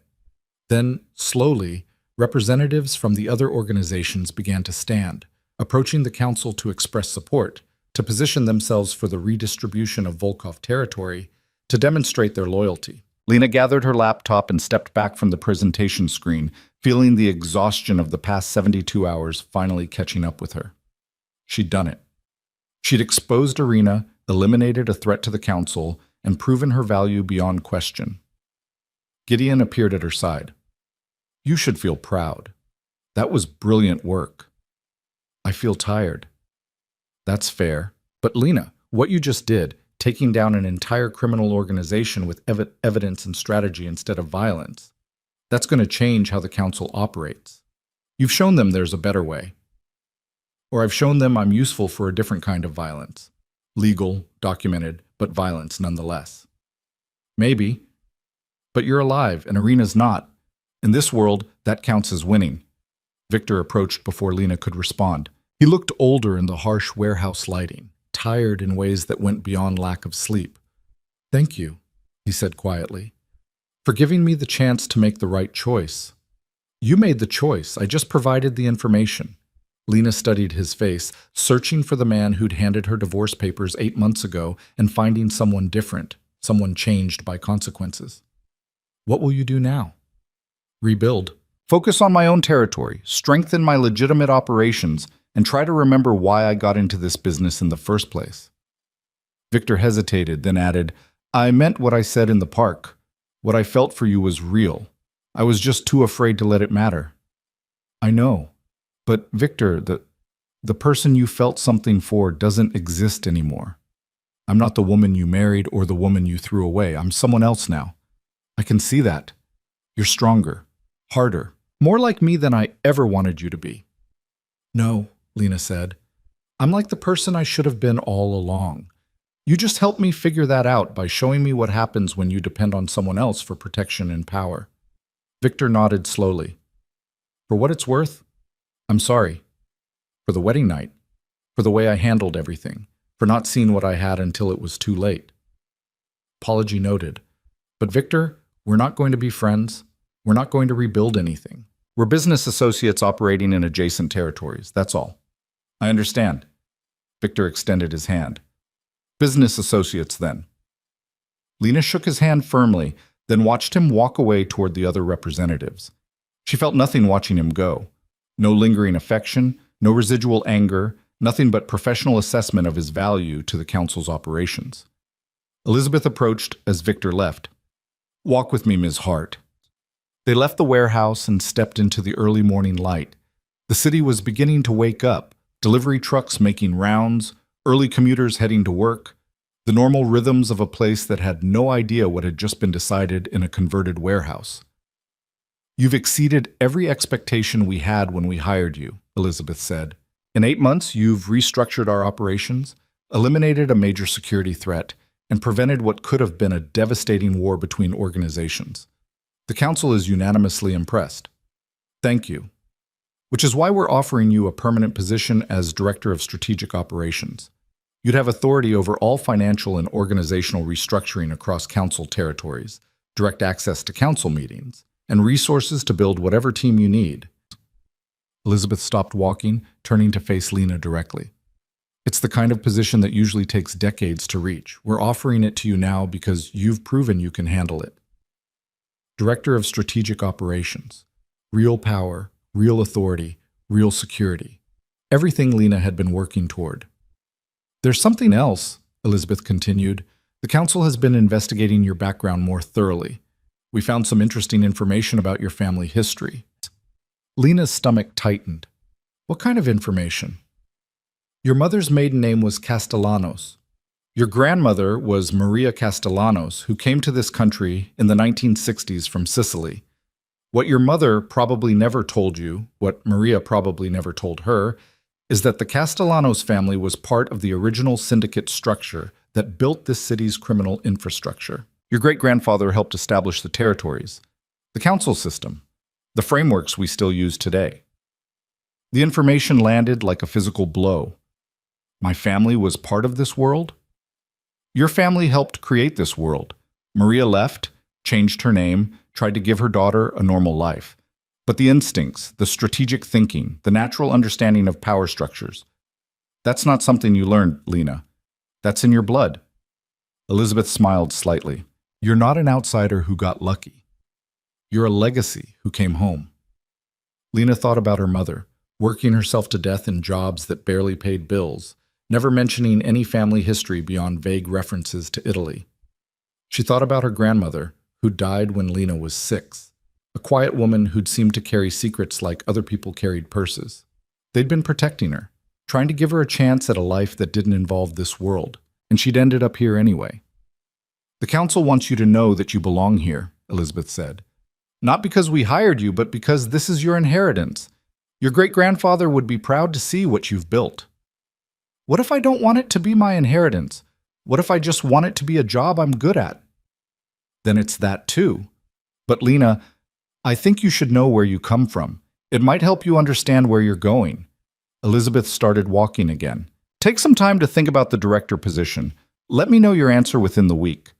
Then, slowly, representatives from the other organizations began to stand, approaching the council to express support, to position themselves for the redistribution of Volkov territory, to demonstrate their loyalty. Lena gathered her laptop and stepped back from the presentation screen, feeling the exhaustion of the past 72 hours finally catching up with her. She'd done it. She'd exposed Irina, eliminated a threat to the council, and proven her value beyond question. Gideon appeared at her side. You should feel proud. That was brilliant work. I feel tired. That's fair. But Lena, what you just did, taking down an entire criminal organization with evidence and strategy instead of violence, that's going to change how the council operates. You've shown them there's a better way. Or I've shown them I'm useful for a different kind of violence. Legal, documented, but violence nonetheless. Maybe. But you're alive, and Irina's not. In this world, that counts as winning. Victor approached before Lena could respond. He looked older in the harsh warehouse lighting, tired in ways that went beyond lack of sleep. Thank you, he said quietly, for giving me the chance to make the right choice. You made the choice. I just provided the information. Lena studied his face, searching for the man who'd handed her divorce papers 8 months ago and finding someone different, someone changed by consequences. What will you do now? Rebuild. Focus on my own territory, strengthen my legitimate operations, and try to remember why I got into this business in the first place. Victor hesitated, then added, I meant what I said in the park. What I felt for you was real. I was just too afraid to let it matter. I know. But Victor, the person you felt something for doesn't exist anymore. I'm not the woman you married or the woman you threw away. I'm someone else now. I can see that. You're stronger, harder, more like me than I ever wanted you to be. No, Lena said. I'm like the person I should have been all along. You just helped me figure that out by showing me what happens when you depend on someone else for protection and power. Victor nodded slowly. For what it's worth, I'm sorry. For the wedding night, for the way I handled everything, for not seeing what I had until it was too late. Apology noted. But Victor, we're not going to be friends. We're not going to rebuild anything. We're business associates operating in adjacent territories, that's all. I understand. Victor extended his hand. Business associates, then. Lena shook his hand firmly, then watched him walk away toward the other representatives. She felt nothing watching him go. No lingering affection, no residual anger, nothing but professional assessment of his value to the council's operations. Elizabeth approached as Victor left. Walk with me, Ms. Hart. They left the warehouse and stepped into the early morning light. The city was beginning to wake up, delivery trucks making rounds, early commuters heading to work, the normal rhythms of a place that had no idea what had just been decided in a converted warehouse. You've exceeded every expectation we had when we hired you, Elizabeth said. In 8 months, you've restructured our operations, eliminated a major security threat, and prevented what could have been a devastating war between organizations. The council is unanimously impressed. Thank you. Which is why we're offering you a permanent position as Director of Strategic Operations. You'd have authority over all financial and organizational restructuring across council territories, direct access to council meetings, and resources to build whatever team you need. Elizabeth stopped walking, turning to face Lena directly. It's the kind of position that usually takes decades to reach. We're offering it to you now because you've proven you can handle it. Director of Strategic Operations. Real power, real authority, real security. Everything Lena had been working toward. There's something else, Elizabeth continued. The council has been investigating your background more thoroughly. We found some interesting information about your family history. Lena's stomach tightened. What kind of information? Your mother's maiden name was Castellanos. Your grandmother was Maria Castellanos, who came to this country in the 1960s from Sicily. What your mother probably never told you, what Maria probably never told her, is that the Castellanos family was part of the original syndicate structure that built this city's criminal infrastructure. Your great-grandfather helped establish the territories, the council system, the frameworks we still use today. The information landed like a physical blow. My family was part of this world? Your family helped create this world. Maria left, changed her name, tried to give her daughter a normal life. But the instincts, the strategic thinking, the natural understanding of power structures, that's not something you learned, Lena. That's in your blood. Elizabeth smiled slightly. You're not an outsider who got lucky. You're a legacy who came home. Lena thought about her mother, working herself to death in jobs that barely paid bills, never mentioning any family history beyond vague references to Italy. She thought about her grandmother, who died when Lena was 6. A quiet woman who'd seemed to carry secrets like other people carried purses. They'd been protecting her, trying to give her a chance at a life that didn't involve this world, and she'd ended up here anyway. The council wants you to know that you belong here, Elizabeth said. Not because we hired you, but because this is your inheritance. Your great-grandfather would be proud to see what you've built. What if I don't want it to be my inheritance? What if I just want it to be a job I'm good at? Then it's that too. But Lena, I think you should know where you come from. It might help you understand where you're going. Elizabeth started walking again. Take some time to think about the director position. Let me know your answer within the week.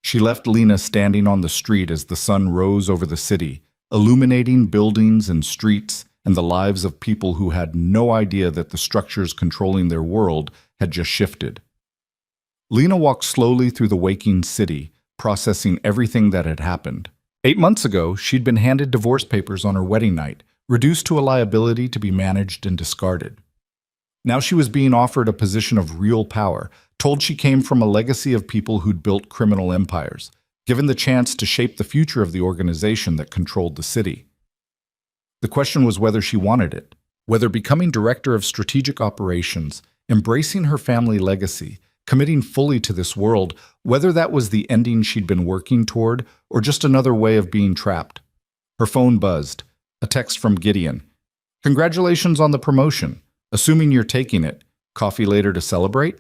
She left Lena standing on the street as the sun rose over the city, illuminating buildings and streets and the lives of people who had no idea that the structures controlling their world had just shifted. Lena walked slowly through the waking city, processing everything that had happened. 8 months ago, she'd been handed divorce papers on her wedding night, reduced to a liability to be managed and discarded. Now she was being offered a position of real power, told she came from a legacy of people who'd built criminal empires, given the chance to shape the future of the organization that controlled the city. The question was whether she wanted it, whether becoming Director of Strategic Operations, embracing her family legacy, committing fully to this world, whether that was the ending she'd been working toward or just another way of being trapped. Her phone buzzed. A text from Gideon. Congratulations on the promotion. Assuming you're taking it. Coffee later to celebrate?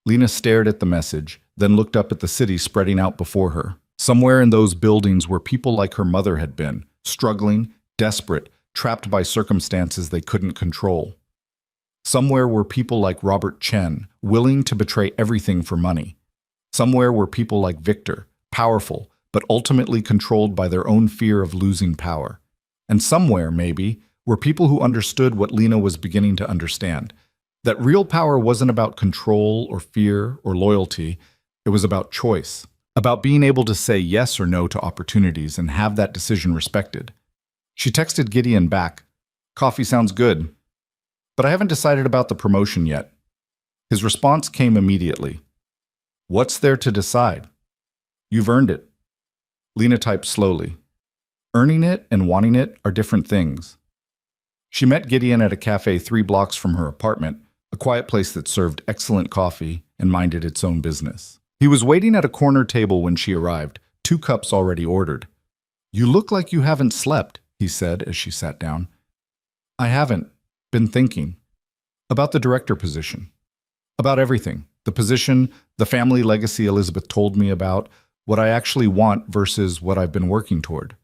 Lena stared at the message, then looked up at the city spreading out before her. Somewhere in those buildings were people like her mother had been, struggling, desperate, trapped by circumstances they couldn't control. Somewhere were people like Robert Chen, willing to betray everything for money. Somewhere were people like Victor, powerful, but ultimately controlled by their own fear of losing power. And somewhere, maybe, were people who understood what Lena was beginning to understand, that real power wasn't about control or fear or loyalty, it was about choice, about being able to say yes or no to opportunities and have that decision respected. She texted Gideon back, "Coffee sounds good, but I haven't decided about the promotion yet." His response came immediately. "What's there to decide? You've earned it." Lena typed slowly. Earning it and wanting it are different things. She met Gideon at a cafe 3 blocks from her apartment, a quiet place that served excellent coffee and minded its own business. He was waiting at a corner table when she arrived, 2 cups already ordered. "You look like you haven't slept," he said as she sat down. "I haven't. Been thinking. About the director position." About everything. The position, the family legacy Elizabeth told me about, what I actually want versus what I've been working toward.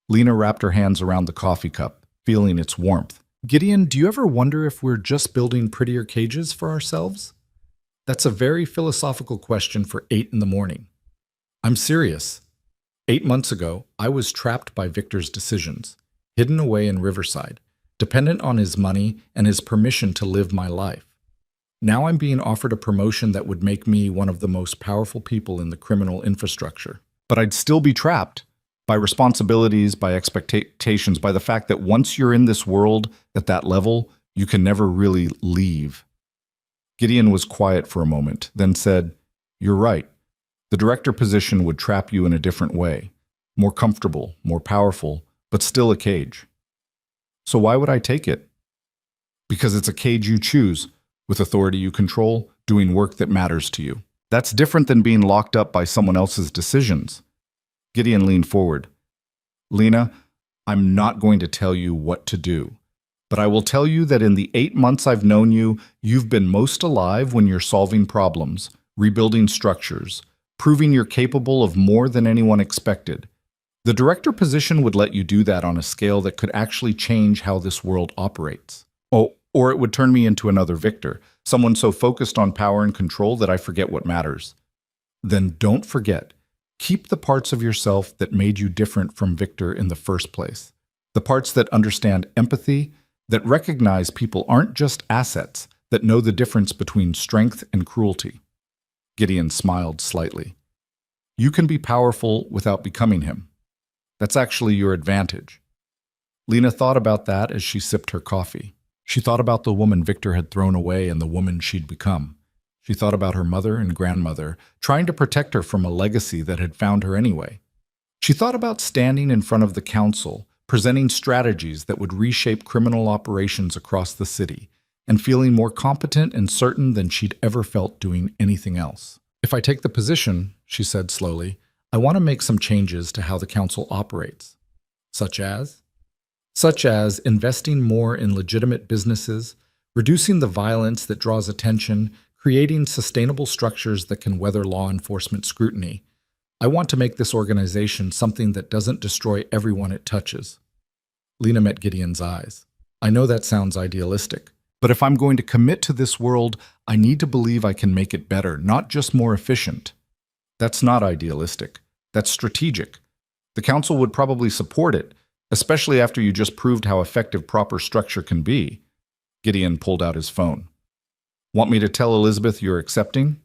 Lena wrapped her hands around the coffee cup, feeling its warmth. Gideon, do you ever wonder if we're just building prettier cages for ourselves? That's a very philosophical question for 8 in the morning. I'm serious. 8 months ago, I was trapped by Victor's decisions, hidden away in Riverside, dependent on his money and his permission to live my life. Now I'm being offered a promotion that would make me one of the most powerful people in the criminal infrastructure. But I'd still be trapped by responsibilities, by expectations, by the fact that once you're in this world at that level, you can never really leave. Gideon was quiet for a moment, then said, "You're right. The director position would trap you in a different way, more comfortable, more powerful, but still a cage. So why would I take it? Because it's a cage you choose, with authority you control, doing work that matters to you. That's different than being locked up by someone else's decisions." Gideon leaned forward. "Lena, I'm not going to tell you what to do, but I will tell you that in the 8 months I've known you, you've been most alive when you're solving problems, rebuilding structures, proving you're capable of more than anyone expected. The director position would let you do that on a scale that could actually change how this world operates. Oh, or it would turn me into another Victor, someone so focused on power and control that I forget what matters. Then don't forget, keep the parts of yourself that made you different from Victor in the first place. The parts that understand empathy, that recognize people aren't just assets, that know the difference between strength and cruelty." Gideon smiled slightly. "You can be powerful without becoming him. That's actually your advantage." Lena thought about that as she sipped her coffee. She thought about the woman Victor had thrown away and the woman she'd become. She thought about her mother and grandmother, trying to protect her from a legacy that had found her anyway. She thought about standing in front of the council, presenting strategies that would reshape criminal operations across the city, and feeling more competent and certain than she'd ever felt doing anything else. "If I take the position," she said slowly, "I want to make some changes to how the council operates." Such as? Such as investing more in legitimate businesses, reducing the violence that draws attention, creating sustainable structures that can weather law enforcement scrutiny. I want to make this organization something that doesn't destroy everyone it touches. Lena met Gideon's eyes. "I know that sounds idealistic, but if I'm going to commit to this world, I need to believe I can make it better, not just more efficient." "That's not idealistic. That's strategic. The council would probably support it, especially after you just proved how effective proper structure can be." Gideon pulled out his phone. "Want me to tell Elizabeth you're accepting?"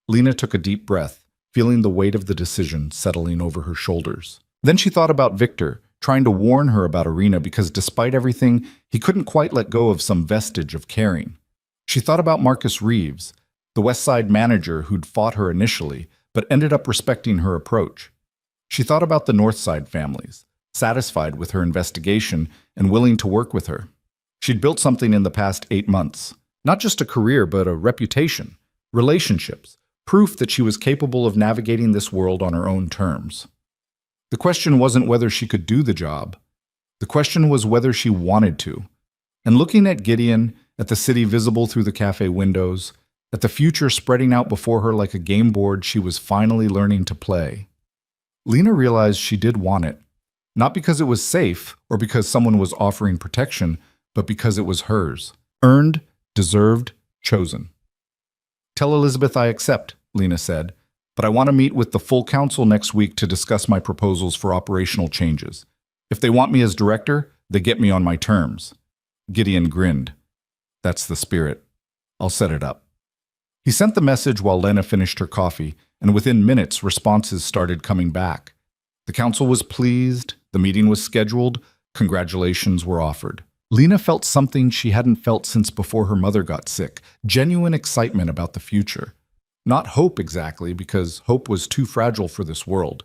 Lena took a deep breath, feeling the weight of the decision settling over her shoulders. Then she thought about Victor, trying to warn her about Irina because despite everything, he couldn't quite let go of some vestige of caring. She thought about Marcus Reeves, the West Side manager who'd fought her initially, but ended up respecting her approach. She thought about the North Side families, satisfied with her investigation and willing to work with her. She'd built something in the past 8 months, not just a career, but a reputation, relationships, proof that she was capable of navigating this world on her own terms. The question wasn't whether she could do the job. The question was whether she wanted to. And looking at Gideon, at the city visible through the cafe windows, at the future spreading out before her like a game board she was finally learning to play, Lena realized she did want it. Not because it was safe or because someone was offering protection, but because it was hers. Earned, deserved, chosen. "Tell Elizabeth I accept," Lena said, "but I want to meet with the full council next week to discuss my proposals for operational changes. If they want me as director, they get me on my terms." Gideon grinned. "That's the spirit. I'll set it up." He sent the message while Lena finished her coffee, and within minutes, responses started coming back. The council was pleased, the meeting was scheduled, congratulations were offered. Lena felt something she hadn't felt since before her mother got sick, genuine excitement about the future. Not hope exactly, because hope was too fragile for this world,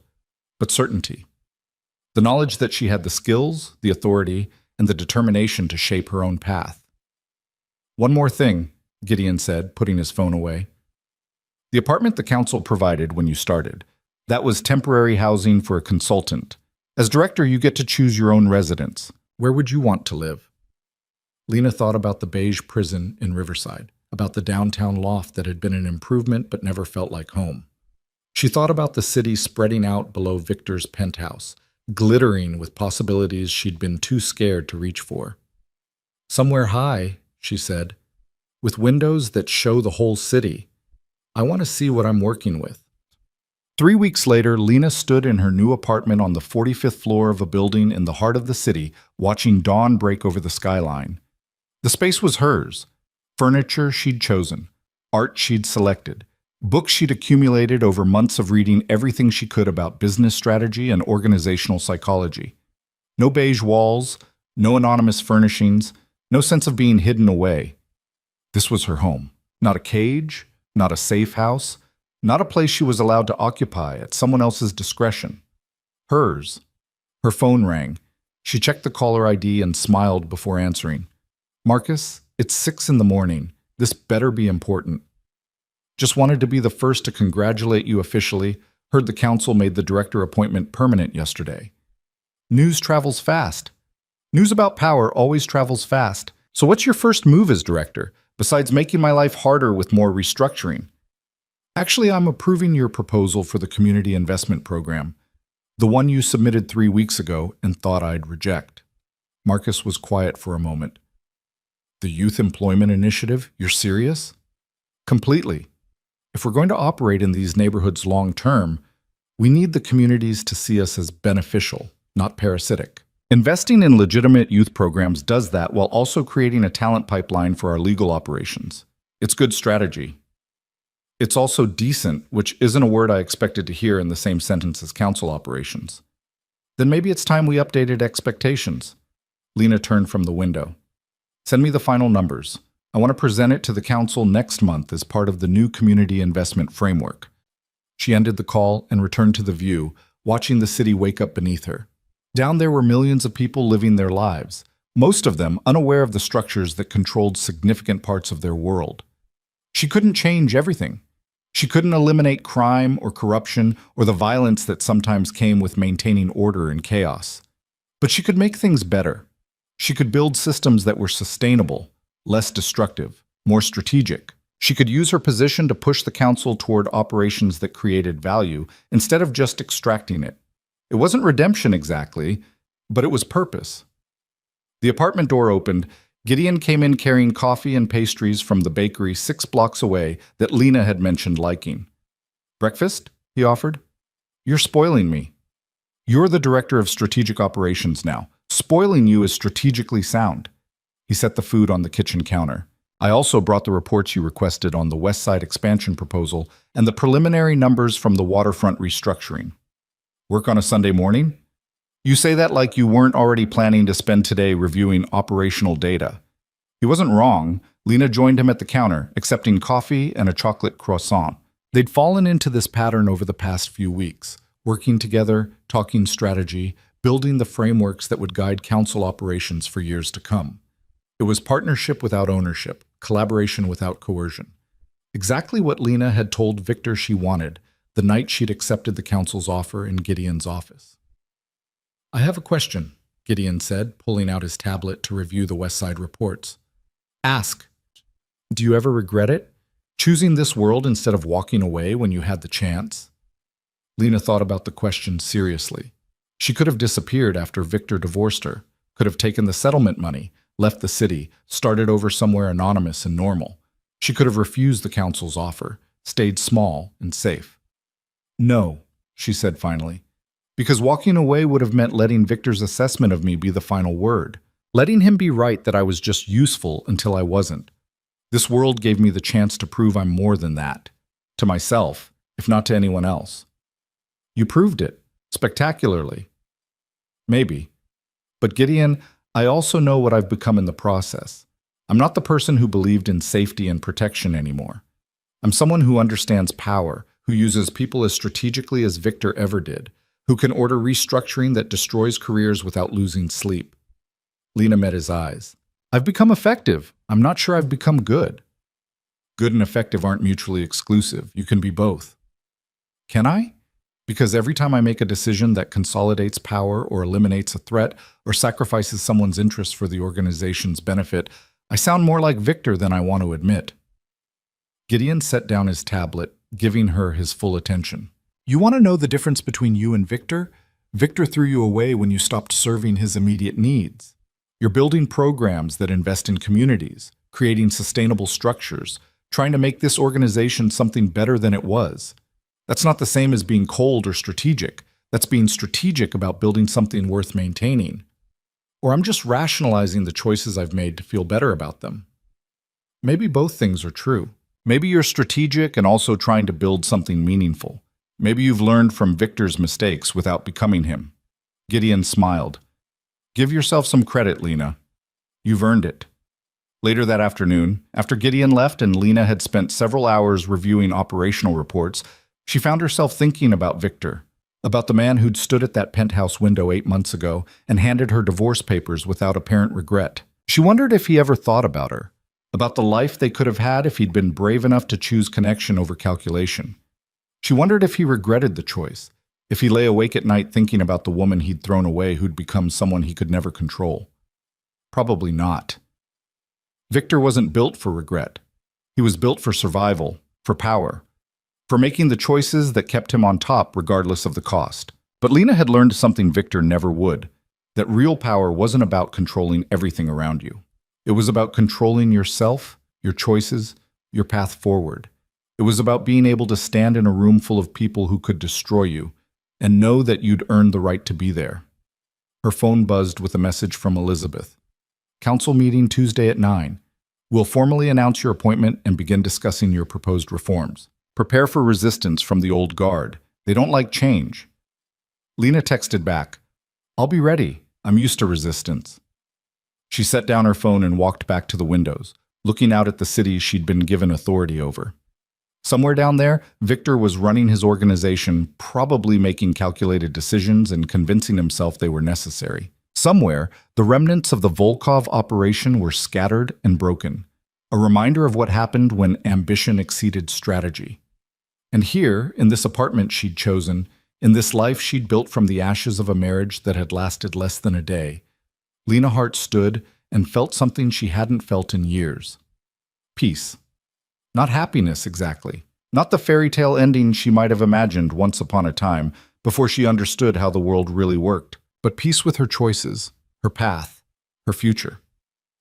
but certainty. The knowledge that she had the skills, the authority, and the determination to shape her own path. "One more thing," Gideon said, putting his phone away. "The apartment the council provided when you started, that was temporary housing for a consultant. As director, you get to choose your own residence. Where would you want to live?" Lena thought about the beige prison in Riverside. about the downtown loft that had been an improvement but never felt like home. She thought about the city spreading out below Victor's penthouse, glittering with possibilities she'd been too scared to reach for. Somewhere high, she said, with windows that show the whole city. I want to see what I'm working with. 3 weeks later, Lena stood in her new apartment on the 45th floor of a building in the heart of the city, watching dawn break over the skyline. The space was hers. Furniture she'd chosen, art she'd selected, books she'd accumulated over months of reading everything she could about business strategy and organizational psychology. No beige walls, no anonymous furnishings, no sense of being hidden away. This was her home. Not a cage, not a safe house, not a place she was allowed to occupy at someone else's discretion. Hers. Her phone rang. She checked the caller ID and smiled before answering. Marcus, it's 6 in the morning. This better be important. Just wanted to be the first to congratulate you officially. Heard the council made the director appointment permanent yesterday. News travels fast. News about power always travels fast. So what's your first move as director, besides making my life harder with more restructuring? Actually, I'm approving your proposal for the community investment program, the one you submitted 3 weeks ago and thought I'd reject. Marcus was quiet for a moment. The Youth Employment Initiative? You're serious? Completely. If we're going to operate in these neighborhoods long term, we need the communities to see us as beneficial, not parasitic. Investing in legitimate youth programs does that while also creating a talent pipeline for our legal operations. It's good strategy. It's also decent, which isn't a word I expected to hear in the same sentence as council operations. Then maybe it's time we updated expectations. Lena turned from the window. Send me the final numbers. I want to present it to the council next month as part of the new community investment framework. She ended the call and returned to the view, watching the city wake up beneath her. Down there were millions of people living their lives, most of them unaware of the structures that controlled significant parts of their world. She couldn't change everything. She couldn't eliminate crime or corruption or the violence that sometimes came with maintaining order in chaos. But she could make things better. She could build systems that were sustainable, less destructive, more strategic. She could use her position to push the council toward operations that created value instead of just extracting it. It wasn't redemption exactly, but it was purpose. The apartment door opened. Gideon came in carrying coffee and pastries from the bakery 6 blocks away that Lena had mentioned liking. Breakfast? He offered. You're spoiling me. You're the director of strategic operations now. Spoiling you is strategically sound. He set the food on the kitchen counter. I also brought the reports you requested on the West Side expansion proposal and the preliminary numbers from the waterfront restructuring. Work on a Sunday morning? You say that like you weren't already planning to spend today reviewing operational data. He wasn't wrong. Lena joined him at the counter, accepting coffee and a chocolate croissant. They'd fallen into this pattern over the past few weeks, working together, talking strategy, building the frameworks that would guide council operations for years to come. It was partnership without ownership, collaboration without coercion. Exactly what Lena had told Victor she wanted the night she'd accepted the council's offer in Gideon's office. I have a question, Gideon said, pulling out his tablet to review the West Side reports. Ask. Do you ever regret it? Choosing this world instead of walking away when you had the chance? Lena thought about the question seriously. She could have disappeared after Victor divorced her, could have taken the settlement money, left the city, started over somewhere anonymous and normal. She could have refused the council's offer, stayed small and safe. No, she said finally. Because walking away would have meant letting Victor's assessment of me be the final word, letting him be right that I was just useful until I wasn't. This world gave me the chance to prove I'm more than that, to myself, if not to anyone else. You proved it, spectacularly. Maybe. But Gideon, I also know what I've become in the process. I'm not the person who believed in safety and protection anymore. I'm someone who understands power, who uses people as strategically as Victor ever did, who can order restructuring that destroys careers without losing sleep. Lena met his eyes. I've become effective. I'm not sure I've become good. Good and effective aren't mutually exclusive. You can be both. Can I? Because every time I make a decision that consolidates power or eliminates a threat or sacrifices someone's interests for the organization's benefit, I sound more like Victor than I want to admit. Gideon set down his tablet, giving her his full attention. You want to know the difference between you and Victor? Victor threw you away when you stopped serving his immediate needs. You're building programs that invest in communities, creating sustainable structures, trying to make this organization something better than it was. That's not the same as being cold or strategic. That's being strategic about building something worth maintaining. Or I'm just rationalizing the choices I've made to feel better about them. Maybe both things are true. Maybe you're strategic and also trying to build something meaningful. Maybe you've learned from Victor's mistakes without becoming him. Gideon smiled. Give yourself some credit, Lena. You've earned it. Later that afternoon, after Gideon left and Lena had spent several hours reviewing operational reports, she found herself thinking about Victor, about the man who'd stood at that penthouse window 8 months ago and handed her divorce papers without apparent regret. She wondered if he ever thought about her, about the life they could have had if he'd been brave enough to choose connection over calculation. She wondered if he regretted the choice, if he lay awake at night thinking about the woman he'd thrown away who'd become someone he could never control. Probably not. Victor wasn't built for regret. He was built for survival, for power, for making the choices that kept him on top regardless of the cost. But Lena had learned something Victor never would, that real power wasn't about controlling everything around you. It was about controlling yourself, your choices, your path forward. It was about being able to stand in a room full of people who could destroy you and know that you'd earned the right to be there. Her phone buzzed with a message from Elizabeth. Council meeting Tuesday at 9. We'll formally announce your appointment and begin discussing your proposed reforms. Prepare for resistance from the old guard. They don't like change. Lena texted back, I'll be ready. I'm used to resistance. She set down her phone and walked back to the windows, looking out at the city she'd been given authority over. Somewhere down there, Victor was running his organization, probably making calculated decisions and convincing himself they were necessary. Somewhere, the remnants of the Volkov operation were scattered and broken, a reminder of what happened when ambition exceeded strategy. And here, in this apartment she'd chosen, in this life she'd built from the ashes of a marriage that had lasted less than a day, Lena Hart stood and felt something she hadn't felt in years. Peace. Not happiness, exactly. Not the fairy tale ending she might have imagined once upon a time before she understood how the world really worked, but peace with her choices, her path, her future.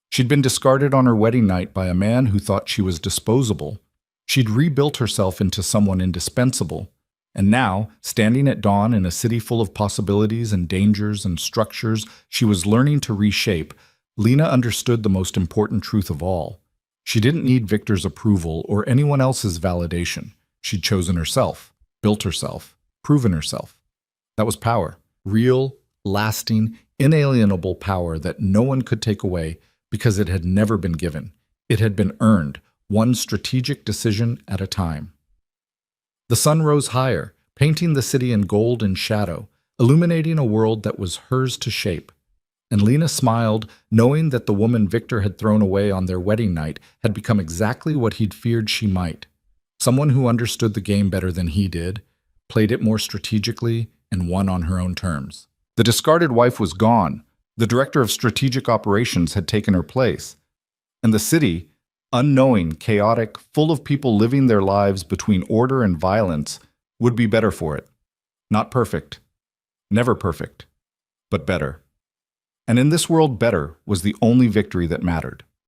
She'd been discarded on her wedding night by a man who thought she was disposable. She'd rebuilt herself into someone indispensable. And now, standing at dawn in a city full of possibilities and dangers and structures she was learning to reshape, Lena understood the most important truth of all. She didn't need Victor's approval or anyone else's validation. She'd chosen herself, built herself, proven herself. That was power. Real, lasting, inalienable power that no one could take away because it had never been given. It had been earned, one strategic decision at a time. The sun rose higher, painting the city in gold and shadow, illuminating a world that was hers to shape. And Lena smiled, knowing that the woman Victor had thrown away on their wedding night had become exactly what he'd feared she might. Someone who understood the game better than he did, played it more strategically, and won on her own terms. The discarded wife was gone. The director of strategic operations had taken her place. And the city, unknowing, chaotic, full of people living their lives between order and violence, would be better for it. Not perfect. Never perfect. But better. And in this world, better was the only victory that mattered.